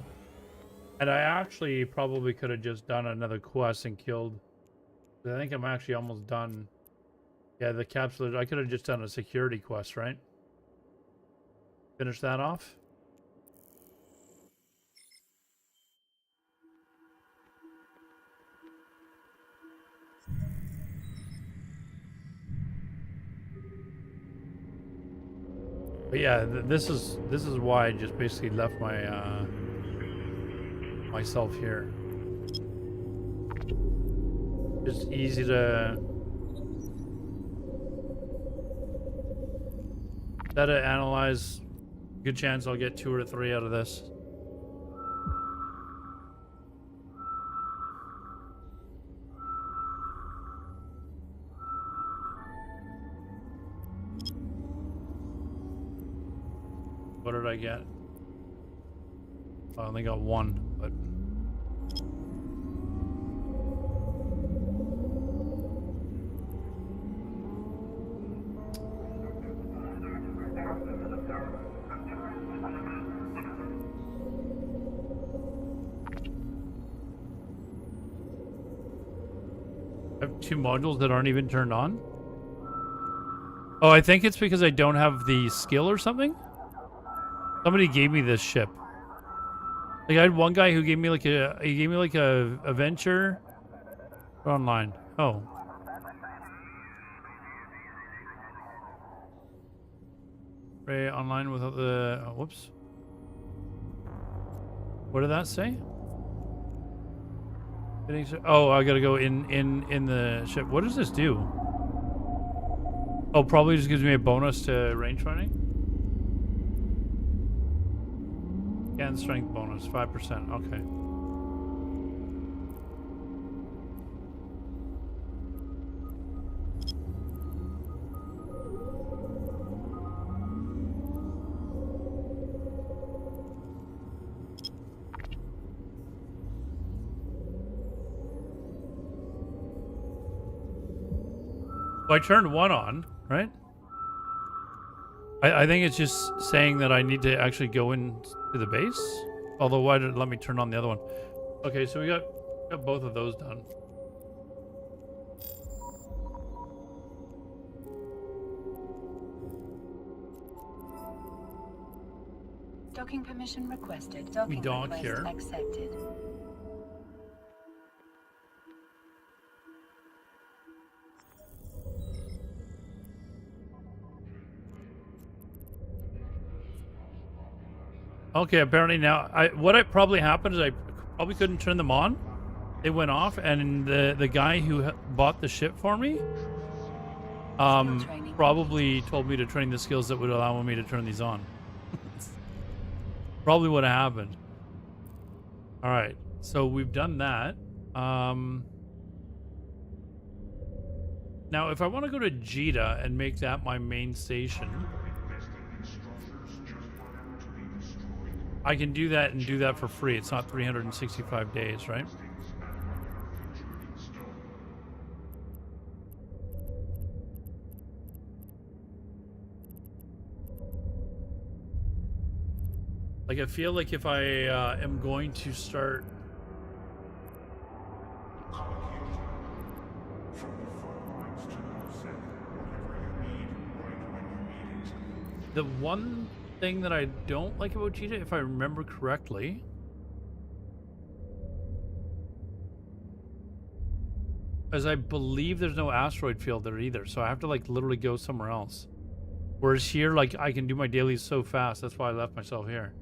And I actually probably could have just done another quest and killed. I think I'm actually almost done. Yeah, the capsule. I could have just done a security quest, right? Finish that off. But yeah, this is why I just basically left my myself here. Just easy to analyze. Good chance I'll get 2 or 3 out of this. What did I get? I only got 1, but I have 2 modules that aren't even turned on. Oh, I think it's because I don't have the skill or something. Somebody gave me this ship. Like I had one guy who gave me like a adventure online. Oh. Right, online without the whoops. What did that say? Oh, I gotta go in the ship. What does this do? Oh, probably just gives me a bonus to range finding. And strength bonus, 5%. Okay. Well, I turned 1 on, right? I think it's just saying that I need to actually go into the base. Although, why did it let me turn on the other one? Okay, so we got both of those done. Docking permission requested. Docking dock request here. accepted. Okay, apparently now what probably happened is I probably couldn't turn them on. They went off, and the guy who bought the ship for me probably told me to train the skills that would allow me to turn these on. Probably what happened. All right, so we've done that. Now, if I want to go to Jita and make that my main station, I can do that and do that for free. It's not 365 days, right? Like, I feel like if I am going to start... The one thing that I don't like about Cheetah, if I remember correctly, as I believe there's no asteroid field there either, so I have to like literally go somewhere else. Whereas here, like, I can do my dailies so fast. That's why I left myself here.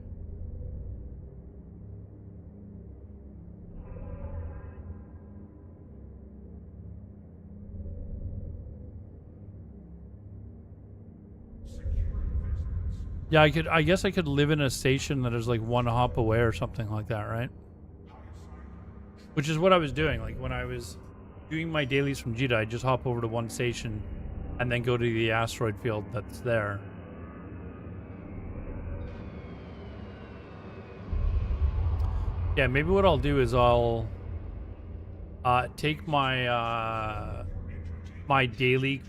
Yeah, I guess I could live in a station that is like one hop away or something like that, right? Which is what I was doing. Like when I was doing my dailies from Jita, I just hop over to one station and then go to the asteroid field that's there. Yeah, maybe what I'll do is I'll take my my daily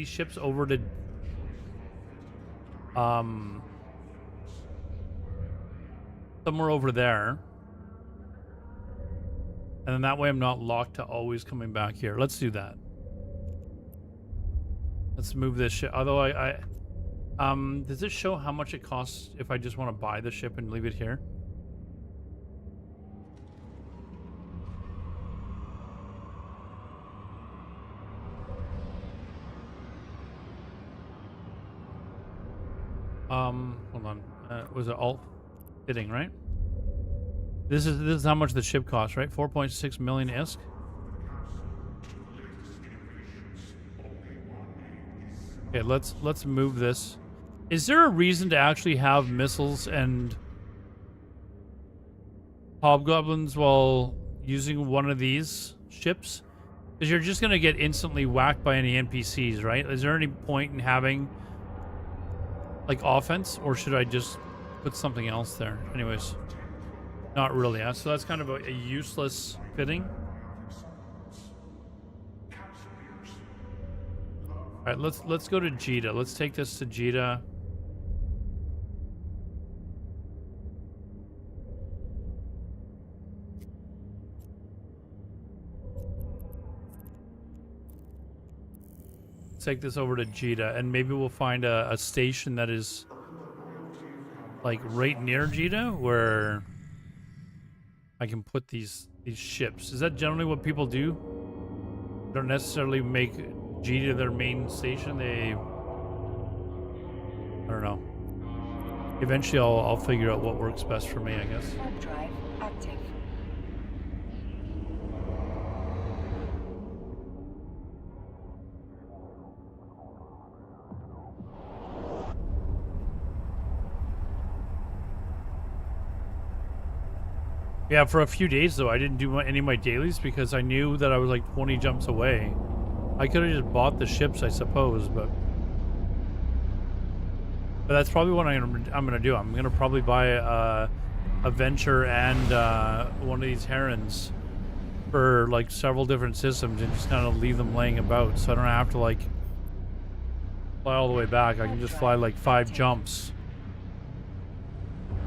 ships over to somewhere over there, and then that way I'm not locked to always coming back here. Let's do that. Let's move this ship. Although I does it show how much it costs if I just want to buy the ship and leave it here? Hold on. Was it alt fitting, right? This is how much the ship costs, right? 4.6 million ISK. Okay, let's move this. Is there a reason to actually have missiles and hobgoblins while using one of these ships? Because you're just gonna get instantly whacked by any NPCs, right? Is there any point in having like offense, or should I just put something else there? Anyways, not really. So that's kind of a useless fitting. All right, let's go to Jita. Let's take this to Jita. Take this over to Jita, and maybe we'll find a station that is like right near Jita where I can put these ships. Is that generally what people do? Don't necessarily make Jita their main station. I don't know. Eventually I'll figure out what works best for me, I guess. Warp drive active. Yeah, for a few days though, I didn't do any of my dailies because I knew that I was like 20 jumps away. I could have just bought the ships, I suppose, but that's probably what I'm gonna do. I'm gonna probably buy a Venture and one of these Herons for like several different systems and just kind of leave them laying about, so I don't have to like fly all the way back. I can just fly like 5 jumps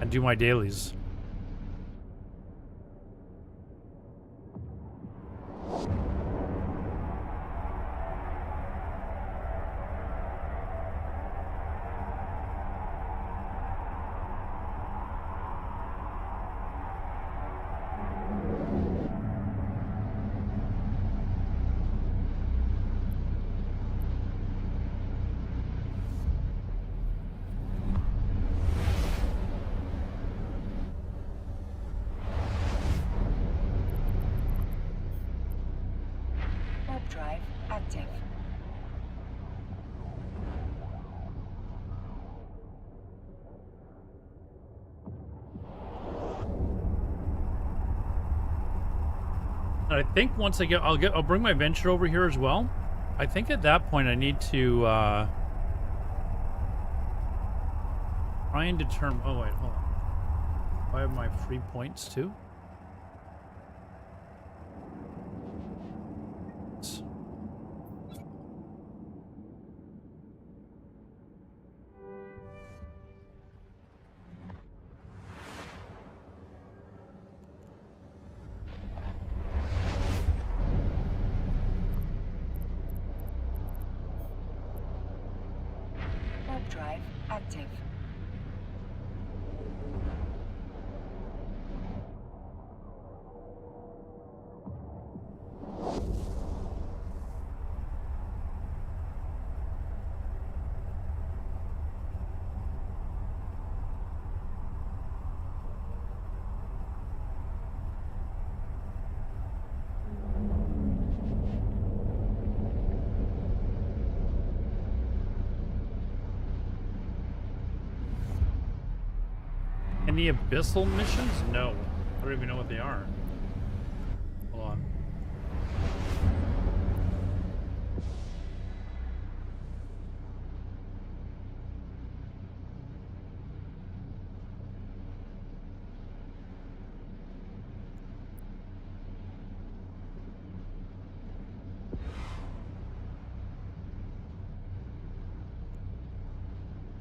and do my dailies. Drive active. And I think once I'll bring my Venture over here as well. I think at that point I need to try and determine. Oh wait, hold on. I have my free points too. Drive active. Any abyssal missions? No. I don't even know what they are. Hold on.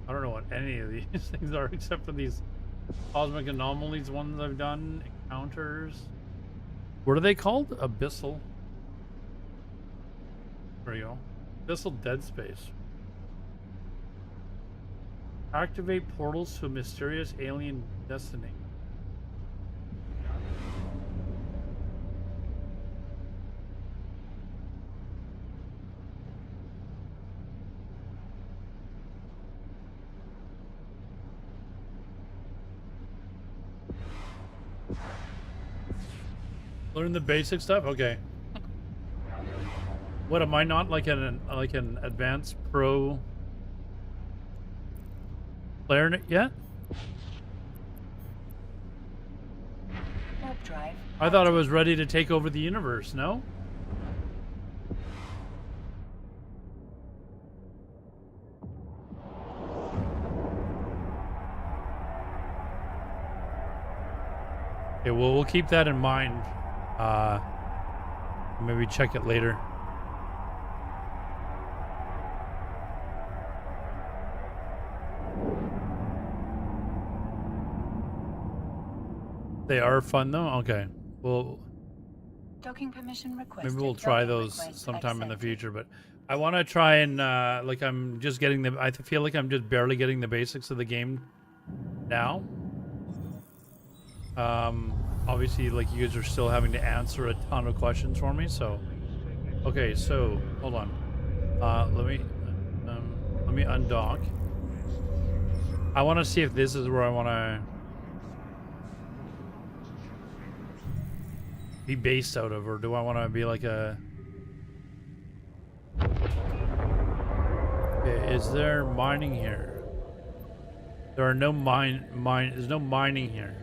I don't know what any of these things are except for these cosmic anomalies ones I've done. Encounters. What are they called? Abyssal. There you go. Abyssal Dead Space. Activate portals to a mysterious alien destiny. Learn the basic stuff? Okay. What, am I not like an advanced pro player yet? Warp drive. I thought I was ready to take over the universe, no? Okay, well, we'll keep that in mind. Maybe check it later. They are fun though? Okay. Well, Docking permission requested. maybe we'll try Docking those request sometime in the accepted. future, but I want to try and like I'm just getting the I feel like I'm just barely getting the basics of the game now. Obviously, like, you guys are still having to answer a ton of questions for me, so okay, so hold on. Let me undock. I want to see if this is where I want to be based out of, or do I want to be like a... Okay, is there mining here? There are no there's no mining here.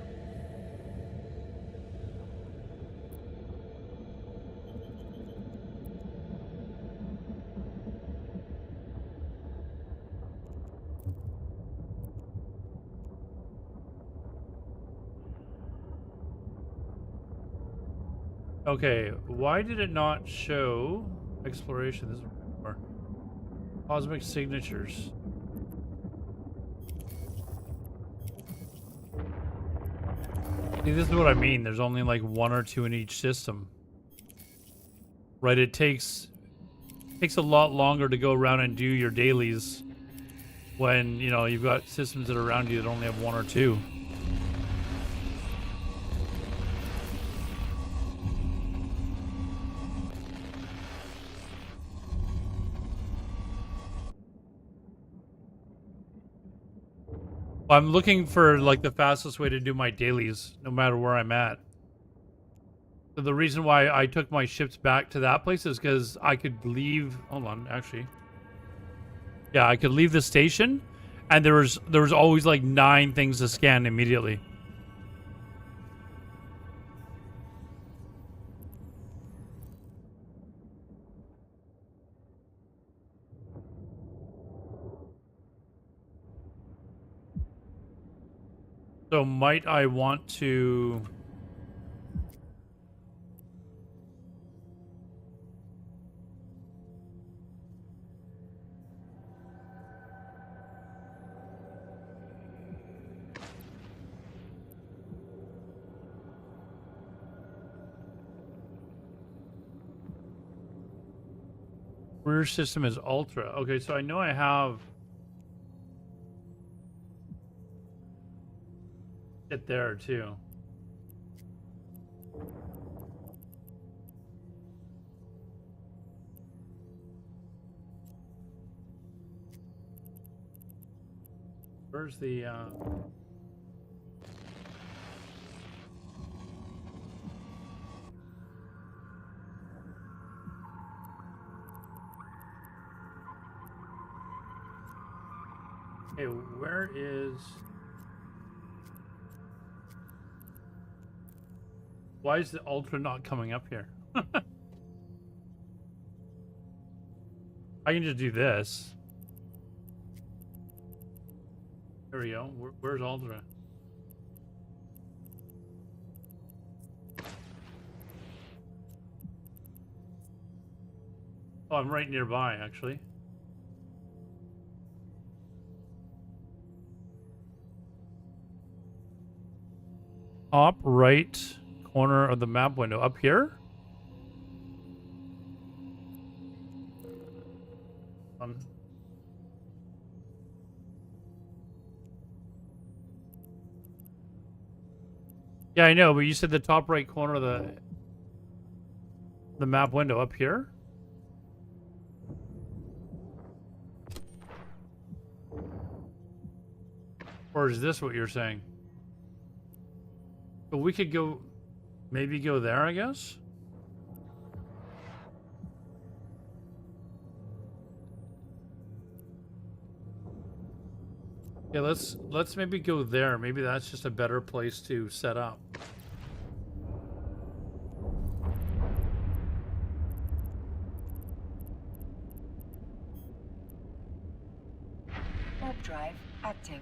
Okay, why did it not show exploration? This is more cosmic signatures. See, this is what I mean. There's only like one or two in each system. Right, it takes a lot longer to go around and do your dailies when, you know, you've got systems that are around you that only have one or two. I'm looking for like the fastest way to do my dailies, no matter where I'm at. So the reason why I took my ships back to that place is because I could leave. Hold on, actually. Yeah, I could leave the station, and there was always like 9 things to scan immediately. So might I want to... Rear system is Ultra. Okay, so I know I have it there too. Where's the okay, where is... Why is the Ultra not coming up here? I can just do this. There we go. Where's Ultra? Oh, I'm right nearby, actually. Top right corner of the map window. Up here? Yeah, I know, but you said the top right corner of the map window up here? Or is this what you're saying? But we could go, maybe go there, I guess? Yeah, let's maybe go there. Maybe that's just a better place to set up. Warp drive active.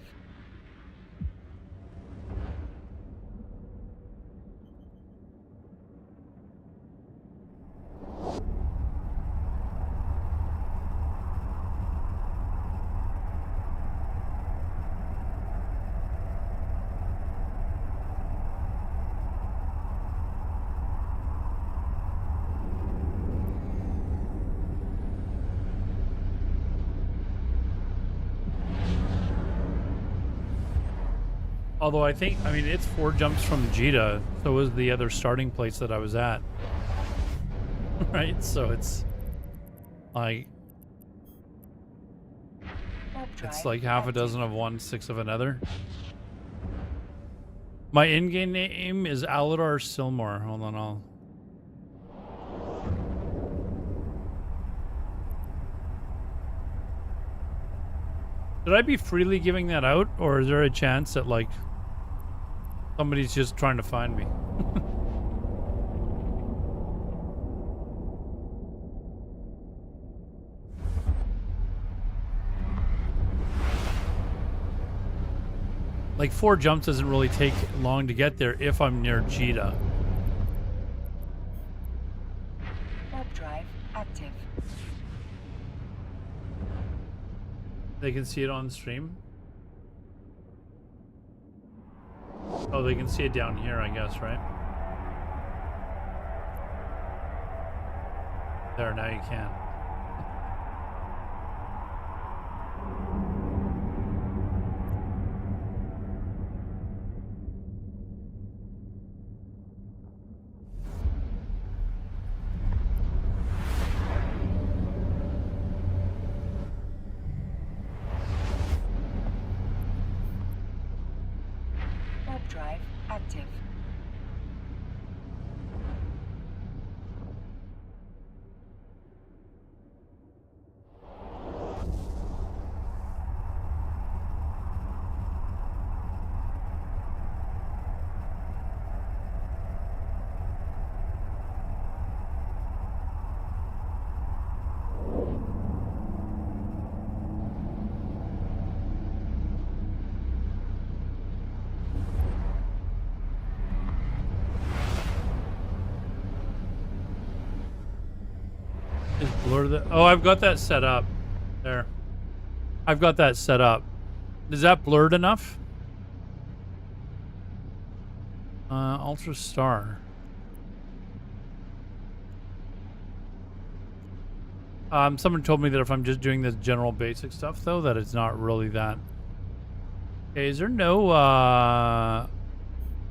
Although I mean, it's 4 jumps from Jita, so was the other starting place that I was at. Right? So it's like... It's like half a dozen of one, 6 of another. My in-game name is Aladar Silmore. Hold on, Should I be freely giving that out, or is there a chance that, like, somebody's just trying to find me? Like, 4 jumps doesn't really take long to get there if I'm near Jita. Warp drive active. They can see it on stream? Oh, they can see it down here, I guess, right? There, now you can. Warp drive active. Blur the... Oh, I've got that set up. There. I've got that set up. Is that blurred enough? Ultra Star. Someone told me that if I'm just doing this general basic stuff, though, that it's not really that. Okay, is there no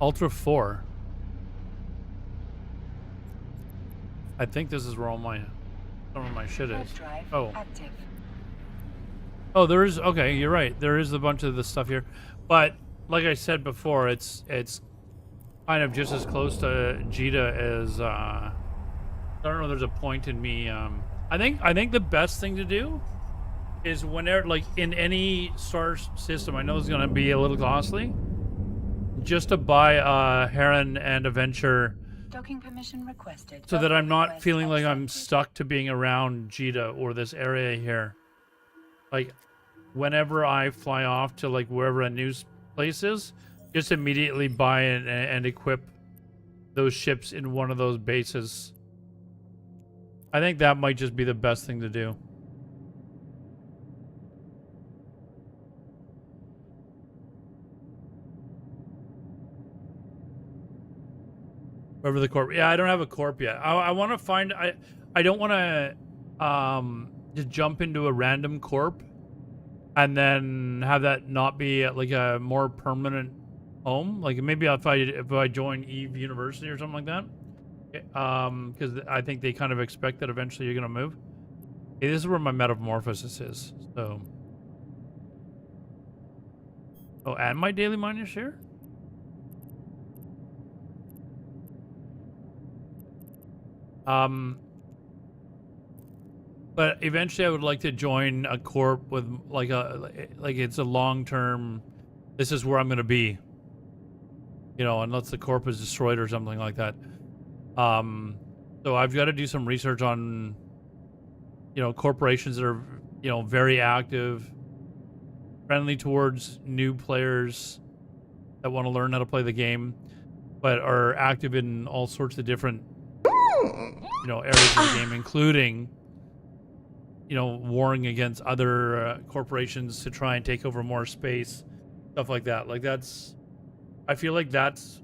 Ultra 4? I think this is where all my... some of my shit is. Oh. Active. Oh, there is... Okay, you're right. There is a bunch of this stuff here. But, like I said before, it's kind of just as close to Jita as... I don't know, there's a point in me... I think the best thing to do is whenever, like, in any star system, I know it's going to be a little costly, just to buy a Heron and a Venture Docking permission requested. So that I'm not Request feeling like I'm accepted. stuck to being around Jita or this area here. Like, whenever I fly off to like wherever a new place is, just immediately buy and equip those ships in one of those bases. I think that might just be the best thing to do. Wherever the corp. Yeah, I don't have a corp yet. I want to find. I don't want to just jump into a random corp and then have that not be like a more permanent home. Like maybe if I join Eve University or something like that. Because I think they kind of expect that eventually you're gonna move. Okay, this is where my metamorphosis is. So. Oh, and my daily miner share. But eventually I would like to join a corp with like it's a long-term, this is where I'm going to be, you know, unless the corp is destroyed or something like that. So I've got to do some research on, you know, corporations that are, you know, very active, friendly towards new players that want to learn how to play the game, but are active in all sorts of different, you know, areas of the game, including, you know, warring against other corporations to try and take over more space, stuff like that. Like that's, I feel like that's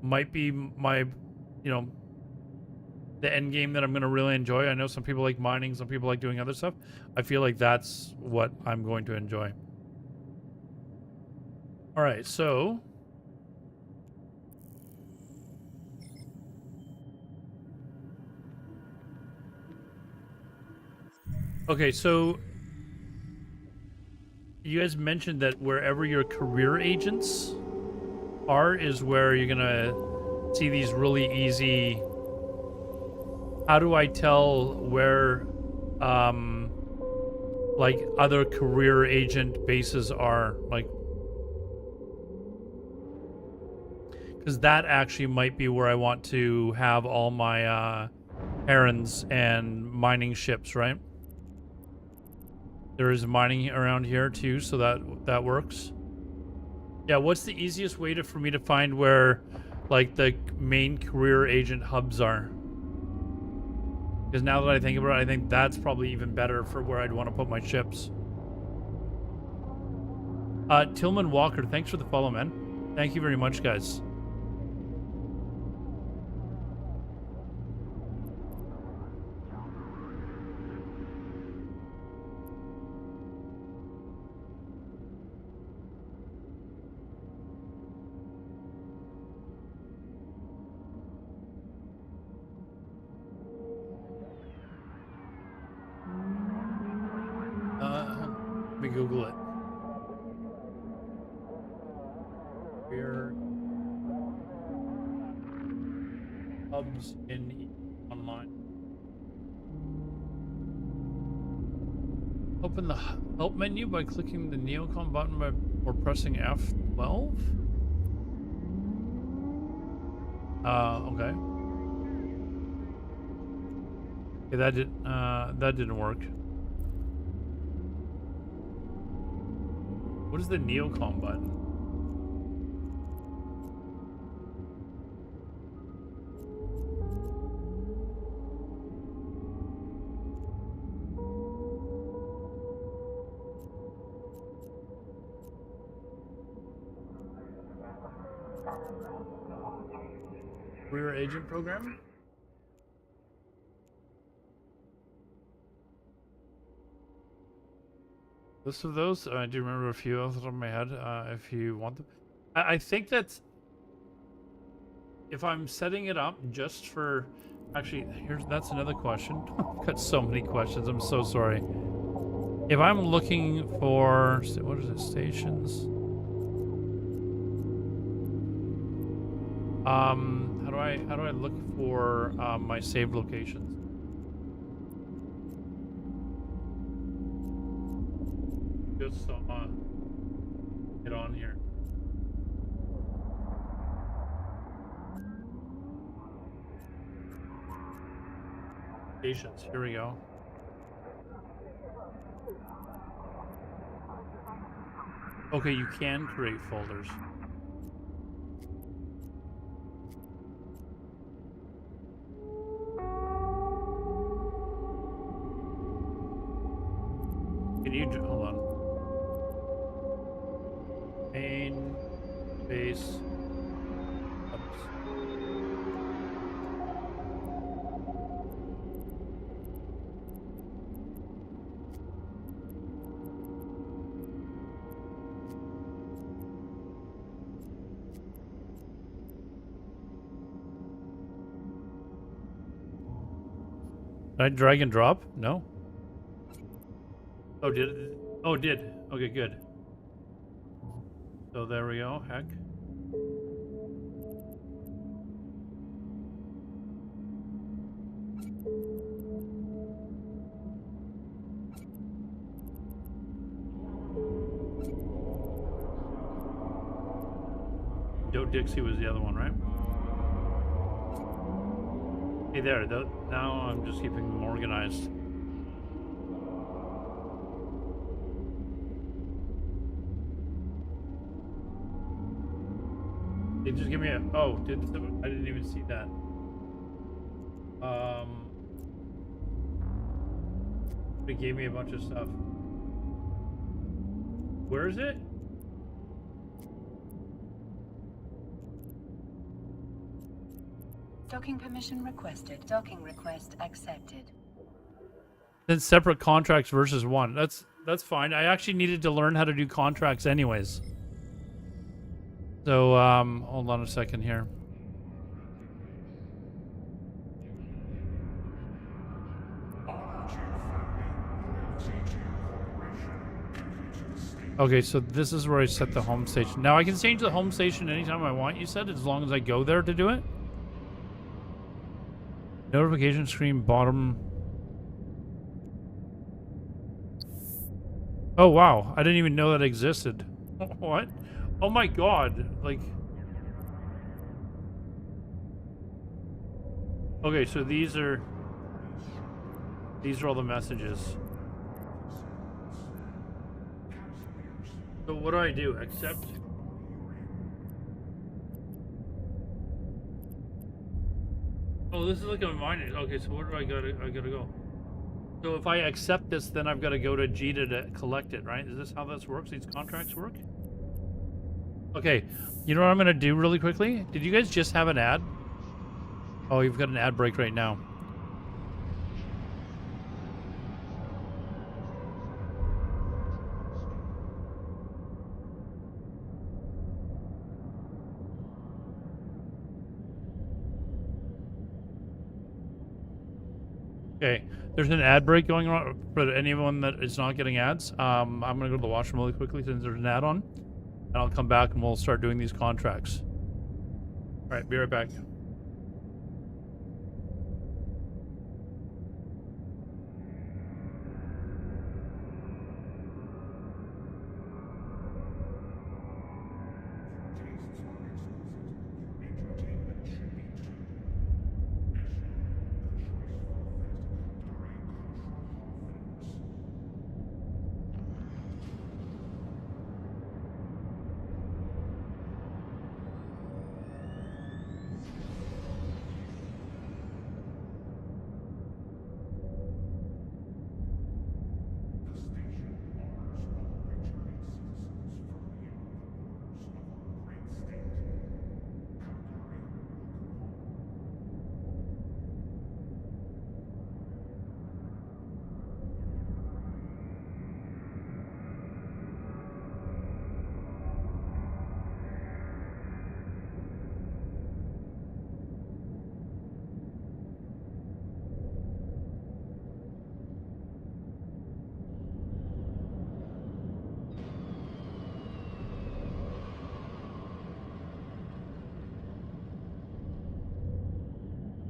might be my, you know, the end game that I'm going to really enjoy. I know some people like mining, some people like doing other stuff. I feel like that's what I'm going to enjoy. All right, so okay, so you guys mentioned that wherever your career agents are is where you're gonna see these really easy. How do I tell where like other career agent bases are, like, because that actually might be where I want to have all my errands and mining ships, right? There is mining around here too, so that works. Yeah, what's the easiest way for me to find where like the main career agent hubs are? Because now that I think about it, I think that's probably even better for where I'd want to put my ships. Tillman Walker, thanks for the follow, man. Thank you very much, guys. Let me Google it. Career hubs in online. Open the help menu by clicking the Neocom button or pressing F12. Okay. Okay, that didn't work. What is the Neocom button? Career agent program? List of those? I do remember a few off the top of my head, if you want them. I think that's... If I'm setting it up just for... Actually, that's another question. I've got so many questions. I'm so sorry. If I'm looking for... What is it? Stations? How do I look for my saved locations? Just get on here. Patience. Here we go. Okay, you can create folders. Can you hold on? Main, base, ups. Did I drag and drop? No. Oh, did it? Oh, it did. Okay, good. So there we go. Heck. Joe Dixie was the other one, right? Hey there. Now I'm just keeping them organized. They just give me a. Oh, I didn't even see that. They gave me a bunch of stuff. Where is it? Docking permission requested. Docking request accepted. Then separate contracts versus one. That's fine. I actually needed to learn how to do contracts anyways. So hold on a second here. Okay, so this is where I set the home station. Now I can change the home station anytime I want, you said, as long as I go there to do it? Notification screen bottom. Oh wow, I didn't even know that existed. What? Oh my god, like... Okay, so these are all the messages. So what do I do? Accept? Oh, this is like a minor. Okay, so where do I gotta go? So if I accept this, then I've got to go to Jita to collect it, right? Is this how this works? These contracts work? Okay, you know what I'm gonna do really quickly? Did you guys just have an ad? Oh, you've got an ad break right now. Okay, there's an ad break going on for anyone that is not getting ads. I'm gonna go to the washroom really quickly since there's an ad on, and I'll come back and we'll start doing these contracts. All right, be right back.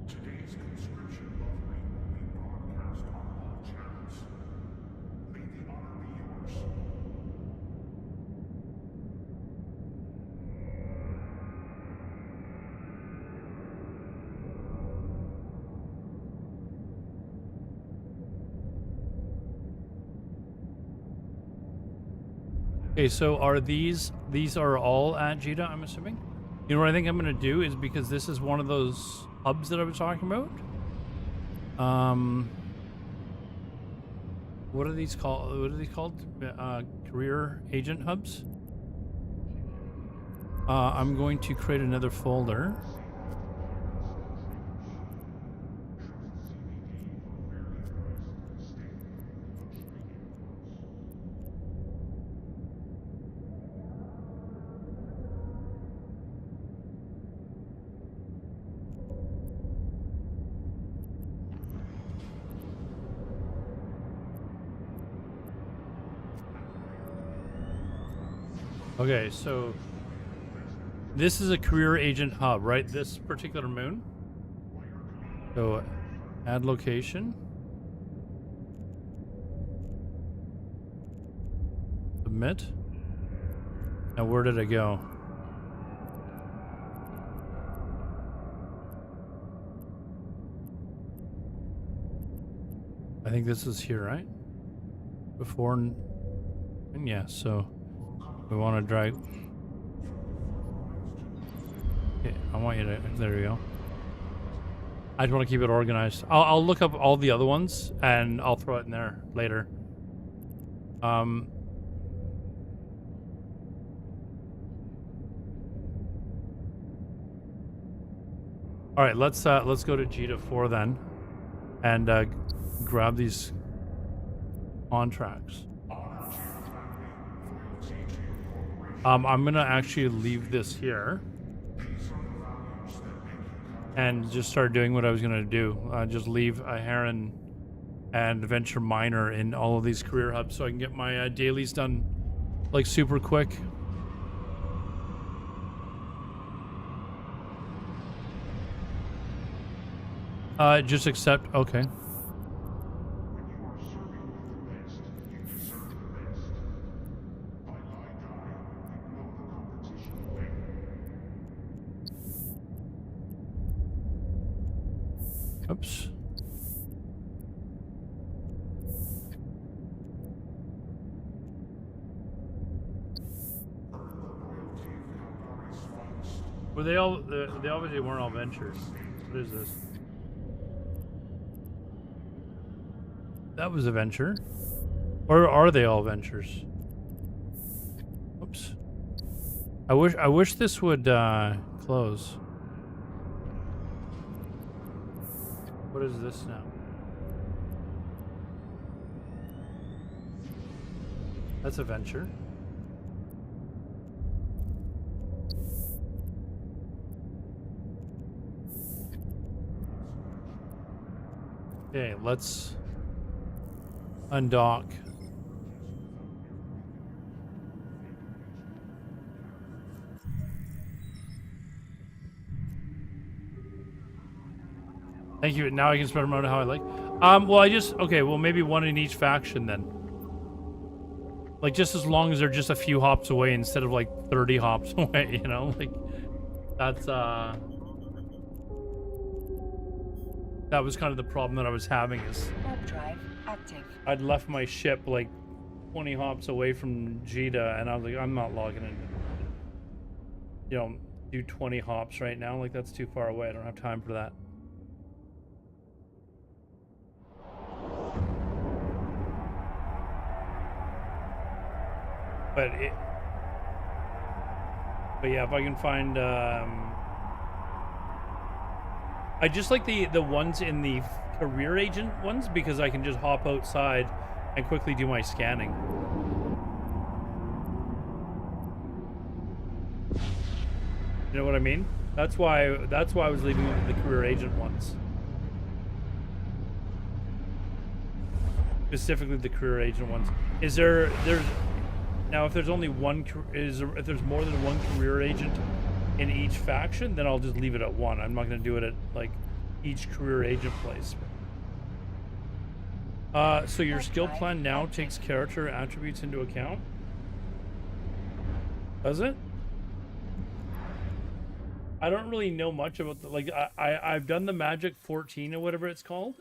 Today's conscription lottery will be broadcast on all channels. May the honor be yours. Okay, so are these are all at Jita, I'm assuming? You know what I think I'm gonna do is, because this is one of those hubs that I was talking about. What are these called? What are these called? Career agent hubs. I'm going to create another folder. Okay, so this is a career agent hub, right? This particular moon. So add location. Submit. Now where did I go? I think this is here, right? Before and yeah, so we want to drag. Okay, I want you to. There we go. I just want to keep it organized. I'll look up all the other ones and I'll throw it in there later. All right, let's go to Jita 4 then, and grab these contracts. I'm gonna actually leave this here and just start doing what I was gonna do. Just leave a Heron and Venture Minor in all of these career hubs so I can get my dailies done like super quick. Just accept. Okay. Oops. Were they all? They obviously weren't all ventures. What is this? That was a venture. Or are they all ventures? Oops. I wish this would close. What is this now? That's a venture. Okay, let's undock. Thank you. Now I can spread them out how I like. Well, okay, well, maybe one in each faction then. Like, just as long as they're just a few hops away instead of like 30 hops away, you know? Like, that's, that was kind of the problem that I was having is Warp drive active. I'd left my ship like 20 hops away from Jita and I was like, I'm not logging in. You know, do 20 hops right now. Like, that's too far away. I don't have time for that. But yeah, if I can find, I just like the ones in the career agent ones because I can just hop outside and quickly do my scanning. You know what I mean? That's why I was leaving the career agent ones. Specifically the career agent ones. Now, if there's only one, if there's more than one career agent in each faction, then I'll just leave it at one. I'm not going to do it at like each career agent place. So your skill plan now takes character attributes into account? Does it? I don't really know much about I've done the Magic 14 or whatever it's called.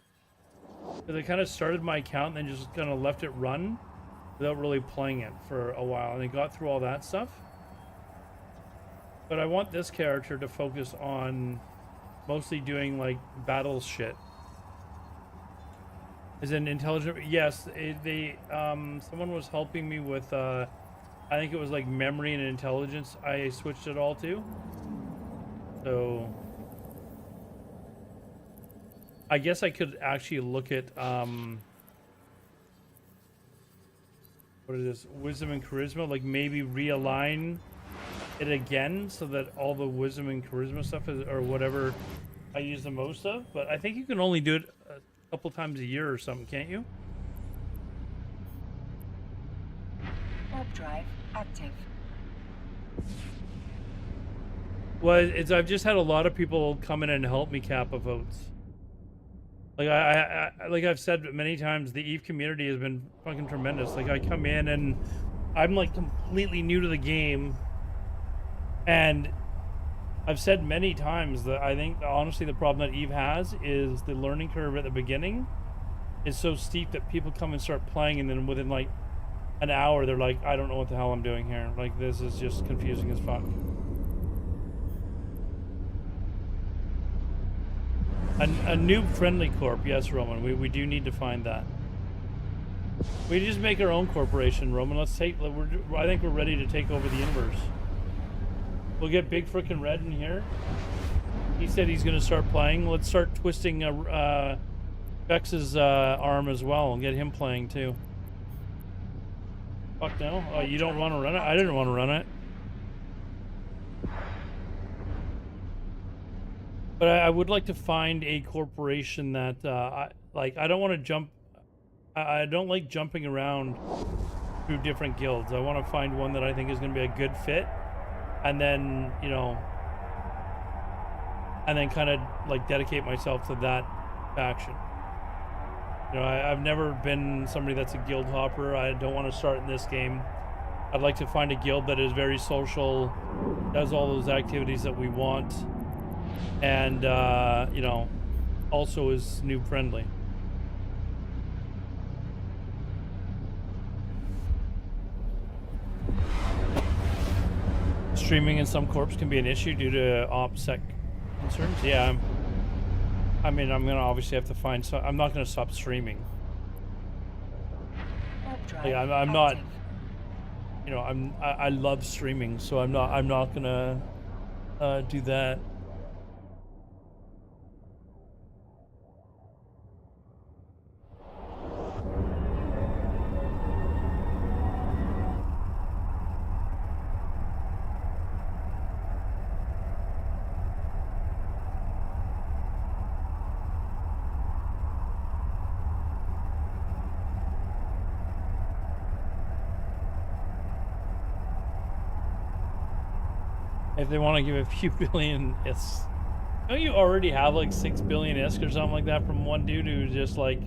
Because I kind of started my account and then just kind of left it run. without really playing it for a while, and I got through all that stuff. But I want this character to focus on mostly doing like battle shit. Is an intelligent? Yes, someone was helping me with I think it was like memory and intelligence. I switched it all to. So I guess I could actually look at what is this? Wisdom and charisma, like maybe realign it again so that all the wisdom and charisma stuff is, or whatever I use the most of. But I think you can only do it a couple times a year or something, can't you? Warp drive active. Well, I've just had a lot of people come in and help me Kappa votes. Like like I've said many times, the EVE community has been fucking tremendous. Like I come in and I'm like completely new to the game, and I've said many times that I think honestly the problem that EVE has is the learning curve at the beginning is so steep that people come and start playing, and then within like an hour they're like, I don't know what the hell I'm doing here. Like this is just confusing as fuck. A noob friendly corp, yes, Roman. We do need to find that. We just make our own corporation, Roman. Let's take. I think we're ready to take over the universe. We'll get Big Frickin' Red in here. He said he's gonna start playing. Let's start twisting Vex's arm as well and get him playing too. Fuck no! Oh, you don't want to run it? I didn't want to run it. But I would like to find a corporation that, I don't want to jump. I don't like jumping around through different guilds. I want to find one that I think is going to be a good fit, and then, you know, and then kind of like dedicate myself to that faction. You know, I've never been somebody that's a guild hopper. I don't want to start in this game. I'd like to find a guild that is very social, does all those activities that we want, and you know, also is noob friendly. Streaming in some corps can be an issue due to OPSEC concerns. Yeah, I mean, I'm gonna obviously have to find some. I'm not gonna stop streaming. Like, I'm not, you know, I love streaming, so I'm not gonna do that. If they want to give a few billion ISK. Don't you already have like 6 billion ISK or something like that from one dude who's just like,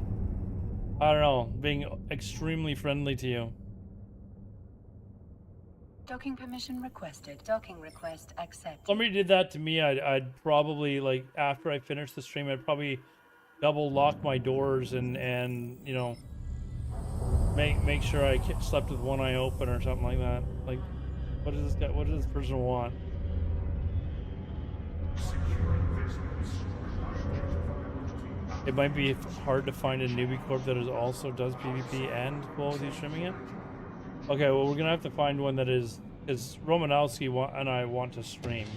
I don't know, being extremely friendly to you? Docking permission requested. Docking request accepted. Somebody did that to me, I'd probably, like, after I finished the stream, I'd probably double lock my doors and you know, make sure I slept with one eye open or something like that. Like, what does this person want? It might be hard to find a newbie corp that also does PvP and cool with you streaming it. Okay, well, we're gonna have to find one that is, because Romanowski and I want to stream.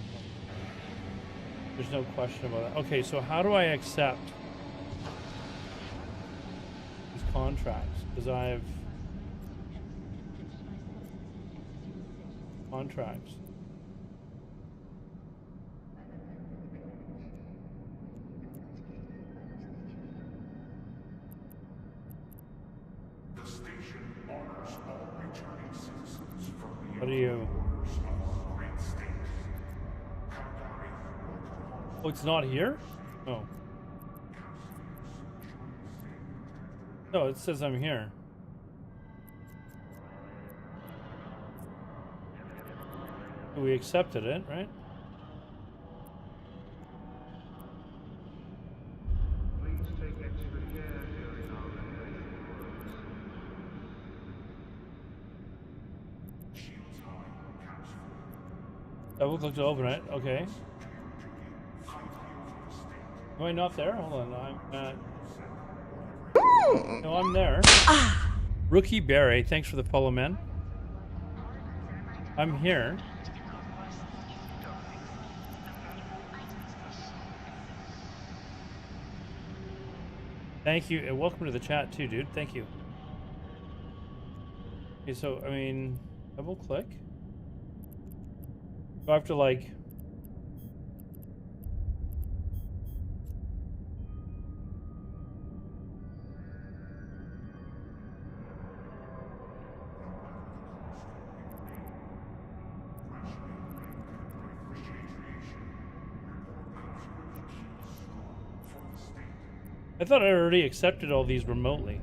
There's no question about that. Okay, so how do I accept these contracts? Because I have contracts. What are you? Oh, it's not here? Oh. No, it says I'm here. We accepted it, right? Please take extra care during our renovation Double click to open it. Okay. Am I not there? Hold on. I'm no, I'm there. Rookie Barry, thanks for the follow, man. I'm here. Thank you, and welcome to the chat too, dude. Thank you. Okay, so I mean, double click. Do I have to like? I thought I already accepted all these remotely.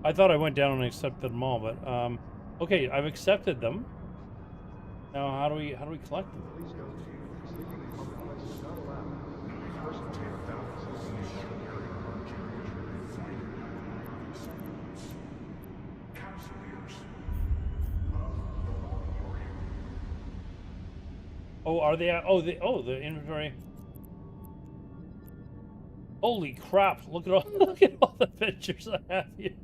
I thought I went down and accepted them all, but okay, I've accepted them. Now how do we collect them? Please note, sleeping in public places is not allowed. Each person take balance in the area Capsuleers of the laboratory. Oh, are they? The inventory. Holy crap! Look at all look at all the pictures I have here.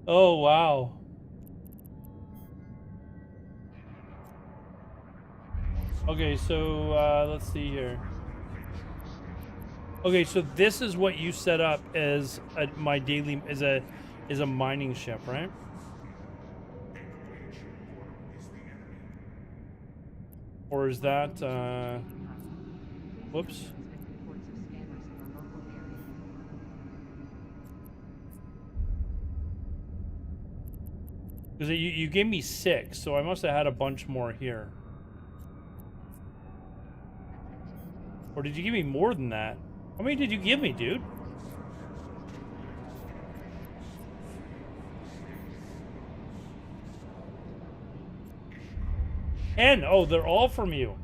Oh wow. Okay, so let's see here. Okay, so this is what you set up as my daily is a mining ship, right? Or is that whoops. Because you gave me 6, so I must have had a bunch more here. Or did you give me more than that? How many did you give me, dude? And oh, they're all from you.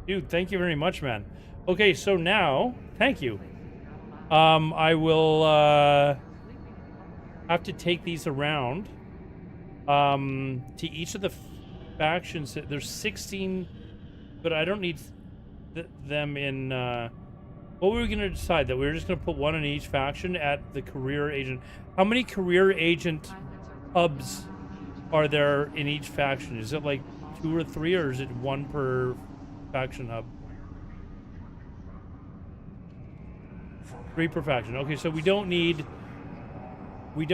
Dude, thank you very much, man. Okay, so now, thank you. I will have to take these around to each of the factions. There's 16, but I don't need them in what were we going to decide? That we were just going to put one in each faction at the career agent. How many career agent hubs are there in each faction? Is it like 2 or 3, or is it 1 per faction hub? 3 per faction. Okay, so we don't need 3 of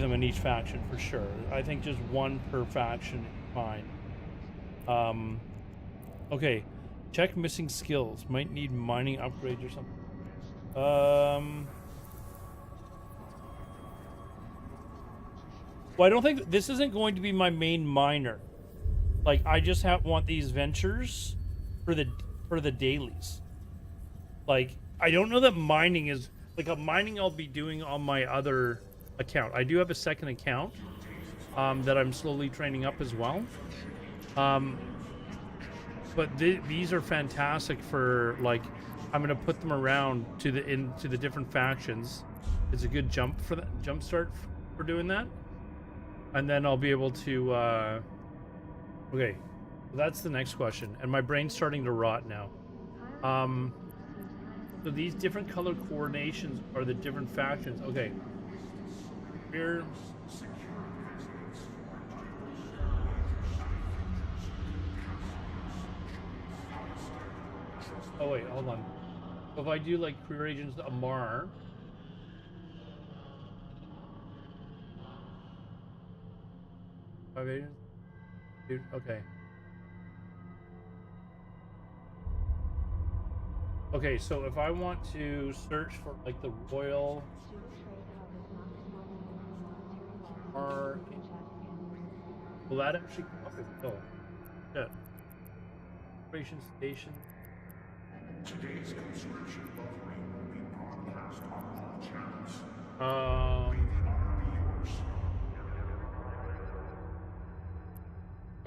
them in each faction for sure. I think just 1 per faction is fine. Okay, check missing skills. Might need mining upgrades or something. Well, I don't think this isn't going to be my main miner. Like, I just want these ventures for the dailies. Like, I don't know that mining is like a mining I'll be doing on my other account. I do have a second account that I'm slowly training up as well. But these are fantastic for, like, I'm gonna put them around to the different factions. It's a good jump start for doing that, and then I'll be able to. Okay, so that's the next question, and my brain's starting to rot now. So these different color coordinations are the different factions. Okay, here. Oh wait, hold on. So if I do like career agents Amar, five agents, dude. Okay. Okay, so if I want to search for like the royal, or will that actually come up with Phil? Yeah. Operation station. Today's conscription lottery will be broadcast on So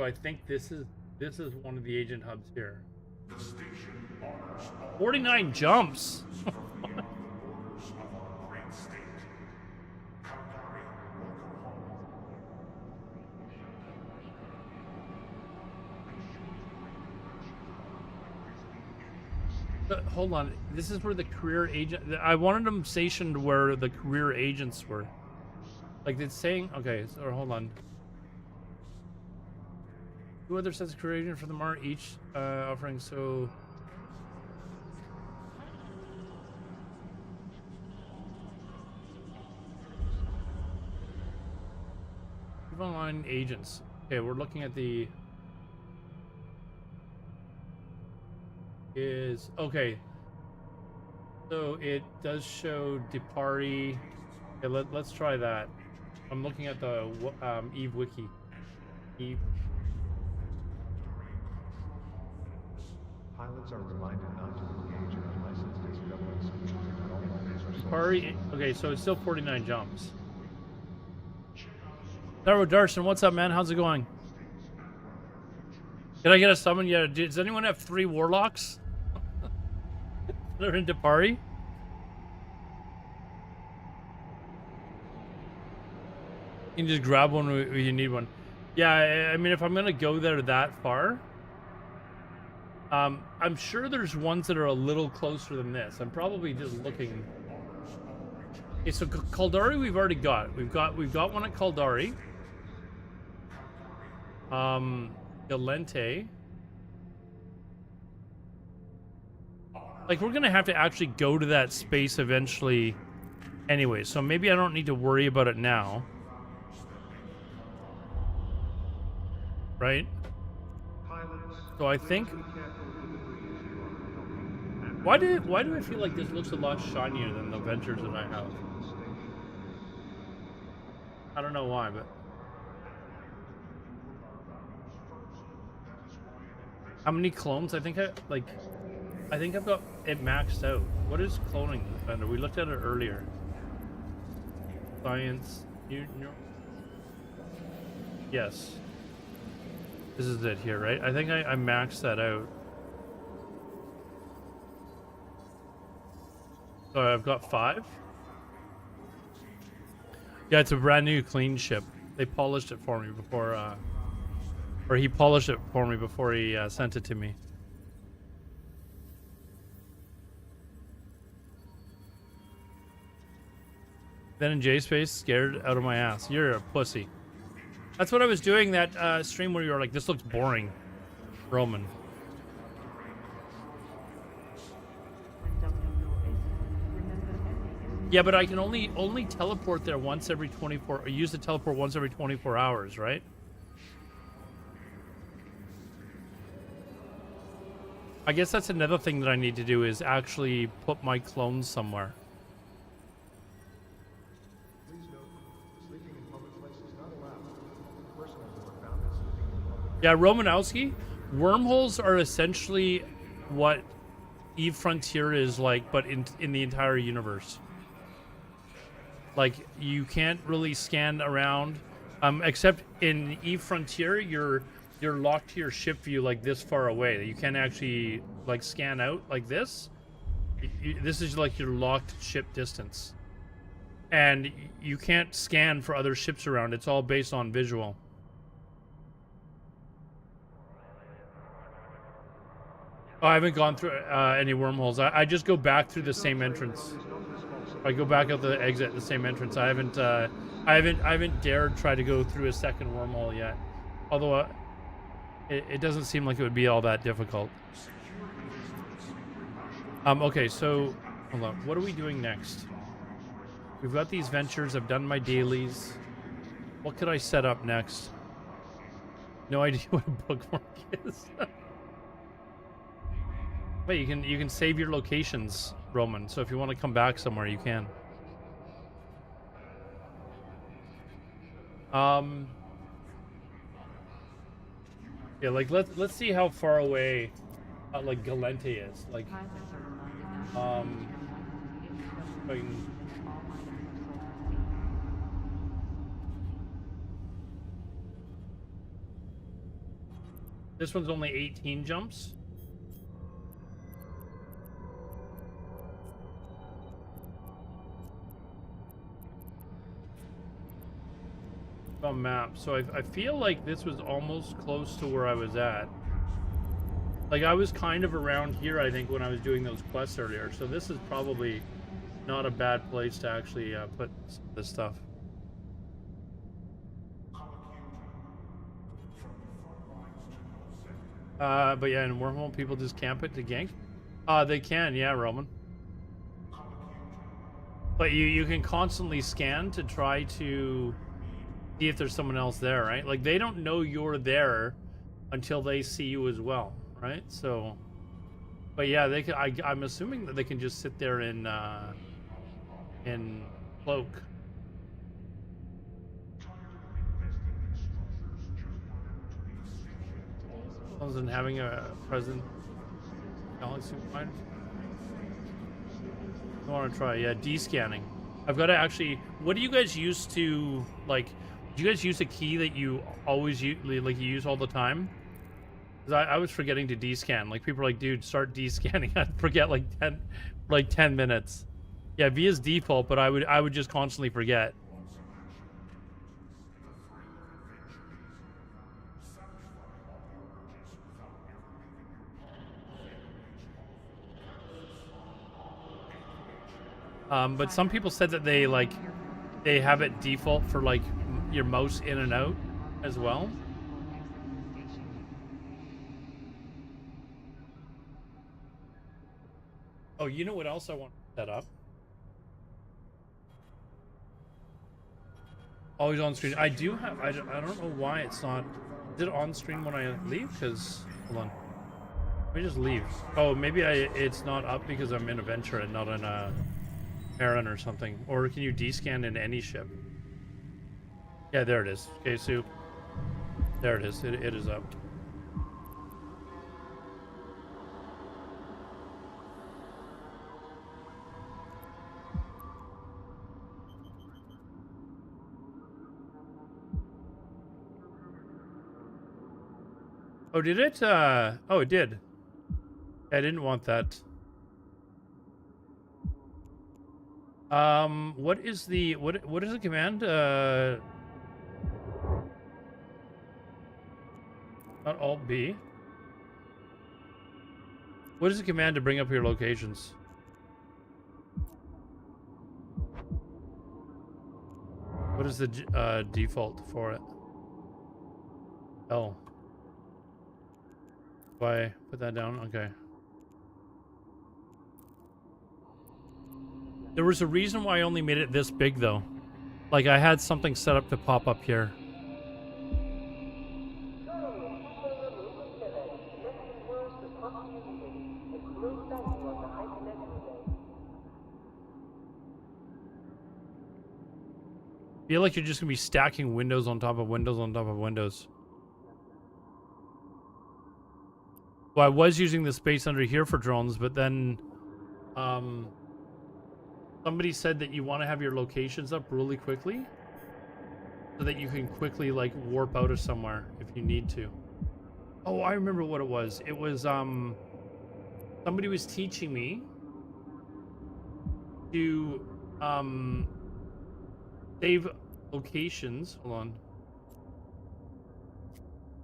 I think this is one of the agent hubs here. The station honors all 49 jumps. from beyond the borders of our great state. Calgary, welcome home. Hold on. This is where the career agent. I wanted them stationed where the career agents were. Like it's saying. Okay. So hold on. Two other sets of career agent for the MAR, each offering so. Online agents. Okay, we're looking at the. Is okay. So it does show Depari. Okay, let's try that. I'm looking at the Eve wiki. Eve. Pilots are reminded not to engage in unlicensed discoveries, which is a Depari. Okay, so it's still 49 jumps. Darrow Darson, what's up, man? How's it going? Did I get a summon? Yeah. Does anyone have 3 warlocks? They're in Depari. You can just grab one when you need one. Yeah, I mean, if I'm gonna go there that far, I'm sure there's ones that are a little closer than this. I'm probably just looking. Okay, so Caldari we've already got. We've got one at Caldari. Galente. Like, we're gonna have to actually go to that space eventually anyway, so maybe I don't need to worry about it now. Right? So I think... Why do I feel like this looks a lot shinier than the Ventures that I have? I don't know why, but... How many clones? I think I've got it maxed out. What is cloning Defender? We looked at it earlier. Science. Yes. This is it here, right? I think I maxed that out. So I've got 5. Yeah, it's a brand new clean ship. They polished it for me before, or he polished it for me before he sent it to me. Then in J-Space, scared out of my ass. You're a pussy. That's what I was doing that stream where you were like, this looks boring, Roman. Yeah, but I can only teleport there once every 24, or use the teleport once every 24 hours, right? I guess that's another thing that I need to do is actually put my clones somewhere. Yeah, Romanowski, wormholes are essentially what Eve Frontier is like, but in the entire universe. Like, you can't really scan around, except in Eve Frontier, you're locked to your ship view like this far away. You can't actually like scan out like this. This is like your locked ship distance, and you can't scan for other ships around. It's all based on visual. Oh, I haven't gone through any wormholes. I just go back through the same entrance. I go back out the exit, the same entrance. I haven't dared try to go through a second wormhole yet. Although it doesn't seem like it would be all that difficult. Okay, so hold on. What are we doing next? We've got these ventures. I've done my dailies. What could I set up next? No idea what a bookmark is. But you can save your locations, Roman. So if you want to come back somewhere, you can. Yeah, like let's see how far away like Galente is. Like This one's only 18 jumps. On map, so I feel like this was almost close to where I was at. Like I was kind of around here, I think, when I was doing those quests earlier. So this is probably not a bad place to actually put this stuff. But yeah, in Wormhole, people just camp it to gank. They can, yeah, Roman. But you can constantly scan to try to see if there's someone else there, right? Like they don't know you're there until they see you as well, right? So, but yeah, they can. I'm assuming that they can just sit there in cloak. Other than having a present galaxy finder. I want to try, yeah, D-scanning. I've got to actually. What do you guys use to like? Do you guys use a key that you always use, like you use all the time? Because I was forgetting to D-scan. Like people are like, dude, start D-scanning. I'd forget like 10 minutes. Yeah, V is default, but I would just constantly forget. But some people said that they have it default for like your mouse in and out as well. Oh, you know what else I want to set up? Always on screen. I do have. I don't know why it's not. Is it on screen when I leave? Because hold on. Let me just leave. Oh, maybe it's not up because I'm in a Venture and not in a Heron or something. Or can you D-scan in any ship? Yeah, there it is. Okay, Soup. There it is. It is up. Oh, did it? Oh, it did. I didn't want that. What is the what is the command? Not Alt B. What is the command to bring up your locations? What is the default for it? L. Why put that down? Okay. There was a reason why I only made it this big, though. Like, I had something set up to pop up here. I feel like you're just gonna be stacking windows on top of windows on top of windows. Well, I was using the space under here for drones, but then somebody said that you want to have your locations up really quickly so that you can quickly like warp out of somewhere if you need to. Oh, I remember what it was. It was somebody was teaching me to save locations. Hold on.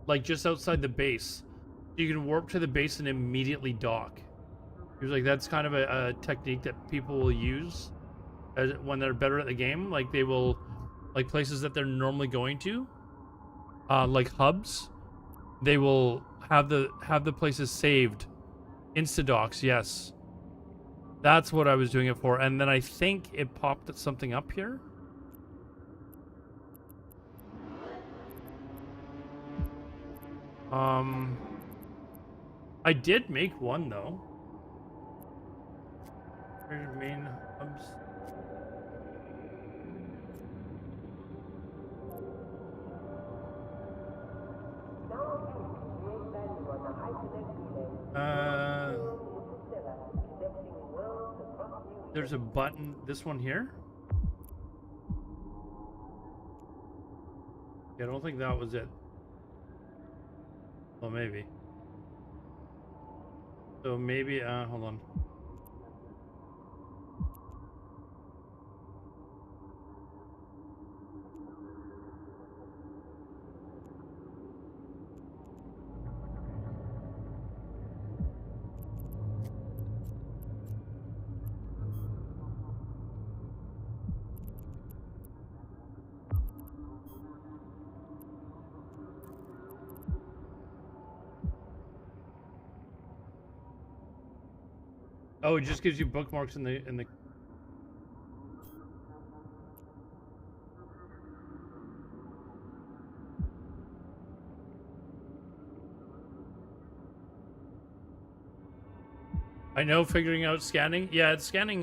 Like just outside the base. You can warp to the base and immediately dock. He was like, that's kind of a technique that people will use when they're better at the game. Like they will, like places that they're normally going to, like hubs, they will have the places saved. Insta-docks, yes. That's what I was doing it for. And then I think it popped something up here. I did make one though. Main hubs. There's a button. This one here. Yeah, I don't think that was it. Well, maybe. So maybe, hold on. Oh, it just gives you bookmarks in the. I know figuring out scanning. Yeah, scanning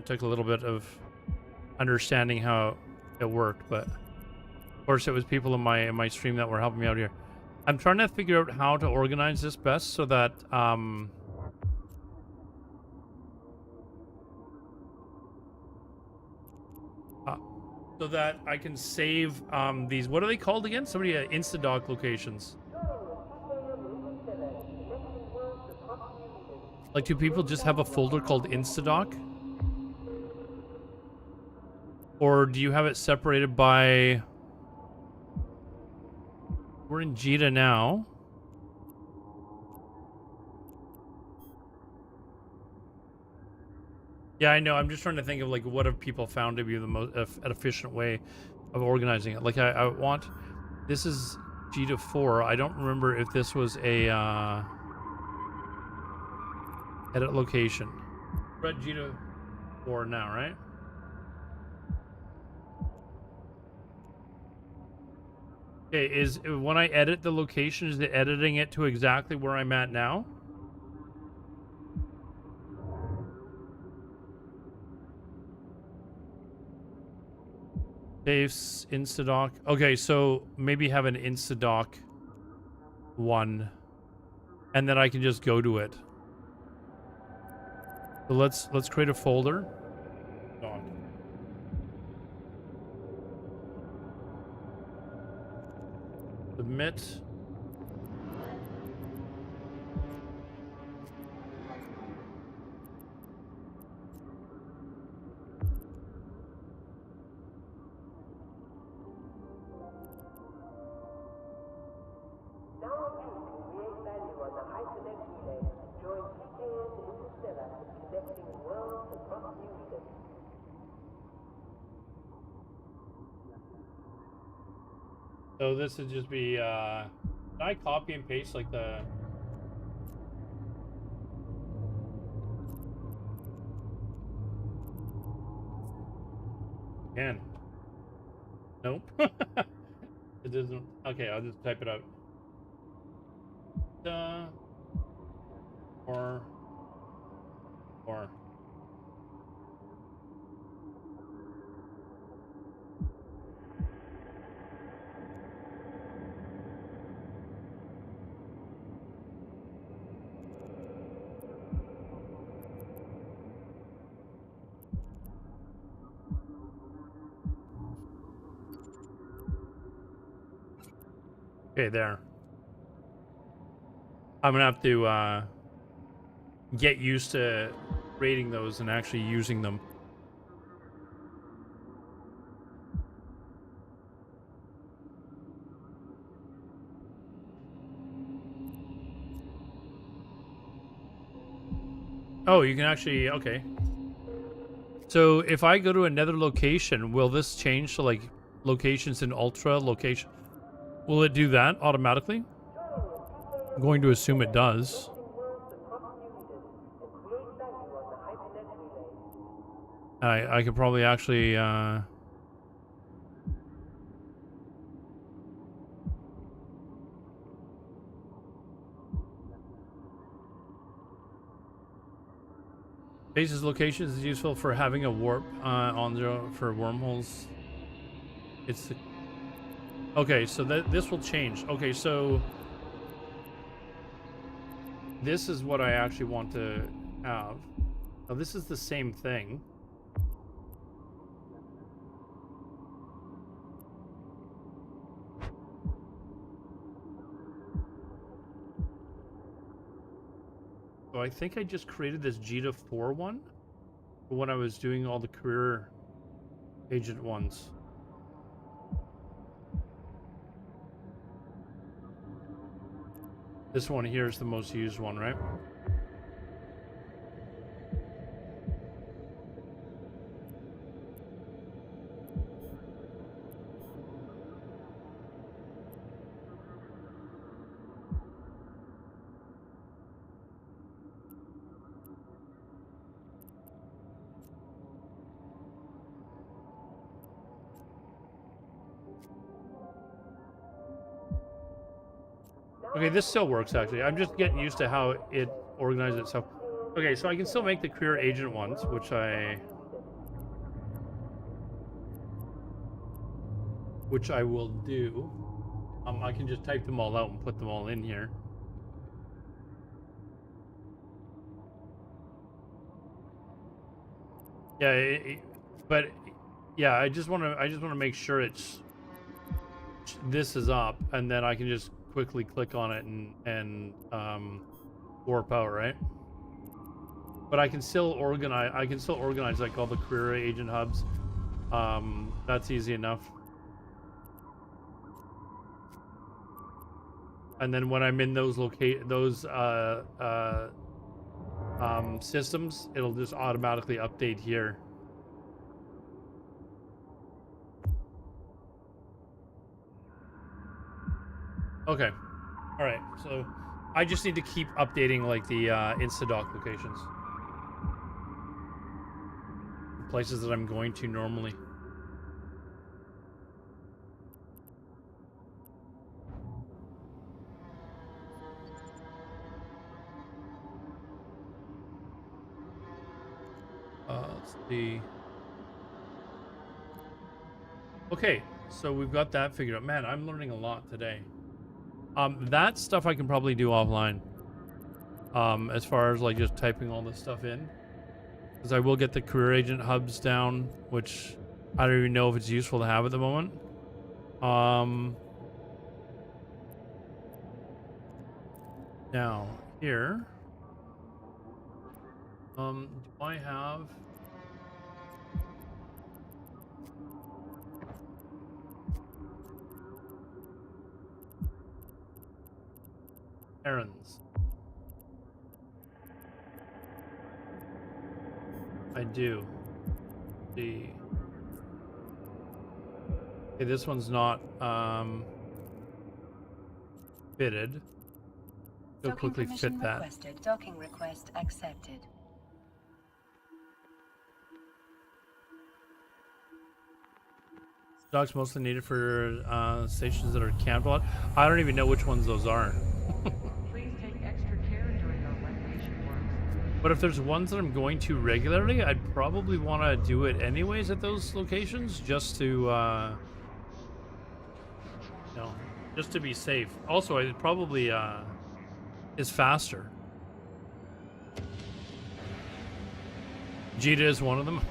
took a little bit of understanding how it worked, but of course it was people in my stream that were helping me out here. I'm trying to figure out how to organize this best so that I can save these, what are they called again? Somebody Instadoc locations. Like, do people just have a folder called Instadoc? Or do you have it separated by... We're in Jita now. Yeah, I know. I'm just trying to think of, like, what have people found to be the most an efficient way of organizing it. Like, I want... This is Jita 4. I don't remember if this was a... edit location. We're at Jita 4 now, right? Okay, is when I edit the location, is it editing it to exactly where I'm at now? Saves, Instadoc. Okay, so maybe have an Instadoc one, and then I can just go to it. So let's create a folder. Doc. Submit. So this would just be, can I copy and paste like the... Can. Nope. It doesn't, okay, I'll just type it out. Or. Okay, there. I'm gonna have to get used to rating those and actually using them. Oh, you can actually, okay. So if I go to another location, will this change to like locations in Ultra location? Will it do that automatically? I'm going to assume it does. I could probably actually Base's location is useful for having a warp on there for wormholes. It's the... Okay, so this will change. Okay, so this is what I actually want to have. Now this is the same thing. I think I just created this Jita 4 one for when I was doing all the career agent ones. This one here is the most used one, right? Okay, this still works actually. I'm just getting used to how it organizes itself. Okay, so I can still make the career agent ones, which I will do. I can just type them all out and put them all in here. Yeah, but yeah, I just want to make sure this is up, and then I can just quickly click on it and warp out, right? But I can still organize like all the career agent hubs. That's easy enough. And then when I'm in those systems, it'll just automatically update here. Okay. All right. So I just need to keep updating like the Instadoc locations. Places that I'm going to normally. Let's see. Okay, so we've got that figured out. Man, I'm learning a lot today. That stuff I can probably do offline. As far as like just typing all this stuff in. Because I will get the career agent hubs down, which I don't even know if it's useful to have at the moment. Now, here. Do I have... errands? I do. Okay, this one's not fitted. Go Docking quickly permission fit that. requested. Docking request accepted. Docks mostly needed for stations that are camped a lot. I don't even know which ones those are. Please take extra care during our renovation works. But if there's ones that I'm going to regularly, I'd probably want to do it anyways at those locations, just to, you know, just to be safe. Also, it probably is faster. Jita is one of them.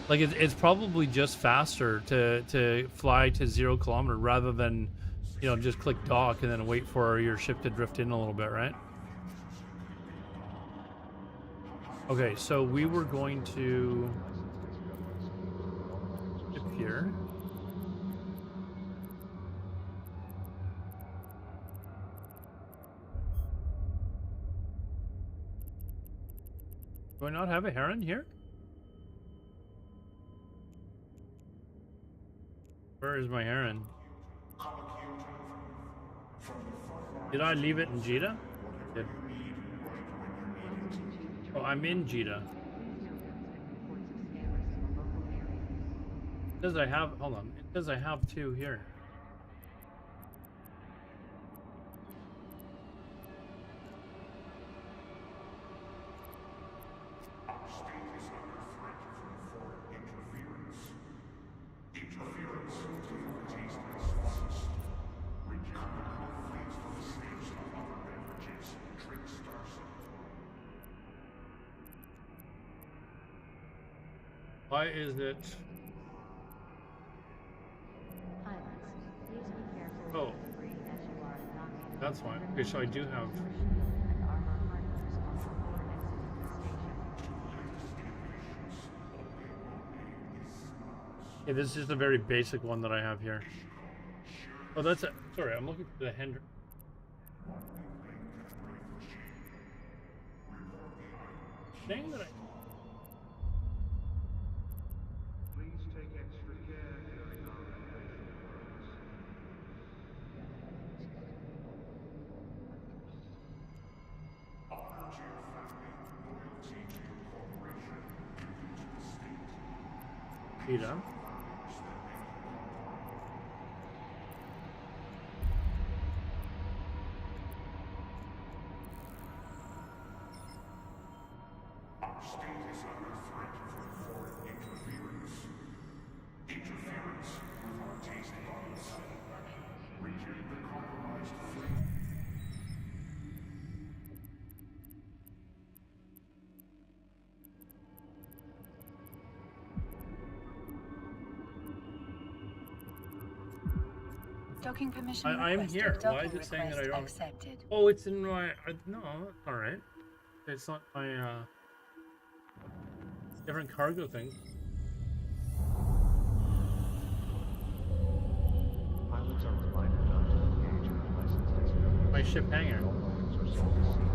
Like it's probably just faster to fly to 0 kilometer rather than, you know, just click dock and then wait for your ship to drift in a little bit, right? Okay, so we were going to ship here. Do I not have a heron here? Where is my heron? Did I leave it in Jita? Did. Oh, I'm in Jita. It says I have, hold on. It says I have 2 here. Why is it? Oh, that's fine. Okay, so I do have. Yeah, this is just a very basic one that I have here. Oh, that's a... Sorry, I'm looking for the Hendrick. Saying that I... Please take extra care during our renovation works. Honor to your family, loyalty to your corporation, duty to the state. Peter. Values that make you Our state is under threat from foreign interference. Interference with our taste buds. Reaching the compromised flame. Docking permission I am requested. here. Why Docking is it saying that I request don't- accepted. Oh, it's in my... no, that's alright. It's not my, different cargo thing. Pilots are reminded not to engage in unlicensed experiments. My ship hangar. All weapons are sold as secret.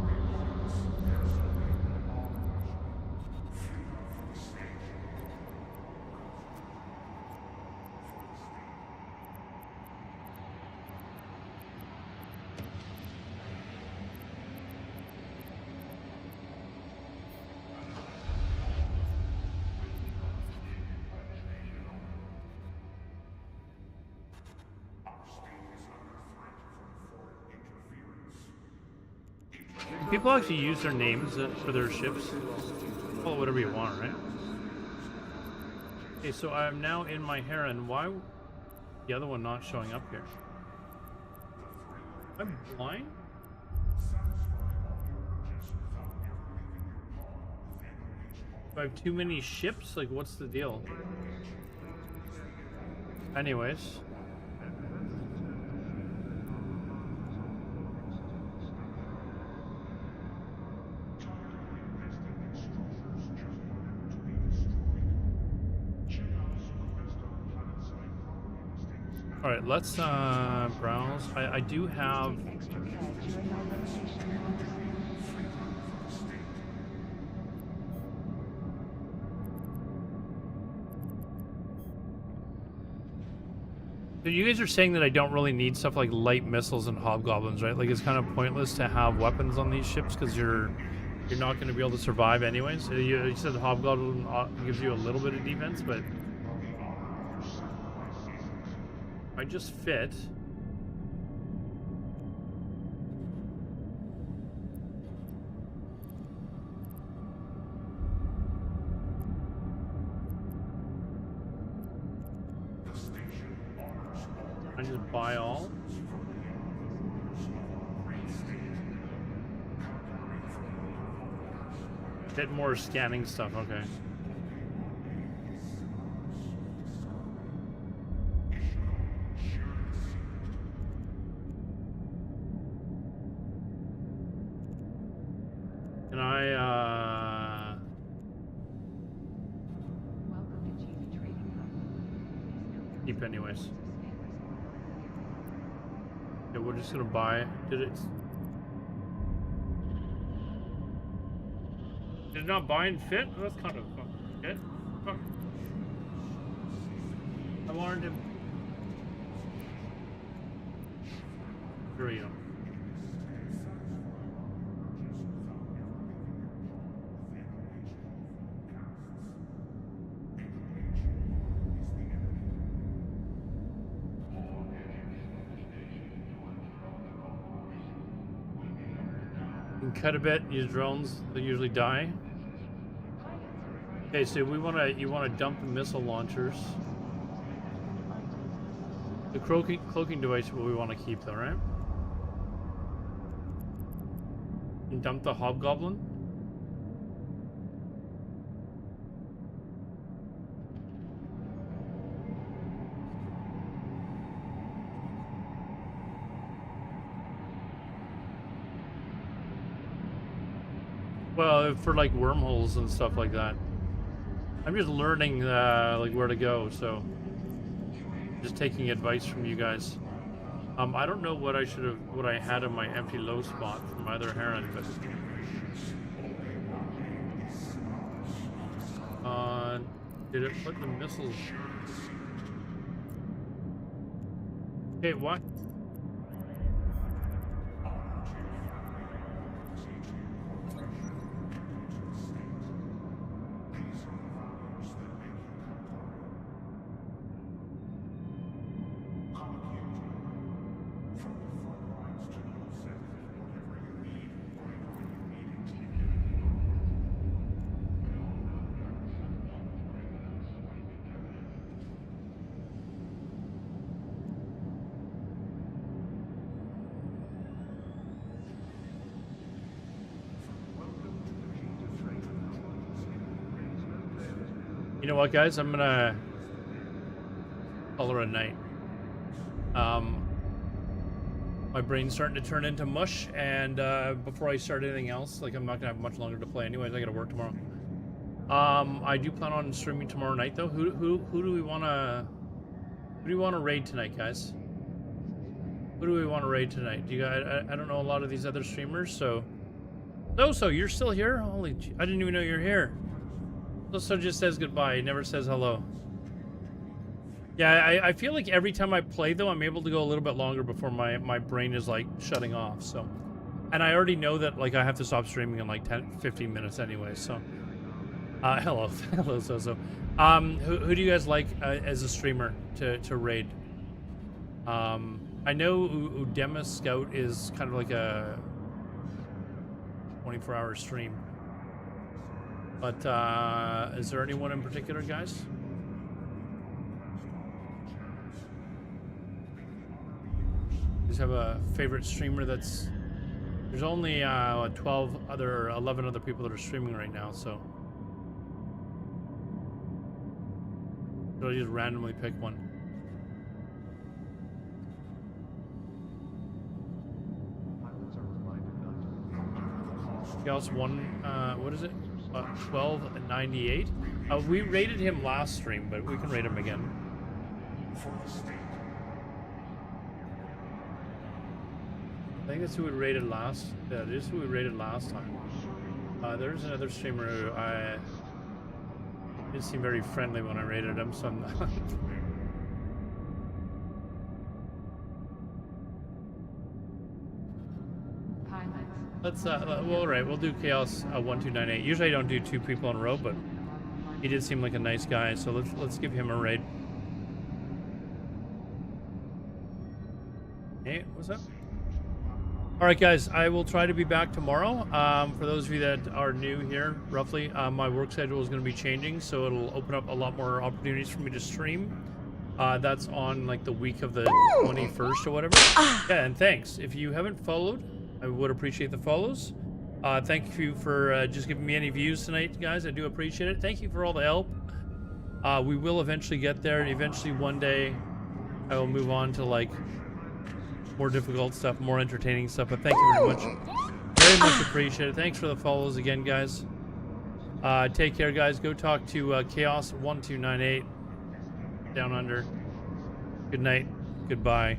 Do people actually use their names for their ships? Call it whatever you want, right? Okay, so I am now in my Heron. Why the other one not showing up here? I'm blind? Do I have too many ships? Like, what's the deal? Anyways. All right, let's browse. I do have... Take extra care during our renovation works. So you guys are saying that I don't really need stuff like light missiles and hobgoblins, right? Like, it's kind of pointless to have weapons on these ships because you're not going to be able to survive anyways. So you said the hobgoblin gives you a little bit of defense, but I just fit. I just buy all. Bit more scanning stuff, okay. Can I, Welcome to Cheesy Trading Company. Please note there keep is no anyways? purchase and Yeah, we're just gonna buy. Did it not buy and fit? Oh, that's kind of fucking shit. Fuck. I wanted him. Here we go. You can cut a bit, use drones, they usually die. Okay, so you wanna dump the missile launchers. The cloaking device we want to keep though, right? And dump the hobgoblin. Well, for like wormholes and stuff like that. I'm just learning like where to go, so just taking advice from you guys. I don't know what I had in my empty low spot from either Heron, but did it put the missiles? Okay, what? You know what, guys? I'm gonna call her a night. My brain's starting to turn into mush, and before I start anything else, like I'm not gonna have much longer to play anyways. I gotta work tomorrow. I do plan on streaming tomorrow night, though. Who do we wanna raid tonight, guys? Who do we want to raid tonight? Do you guys? I don't know a lot of these other streamers, so. So you're still here? Holy, I didn't even know you're here. So just says goodbye. He never says hello. Yeah, I feel like every time I play, though, I'm able to go a little bit longer before my brain is, like, shutting off, so. And I already know that, like, I have to stop streaming in, like, 15 minutes anyway, so. Hello. Hello, So. Who do you guys like as a streamer to raid? I know Udema Scout is kind of like a 24-hour stream. But, is there anyone in particular, guys? You guys have a favorite streamer that's... There's only 11 other people that are streaming right now, so... Should I just randomly pick one? Chaos 1, what is it? 1298. We rated him last stream, but we can rate him again. I think that's who we rated last. Yeah, this is who we rated last time. There's another streamer who I didn't seem very friendly when I rated him, so I'm not. Let's well, all right, we'll do Chaos 1298. Usually I don't do two people in a row, but he did seem like a nice guy, so let's give him a raid. Hey, what's up? All right, guys, I will try to be back tomorrow. For those of you that are new here, roughly, my work schedule is going to be changing, so it'll open up a lot more opportunities for me to stream. That's on like the week of the 21st or whatever. Yeah, and thanks. If you haven't followed, I would appreciate the follows. Thank you for just giving me any views tonight, guys. I do appreciate it. Thank you for all the help. We will eventually get there, and eventually one day I will move on to like more difficult stuff, more entertaining stuff. But thank you very much. Very much appreciated. Thanks for the follows again, guys. Take care, guys. Go talk to Chaos 1298 down under. Good night. Goodbye.